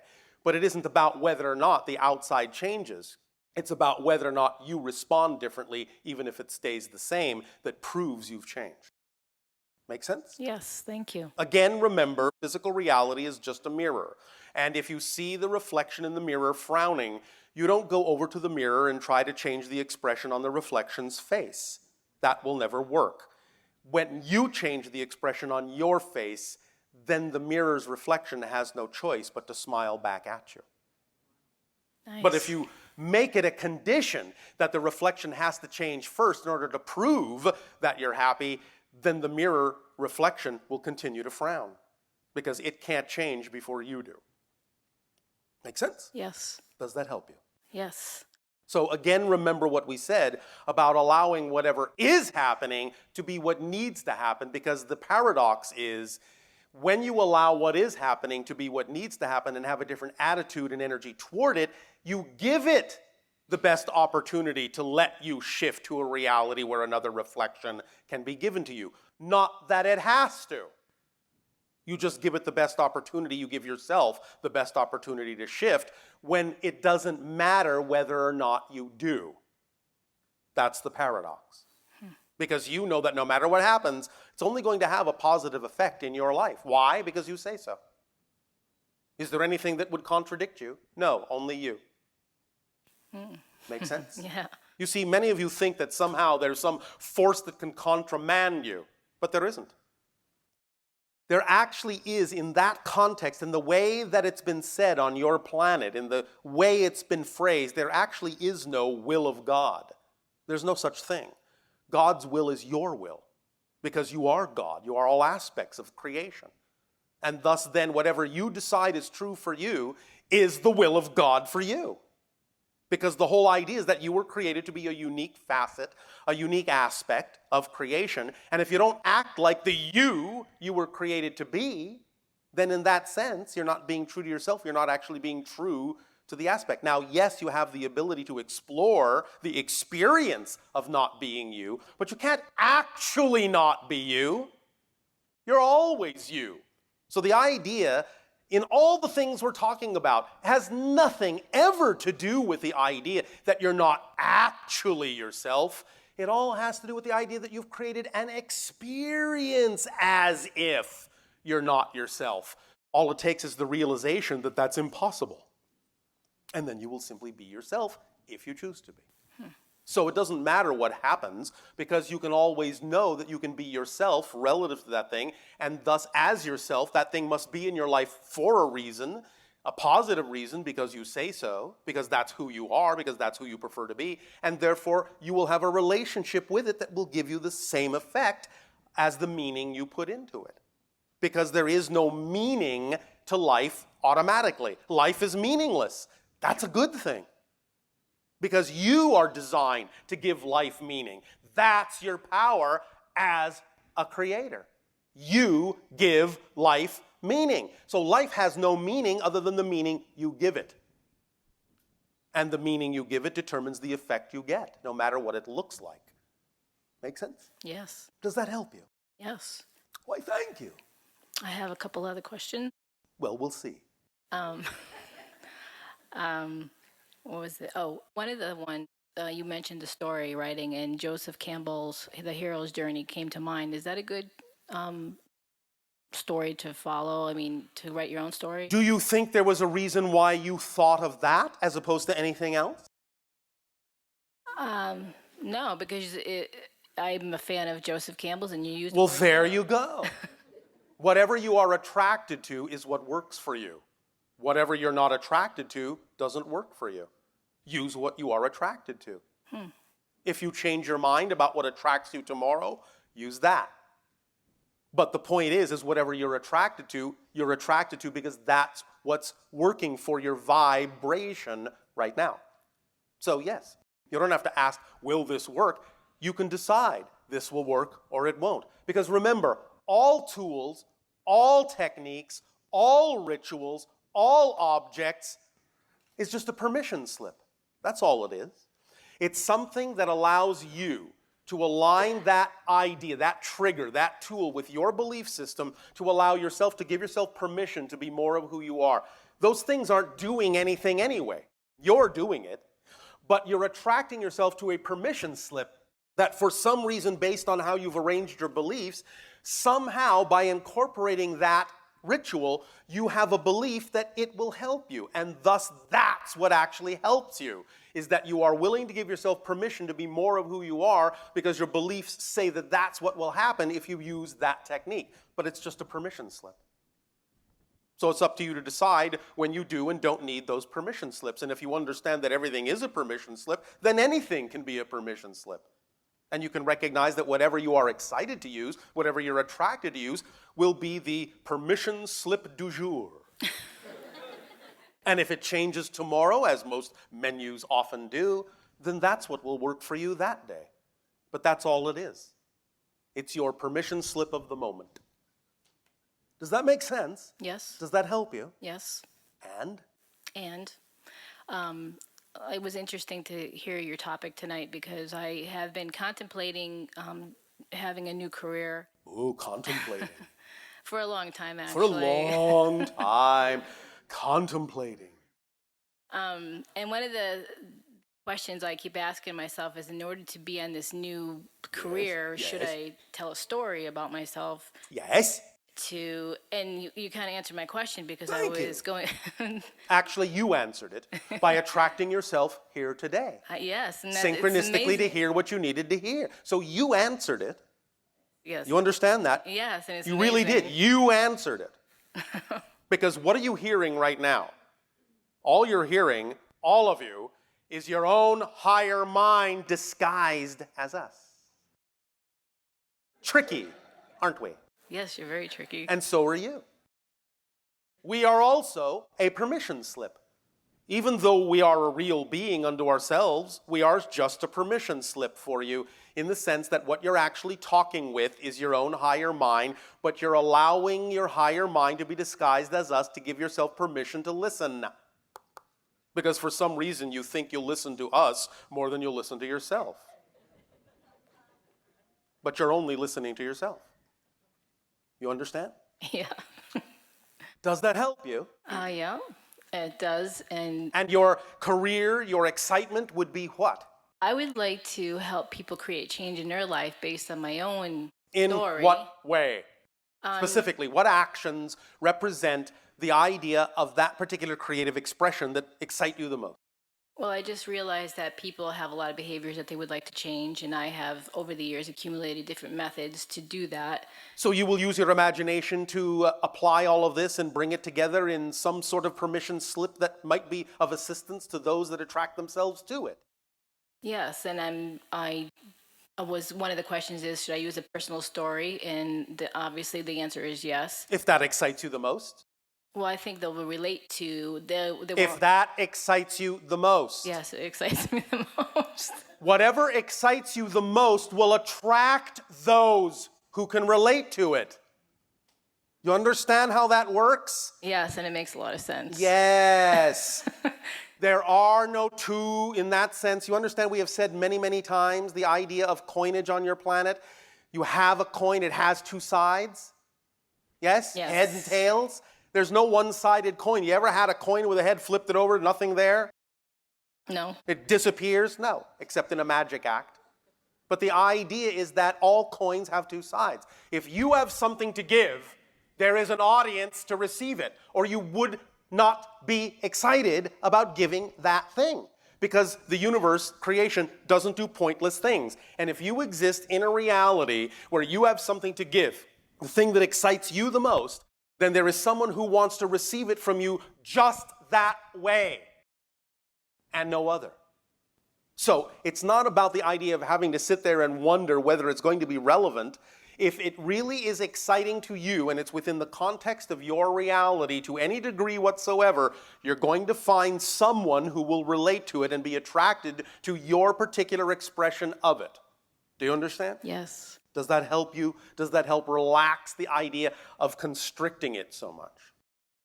But it isn't about whether or not the outside changes. It's about whether or not you respond differently, even if it stays the same, that proves you've changed. Make sense? Yes, thank you. Again, remember, physical reality is just a mirror. And if you see the reflection in the mirror frowning, you don't go over to the mirror and try to change the expression on the reflection's face. That will never work. When you change the expression on your face, then the mirror's reflection has no choice but to smile back at you. Nice. But if you make it a condition that the reflection has to change first in order to prove that you're happy, then the mirror reflection will continue to frown because it can't change before you do. Make sense? Yes. Does that help you? Yes. So again, remember what we said about allowing whatever is happening to be what needs to happen, because the paradox is when you allow what is happening to be what needs to happen and have a different attitude and energy toward it, you give it the best opportunity to let you shift to a reality where another reflection can be given to you. Not that it has to. You just give it the best opportunity. You give yourself the best opportunity to shift when it doesn't matter whether or not you do. That's the paradox. Because you know that no matter what happens, it's only going to have a positive effect in your life. Why? Because you say so. Is there anything that would contradict you? No, only you. Make sense? Yeah. You see, many of you think that somehow there's some force that can countermand you, but there isn't. There actually is, in that context, in the way that it's been said on your planet, in the way it's been phrased, there actually is no will of God. There's no such thing. God's will is your will, because you are God. You are all aspects of creation. And thus then, whatever you decide is true for you is the will of God for you. Because the whole idea is that you were created to be a unique facet, a unique aspect of creation. And if you don't act like the you were created to be, then in that sense, you're not being true to yourself. You're not actually being true to the aspect. Now, yes, you have the ability to explore the experience of not being you, but you can't actually not be you. You're always you. So the idea in all the things we're talking about has nothing ever to do with the idea that you're not actually yourself. It all has to do with the idea that you've created an experience as if you're not yourself. All it takes is the realization that that's impossible. And then you will simply be yourself if you choose to be. So it doesn't matter what happens, because you can always know that you can be yourself relative to that thing, and thus as yourself, that thing must be in your life for a reason, a positive reason, because you say so, because that's who you are, because that's who you prefer to be, and therefore you will have a relationship with it that will give you the same effect as the meaning you put into it. Because there is no meaning to life automatically. Life is meaningless. That's a good thing. Because you are designed to give life meaning. That's your power as a creator. You give life meaning. So life has no meaning other than the meaning you give it. And the meaning you give it determines the effect you get, no matter what it looks like. Make sense? Yes. Does that help you? Yes. Why, thank you. I have a couple other questions. Well, we'll see. What was it? Oh, one of the ones you mentioned the story writing, and Joseph Campbell's The Hero's Journey came to mind. Is that a good story to follow? I mean, to write your own story? Do you think there was a reason why you thought of that as opposed to anything else? No, because I'm a fan of Joseph Campbell's, and you used. Well, there you go. Whatever you are attracted to is what works for you. Whatever you're not attracted to doesn't work for you. Use what you are attracted to. If you change your mind about what attracts you tomorrow, use that. But the point is whatever you're attracted to because that's what's working for your vibration right now. So yes, you don't have to ask, will this work? You can decide this will work or it won't. Because remember, all tools, all techniques, all rituals, all objects is just a permission slip. That's all it is. It's something that allows you to align that idea, that trigger, that tool with your belief system to allow yourself to give yourself permission to be more of who you are. Those things aren't doing anything anyway. You're doing it, but you're attracting yourself to a permission slip that for some reason, based on how you've arranged your beliefs, somehow by incorporating that ritual, you have a belief that it will help you. And thus, that's what actually helps you, is that you are willing to give yourself permission to be more of who you are because your beliefs say that that's what will happen if you use that technique. But it's just a permission slip. So it's up to you to decide when you do and don't need those permission slips. And if you understand that everything is a permission slip, then anything can be a permission slip. And you can recognize that whatever you are excited to use, whatever you're attracted to use, will be the permission slip du jour. And if it changes tomorrow, as most menus often do, then that's what will work for you that day. But that's all it is. It's your permission slip of the moment. Does that make sense? Yes. Does that help you? Yes. And? It was interesting to hear your topic tonight because I have been contemplating having a new career. Ooh, contemplating. For a long time, actually. For a long time, contemplating. And one of the questions I keep asking myself is, in order to be on this new career, Yes. should I tell a story about myself? Yes. and you kind of answered my question because Thank I you. was going, Actually, you answered it by attracting yourself here today. yes. And it's Synchronistically to amazing. hear what you needed to hear. So you answered it. Yes. You understand that? Yes, and it's You really did. amazing. You answered it. Because what are you hearing right now? All you're hearing, all of you, is your own higher mind disguised as us. Tricky, aren't we? Yes, you're very tricky. And so are you. We are also a permission slip. Even though we are a real being unto ourselves, we are just a permission slip for you in the sense that what you're actually talking with is your own higher mind, but you're allowing your higher mind to be disguised as us to give yourself permission to listen. Because for some reason you think you'll listen to us more than you'll listen to yourself. But you're only listening to yourself. You understand? Yeah. Does that help you? Yeah, it does. And And your career, your excitement would be what? I would like to help people create change in their life based on my own In story. what way? Specifically, what actions represent the idea of that particular creative expression that excite you the most? Well, I just realized that people have a lot of behaviors that they would like to change, and I have, over the years, accumulated different methods to do that. So you will use your imagination to apply all of this and bring it together in some sort of permission slip that might be of assistance to those that attract themselves to it. Yes, and I was one of the questions is, should I use a personal story? And obviously the answer is yes. If that excites you the most. Well, I think they will relate to If that excites you the most. Yes, it excites me the most. Whatever excites you the most will attract those who can relate to it. You understand how that works? Yes, and it makes a lot of sense. Yes. There are no two in that sense. You understand we have said many, many times the idea of coinage on your planet. You have a coin, it has two sides. Yes? Yes. Head and tails. There's no one-sided coin. You ever had a coin with a head flipped it over, nothing there? No. It disappears? No, except in a magic act. But the idea is that all coins have two sides. If you have something to give, there is an audience to receive it, or you would not be excited about giving that thing. Because the universe, creation, doesn't do pointless things. And if you exist in a reality where you have something to give, the thing that excites you the most, then there is someone who wants to receive it from you just that way and no other. So it's not about the idea of having to sit there and wonder whether it's going to be relevant. If it really is exciting to you and it's within the context of your reality to any degree whatsoever, you're going to find someone who will relate to it and be attracted to your particular expression of it. Do you understand? Yes. Does that help you? Does that help relax the idea of constricting it so much?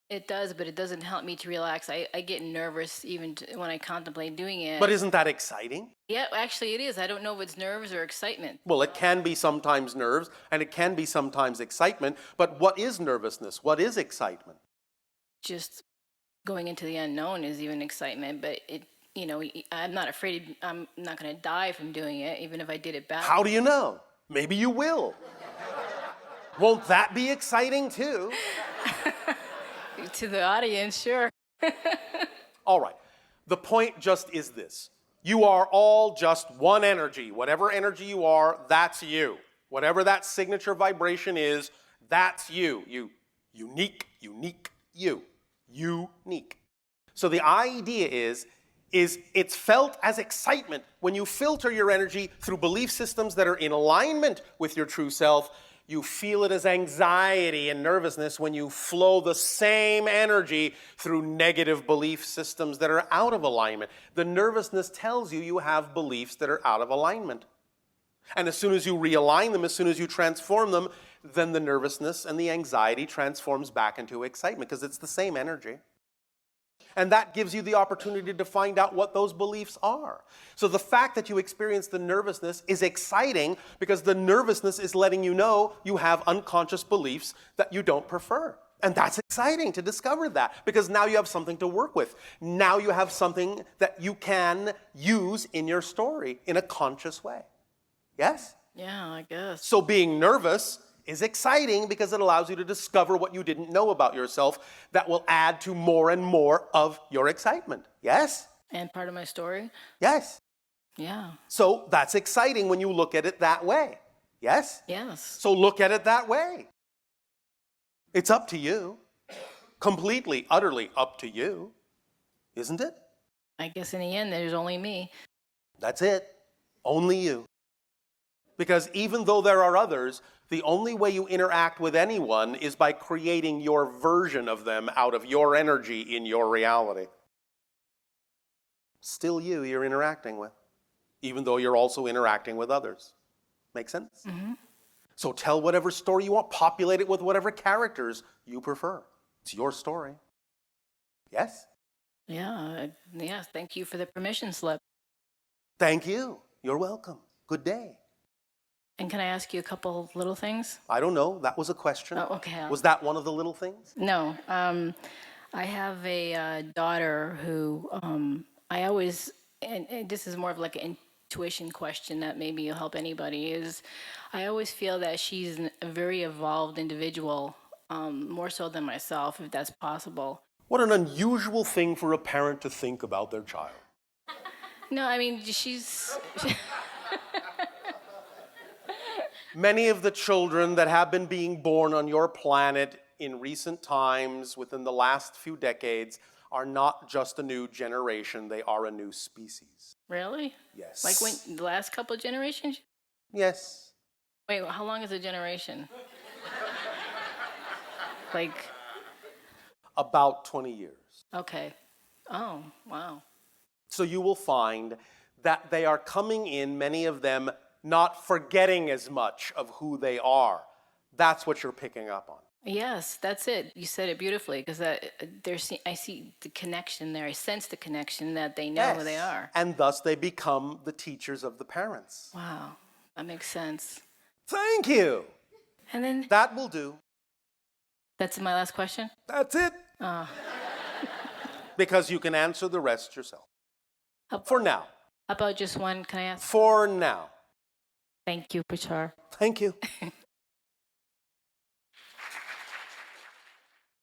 It does, but it doesn't help me to relax. I get nervous even when I contemplate doing it. But isn't that exciting? Yeah, actually it is. I don't know if it's nerves or excitement. Well, it can be sometimes nerves, and it can be sometimes excitement. But what is nervousness? What is excitement? Just going into the unknown is even excitement, but I'm not afraid. I'm not going to die from doing it, even if I did it bad. How do you know? Maybe you will. Won't that be exciting too? To the audience, sure. All right. The point just is this. You are all just one energy. Whatever energy you are, that's you. Whatever that signature vibration is, that's you. You. Unique, unique, you. Unique. So the idea is it's felt as excitement when you filter your energy through belief systems that are in alignment with your true self. You feel it as anxiety and nervousness when you flow the same energy through negative belief systems that are out of alignment. The nervousness tells you you have beliefs that are out of alignment. And as soon as you realign them, as soon as you transform them, then the nervousness and the anxiety transforms back into excitement because it's the same energy. And that gives you the opportunity to find out what those beliefs are. So the fact that you experience the nervousness is exciting because the nervousness is letting you know you have unconscious beliefs that you don't prefer. And that's exciting to discover that because now you have something to work with. Now you have something that you can use in your story in a conscious way. Yes? Yeah, I guess. So being nervous is exciting because it allows you to discover what you didn't know about yourself that will add to more and more of your excitement. Yes? And part of my story? Yes. Yeah. So that's exciting when you look at it that way. Yes? Yes. So look at it that way. It's up to you. Completely, utterly up to you. Isn't it? I guess in the end, there's only me. That's it. Only you. Because even though there are others, the only way you interact with anyone is by creating your version of them out of your energy in your reality. Still you're interacting with, even though you're also interacting with others. Make sense? Mm-hmm. So tell whatever story you want, populate it with whatever characters you prefer. It's your story. Yes? Yeah. Yeah. Thank you for the permission slip. Thank you. You're welcome. Good day. And can I ask you a couple little things? I don't know. That was a question. Oh, okay. Was that one of the little things? No. I have a daughter who I always, and this is more of like an intuition question that maybe will help anybody, is I always feel that she's a very evolved individual, more so than myself, if that's possible. What an unusual thing for a parent to think about their child. No, I mean, she's... Many of the children that have been being born on your planet in recent times, within the last few decades, are not just a new generation, they are a new species. Really? Yes. Like when the last couple of generations? Yes. Wait, how long is a generation? Like... About 20 years. Okay. Oh, wow. So you will find that they are coming in, many of them, not forgetting as much of who they are. That's what you're picking up on. Yes, that's it. You said it beautifully, because I see the connection there. I sense the connection that they know who they are. And thus they become the teachers of the parents. Wow, that makes sense. Thank you. And then That will do. that's my last question. That's it. Because you can answer the rest yourself. For now. How about just one? Can I ask? For now. Thank you, Prachar. Thank you.